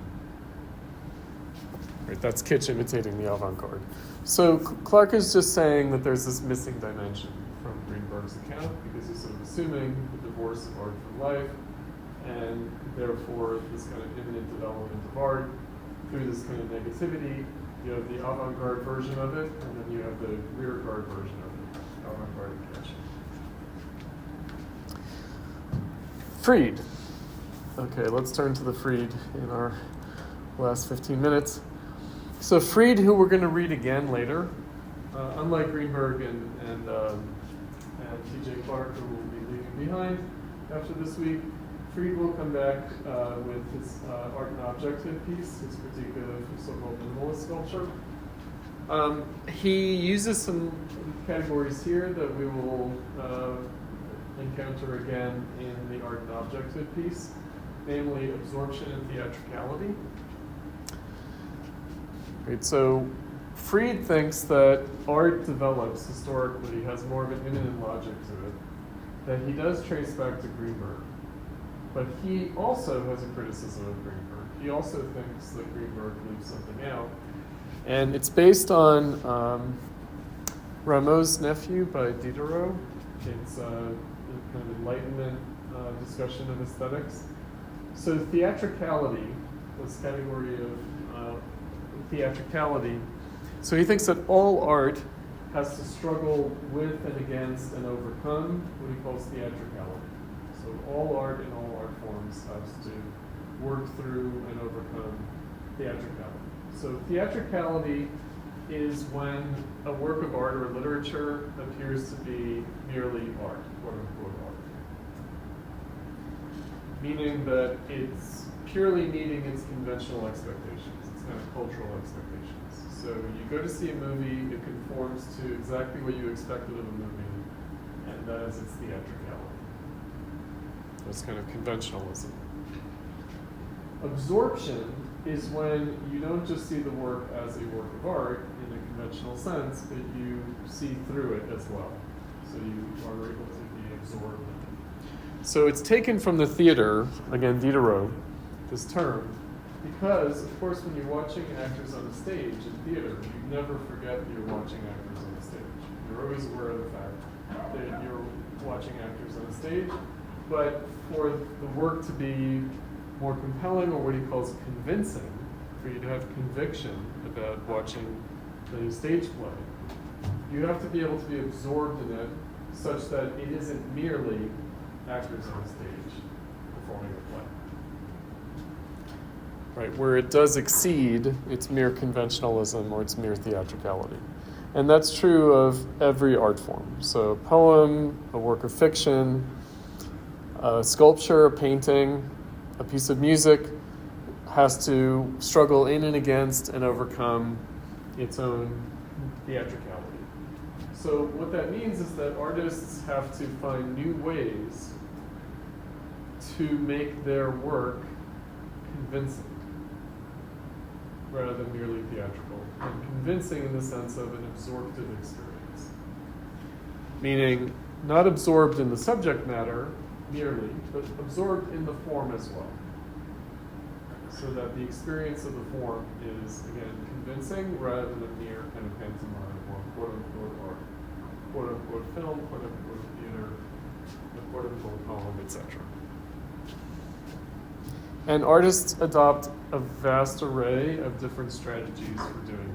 Right, that's kitsch imitating the avant-garde. So Clark is just saying that there's this missing dimension from Greenberg's account because he's sort of assuming the divorce of art from life, and therefore this kind of imminent development of art through this kind of negativity. You have the avant-garde version of it, and then you have the rear-guard version of it, avant-garde and kitsch. Freid. Okay, let's turn to the Freid in our last 15 minutes. So Freid, who we're going to read again later, unlike Greenberg and T.J. Clark, who will be leaving behind after this week, Freid will come back with his art and objective piece, his critique of so-called minimalist sculpture. He uses some categories here that we will encounter again in the art and objective piece, namely absorption and theatricality. Right, so Freid thinks that art develops historically, has more of an imminent logic to it, that he does trace back to Greenberg. But he also has a criticism of Greenberg. He also thinks that Greenberg leaves something out. And it's based on Rameau's Nephew by Diderot. It's a kind of Enlightenment discussion of aesthetics. So theatricality, this category of theatricality, so he thinks that all art has to struggle with and against and overcome what he calls theatricality. So all art in all art forms has to work through and overcome theatricality. So theatricality is when a work of art or literature appears to be merely art, quote unquote art. Meaning that it's purely meeting its conventional expectations, its kind of cultural expectations. So you go to see a movie, it conforms to exactly what you expected of a movie, and that is its theatricality. That's kind of conventionalism. Absorption is when you don't just see the work as a work of art in a conventional sense, but you see through it as well. So you are able to be absorbed in it. So it's taken from the theater, again, Diderot, this term, because, of course, when you're watching actors on a stage in theater, you never forget that you're watching actors on a stage. You're always aware of the fact that you're watching actors on a stage, but for the work to be more compelling, or what he calls convincing, for you to have conviction about watching the stage play, you have to be able to be absorbed in it such that it isn't merely actors on a stage performing a play. Right, where it does exceed its mere conventionalism or its mere theatricality. And that's true of every art form. So a poem, a work of fiction, a sculpture, a painting, a piece of music has to struggle in and against and overcome its own theatricality. So what that means is that artists have to find new ways to make their work convincing. rather than merely theatrical, and convincing in the sense of an absorptive experience. Meaning, not absorbed in the subject matter merely, but absorbed in the form as well. So that the experience of the form is, again, convincing rather than a mere kind of pantomime or quote-unquote art, quote-unquote film, quote-unquote theater, the quote-unquote poem, etc. And artists adopt a vast array of different strategies for doing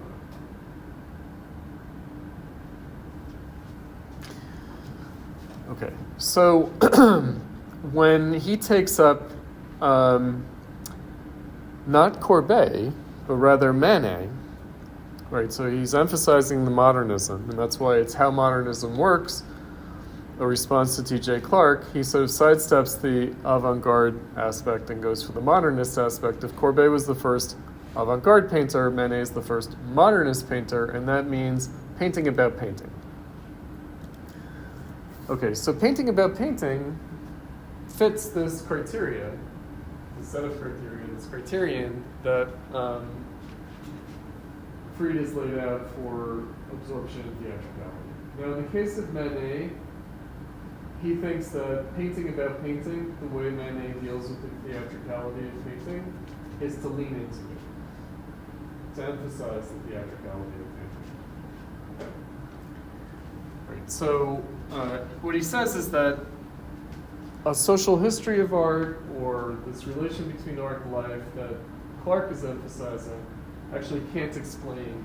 that. Okay, so when he takes up not Courbet, but rather Manet, right? So he's emphasizing the modernism, and that's why it's How Modernism Works, a response to T.J. Clark. He sort of sidesteps the avant-garde aspect and goes for the modernist aspect. If Courbet was the first avant-garde painter, Manet is the first modernist painter, and that means painting about painting. Okay, so painting about painting fits this criteria, the set of criteria, this criterion that Freid has laid out for absorption and theatricality. Now, in the case of Manet, he thinks that painting about painting, the way Manet deals with the theatricality of painting, is to lean into it, to emphasize the theatricality of painting. Right, so what he says is that a social history of art, or this relation between art and life that Clark is emphasizing, actually can't explain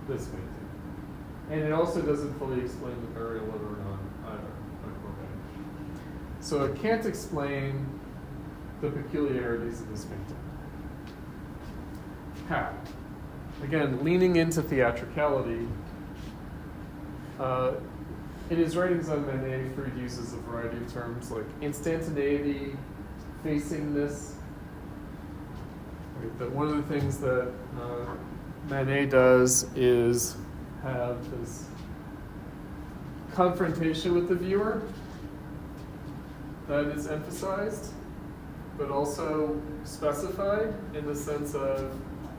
this painting. And it also doesn't fully explain the burial of Ornans either, by Courbet. So it can't explain the peculiarities of this painting. How? Again, leaning into theatricality. In his writings on Manet, Freid uses a variety of terms like instantaneity, facingness. Right? That one of the things that Manet does is have this confrontation with the viewer that is emphasized, but also specified in the sense of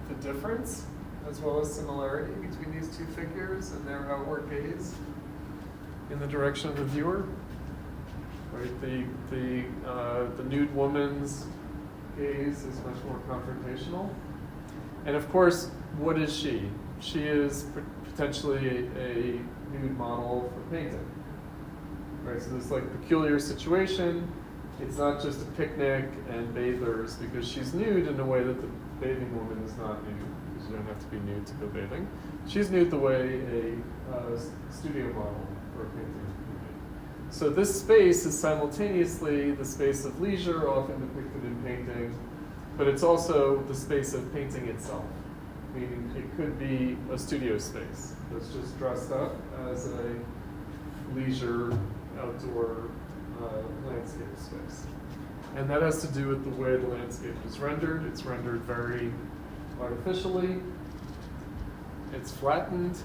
the difference as well as similarity between these two figures and their outward gaze in the direction of the viewer. Right? The nude woman's gaze is much more confrontational. And of course, what is she? She is potentially a nude model for painting. Right? So this like peculiar situation. It's not just a picnic and bathers, because she's nude in a way that the bathing woman is not nude, because you don't have to be nude to go bathing. She's nude the way a studio model for a painting would be. So this space is simultaneously the space of leisure, often depicted in painting, but it's also the space of painting itself, meaning it could be a studio space that's just dressed up as a leisure outdoor landscape space. And that has to do with the way the landscape is rendered. It's rendered very artificially. It's flattened,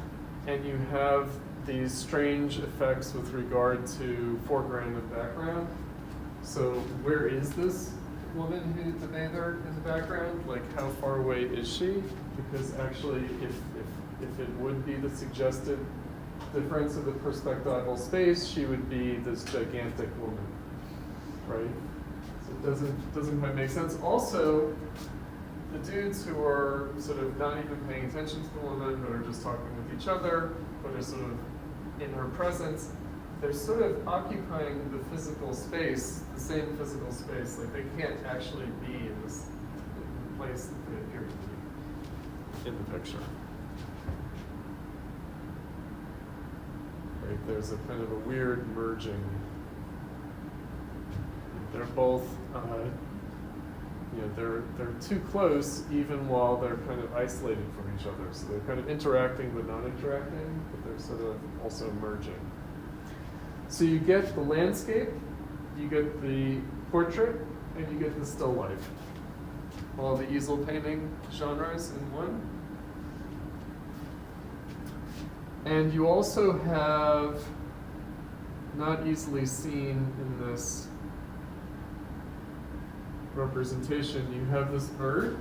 and you have these strange effects with regard to foreground and background. So where is this woman who's the bather in the background? Like, how far away is she? Because actually, if it would be the suggested difference of the perspectival space, she would be this gigantic woman, right? So it doesn't quite make sense. Also, the dudes who are sort of not even paying attention to the woman, but are just talking with each other, but are sort of in her presence, they're sort of occupying the physical space, the same physical space. Like, they can't actually be in this place that they appear to be in the picture. Right, there's a kind of a weird merging. They're both, they're too close even while they're kind of isolated from each other. So they're kind of interacting but not interacting, but they're sort of also merging. So you get the landscape, you get the portrait, and you get the still life. All the easel painting genres in one. And you also have, not easily seen in this representation, you have this bird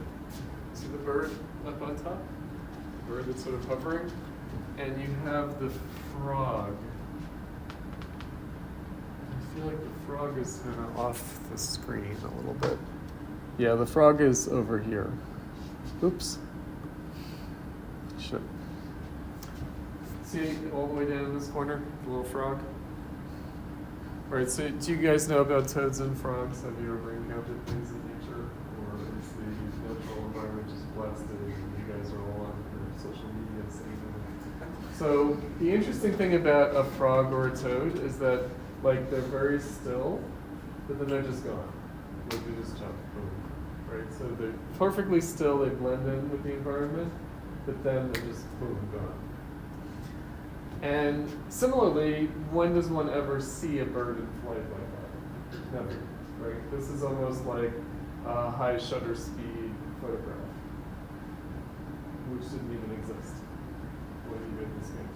See the bird up on top? The bird that's sort of hovering. And you have the frog. I feel like the frog is kind of off the screen a little bit. Yeah, the frog is over here. Oops. Shit. See all the way down in this corner, the little frog? All right, so do you guys know about toads and frogs? Have you ever encountered things in nature? Or is the natural environment just blasted and you guys are all on your social media saying that? So the interesting thing about a frog or a toad is that like they're very still, but then they're just gone. Like they just jump, boom. Right? So they're perfectly still, they blend in with the environment, but then they're just boom, gone. And similarly, when does one ever see a bird in flight like that? Never, right? This is almost like a high shutter speed photograph, which didn't even exist when you made this painting.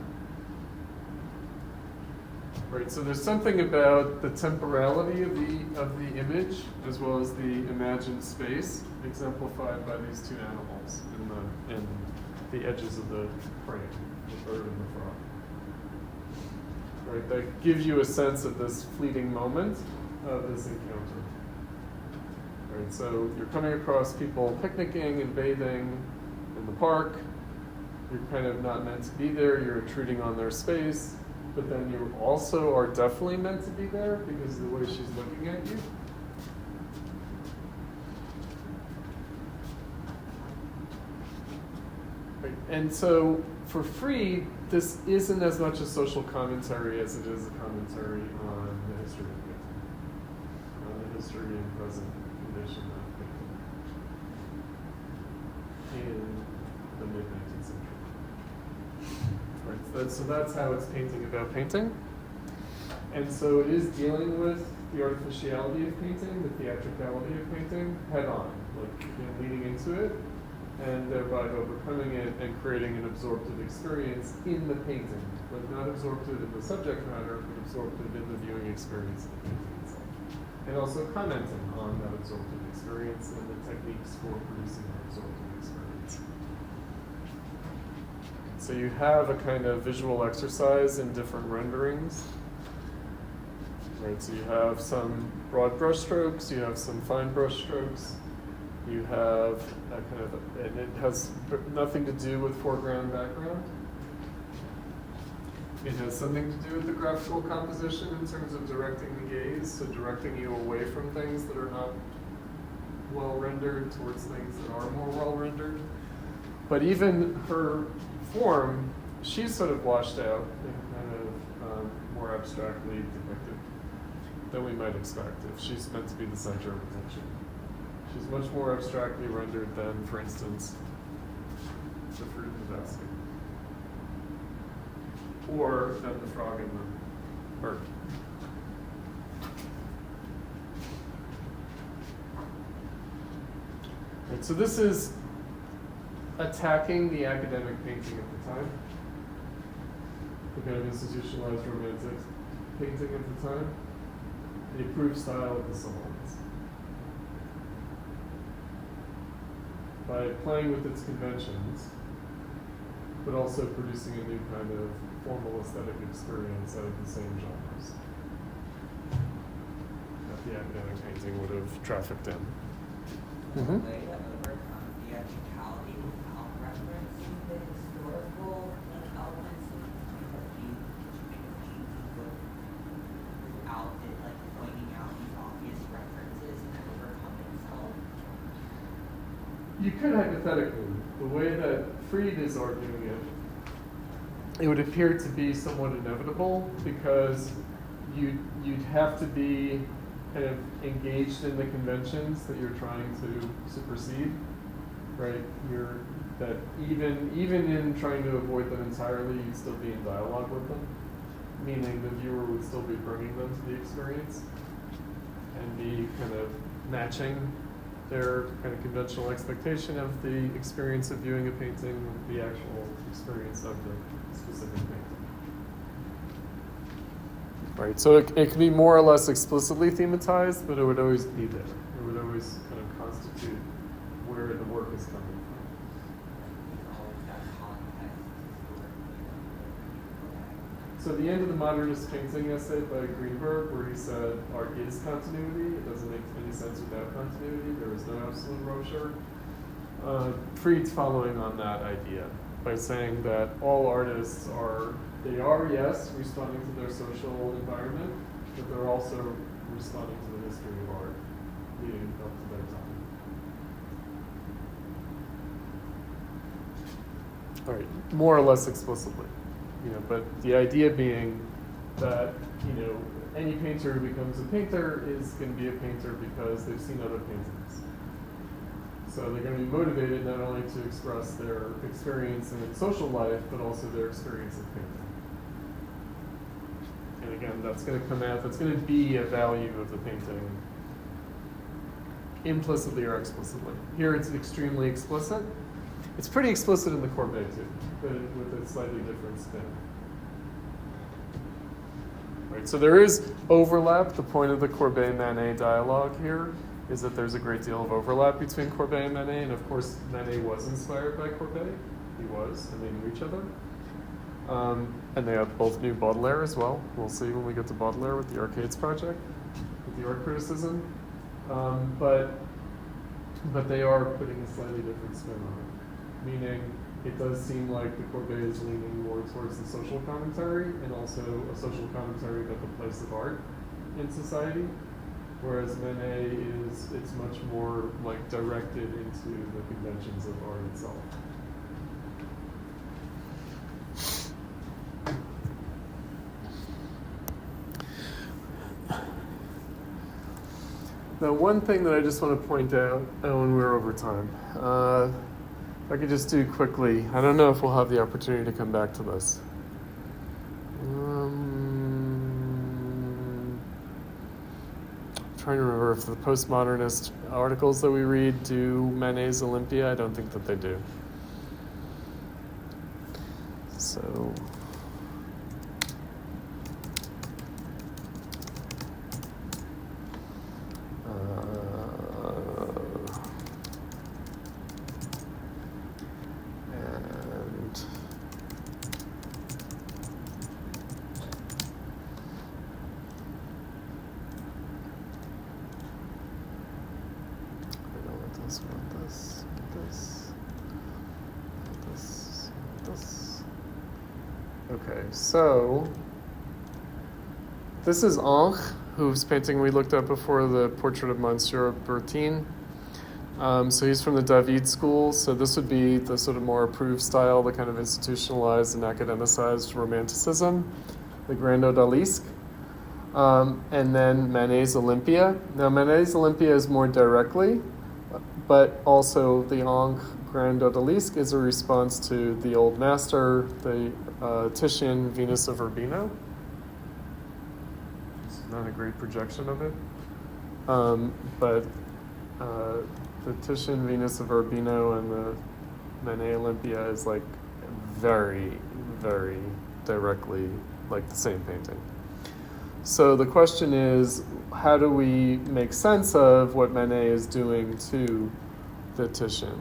Right, so there's something about the temporality of the image as well as the imagined space exemplified by these two animals in the edges of the frame, the bird and the frog. Right, that gives you a sense of this fleeting moment of this encounter. Right, so you're coming across people picnicking and bathing in the park. You're kind of not meant to be there. You're intruding on their space. But then you also are definitely meant to be there because of the way she's looking at you. Right. And so for Freid, this isn't as much a social commentary as it is a commentary on the history of painting, on the history and present condition of painting in the mid-19th century. Right, so that's how it's painting about painting. And so it is dealing with the artificiality of painting, the theatricality of painting, head on, like leaning into it, and thereby overcoming it and creating an absorptive experience in the painting. But not absorptive in the subject matter, but absorptive in the viewing experience of the painting itself. And also commenting on that absorptive experience and the techniques for producing that absorptive experience. So you have a kind of visual exercise in different renderings. Right, so you have some broad brush strokes, you have some fine brush strokes, you have a kind of, and it has nothing to do with foreground, background. It has something to do with the graphical composition in terms of directing the gaze, so directing you away from things that are not well rendered towards things that are more well rendered. But even her form, she's sort of washed out and kind of more abstractly depicted than we might expect if she's meant to be the center of attention. She's much more abstractly rendered than, for instance, the fruit in the basket. Or than the frog in the bird. Right, so this is attacking the academic painting at the time, the kind of institutionalized romantic painting at the time, the approved style of the salons. By playing with its conventions, but also producing a new kind of formal aesthetic experience out of the same genres that the academic painting would have trafficked in. Mm-hmm. Theatricality without referencing the historical elements without it like pointing out these obvious references and overcome itself. You could hypothetically, the way that Freid is arguing it, it would appear to be somewhat inevitable because you'd have to be kind of engaged in the conventions that you're trying to supersede, right? That even in trying to avoid them entirely, you'd still be in dialogue with them, meaning the viewer would still be bringing them to the experience and be kind of matching their kind of conventional expectation of the experience of viewing a painting with the actual experience of the specific painting. Right, so it can be more or less explicitly thematized, but it would always be there. It would always kind of constitute where the work is coming from. It's always got context historically. So the end of the modernist painting essay by Greenberg, where he said art is continuity, it doesn't make any sense without continuity, there is no absolute rupture. Freid's following on that idea by saying that all artists are, yes, responding to their social environment, but they're also responding to the history of art leading up to their time. All right, more or less explicitly, but the idea being that, any painter who becomes a painter is going to be a painter because they've seen other paintings. So they're going to be motivated not only to express their experience in social life, but also their experience of painting. And again, that's going to come out, that's going to be a value of the painting, implicitly or explicitly. Here it's extremely explicit. It's pretty explicit in the Courbet too, but with a slightly different spin. Right, so there is overlap. The point of the Courbet-Manet dialogue here is that there's a great deal of overlap between Courbet and Manet, and of course Manet was inspired by Courbet. He was, and they knew each other. And they both knew Baudelaire as well. We'll see when we get to Baudelaire with the Arcades project, with the art criticism. But they are putting a slightly different spin on it, meaning it does seem like the Courbet is leaning more towards the social commentary and also a social commentary about the place of art in society. Whereas Manet it's much more like directed into the conventions of art itself. Now, one thing that I just want to point out, when we're over time, if I could just do quickly, I don't know if we'll have the opportunity to come back to this. Trying to remember if the postmodernist articles that we read do Manet's Olympia. I don't think that they do. So, so this is Ankh, whose painting we looked at before, the portrait of Monsieur Bertin. So he's from the David school, so this would be the sort of more approved style, the kind of institutionalized and academicized romanticism, the Grand Odalisque. And then Manet's Olympia. Now Manet's Olympia is more directly, but also the Ankh Grand Odalisque is a response to the old master, the Titian Venus of Urbino. It's not a great projection of it, but the Titian Venus of Urbino and the Manet Olympia is like very, very directly like the same painting. So the question is, how do we make sense of what Manet is doing to the Titian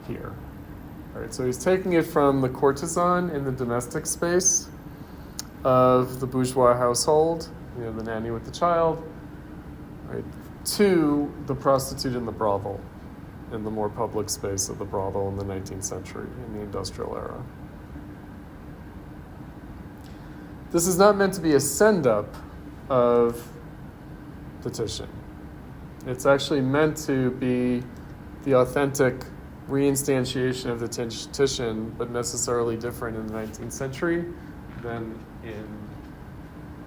here? All right, so he's taking it from the courtesan in the domestic space of the bourgeois household, the nanny with the child, right, to the prostitute in the brothel, in the more public space of the brothel in the 19th century, in the industrial era. This is not meant to be a send-up of the Titian. It's actually meant to be the authentic reinstantiation of the Titian, but necessarily different in the 19th century than in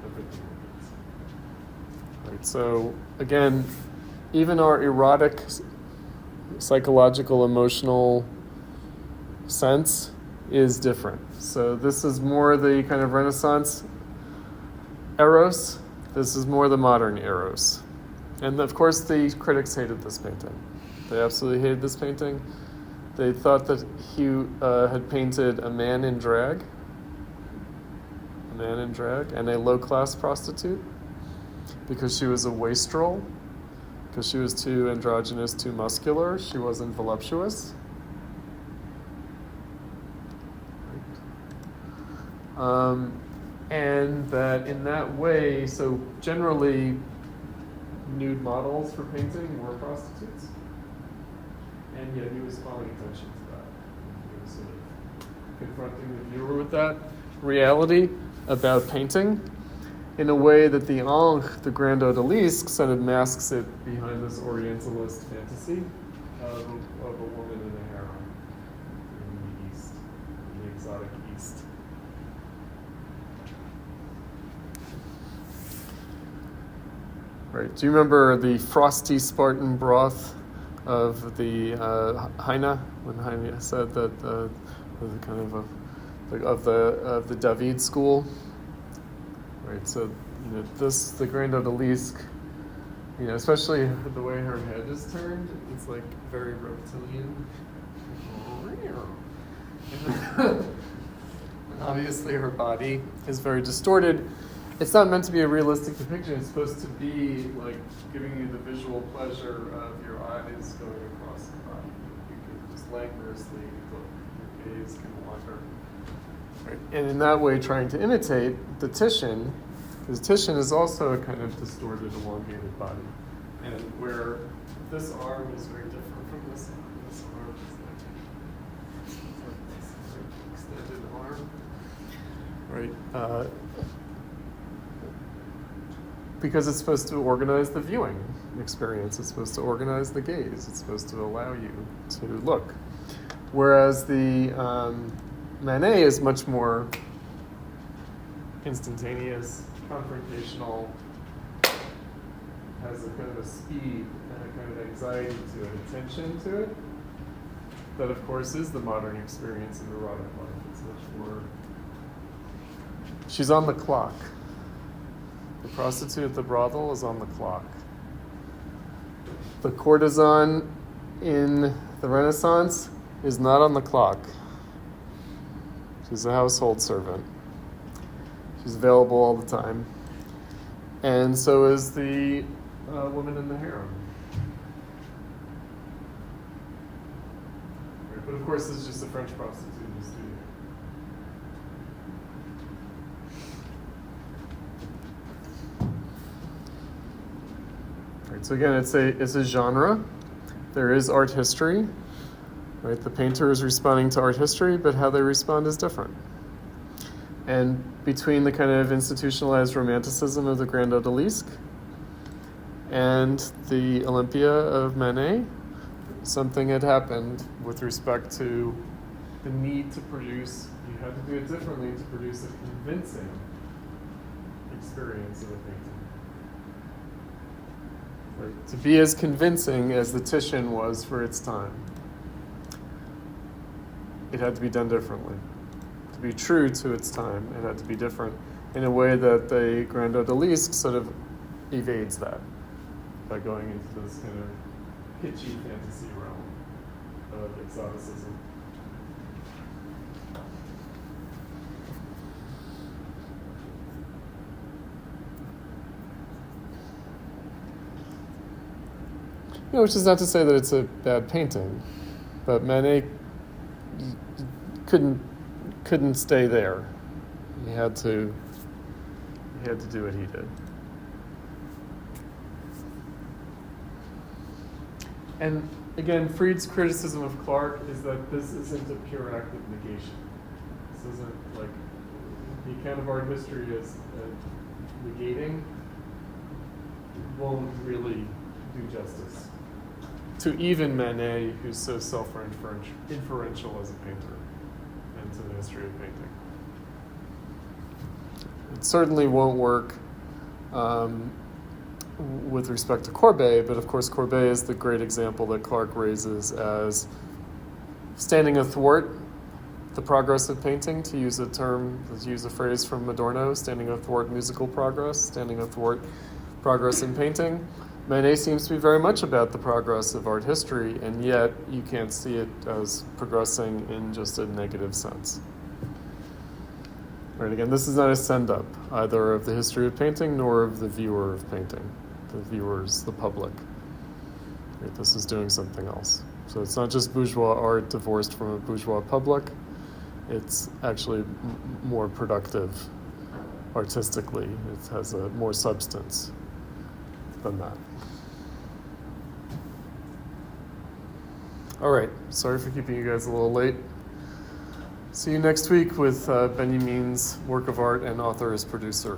the 1500s. Right, so again, even our erotic, psychological, emotional sense is different. So this is more the kind of Renaissance eros. This is more the modern eros. And of course the critics hated this painting. They absolutely hated this painting. They thought that he had painted a man in drag and a low-class prostitute because she was a wastrel, because she was too androgynous, too muscular. She wasn't voluptuous. And that in that way, so generally nude models for painting were prostitutes. And yet he was calling attention to that. He was sort of confronting the viewer with that reality about painting in a way that the Ancre, the Grand Odalisque, sort of masks it behind this Orientalist fantasy of a woman in a harem in the East, in the exotic East. Right. Do you remember the frosty Spartan broth of the Heine, when Heine said that the kind of the David school? Right. So the Grand Odalisque, especially the way her head is turned, it's like very reptilian. Obviously, her body is very distorted. It's not meant to be a realistic depiction. It's supposed to be like giving you the visual pleasure of your eyes going across the body. You can just languorously look. Your gaze can wander. Right. And in that way, trying to imitate the Titian, because Titian is also a kind of distorted, elongated body. And where this arm is very different from this arm. This arm is like this extended arm. Right. Because it's supposed to organize the viewing experience. It's supposed to organize the gaze. It's supposed to allow you to look. Whereas the Manet is much more instantaneous, confrontational, has a kind of a speed and a kind of anxiety to it, a tension to it. That, of course, is the modern experience of erotic life. It's much more... She's on the clock. The prostitute at the brothel is on the clock. The courtesan in the Renaissance is not on the clock. She's a household servant. She's available all the time. And so is the woman in the harem. Right, but of course, it's just a French prostitute in the studio. Right, so again, it's a genre. There is art history. Right, the painter is responding to art history, but how they respond is different. And between the kind of institutionalized romanticism of the Grand Odalisque and the Olympia of Manet, something had happened with respect to the need to produce, you had to do it differently to produce a convincing experience of a painting. Right? To be as convincing as the Titian was for its time, it had to be done differently. To be true to its time, it had to be different in a way that the Grand Odalisque sort of evades that by going into this kind of kitschy fantasy realm of exoticism. Which is not to say that it's a bad painting, but Manet couldn't stay there. He had to do what he did. And again, Freid's criticism of Clark is that this isn't a pure act of negation. This isn't like the account of art history as negating won't really do justice to even Manet, who's so self-inferential as a painter, and to the history of painting. It certainly won't work with respect to Courbet, but of course Courbet is the great example that Clark raises as standing athwart the progress of painting, to use a phrase from Adorno, standing athwart musical progress, standing athwart progress in painting. Manet seems to be very much about the progress of art history, and yet you can't see it as progressing in just a negative sense. Right, again, this is not a send-up, either of the history of painting nor of the viewer of painting, the viewers, the public. Right? This is doing something else. So it's not just bourgeois art divorced from a bourgeois public. It's actually more productive artistically. It has a more substance than that. All right, sorry for keeping you guys a little late. See you next week with Benjamin's work of art and author as producer.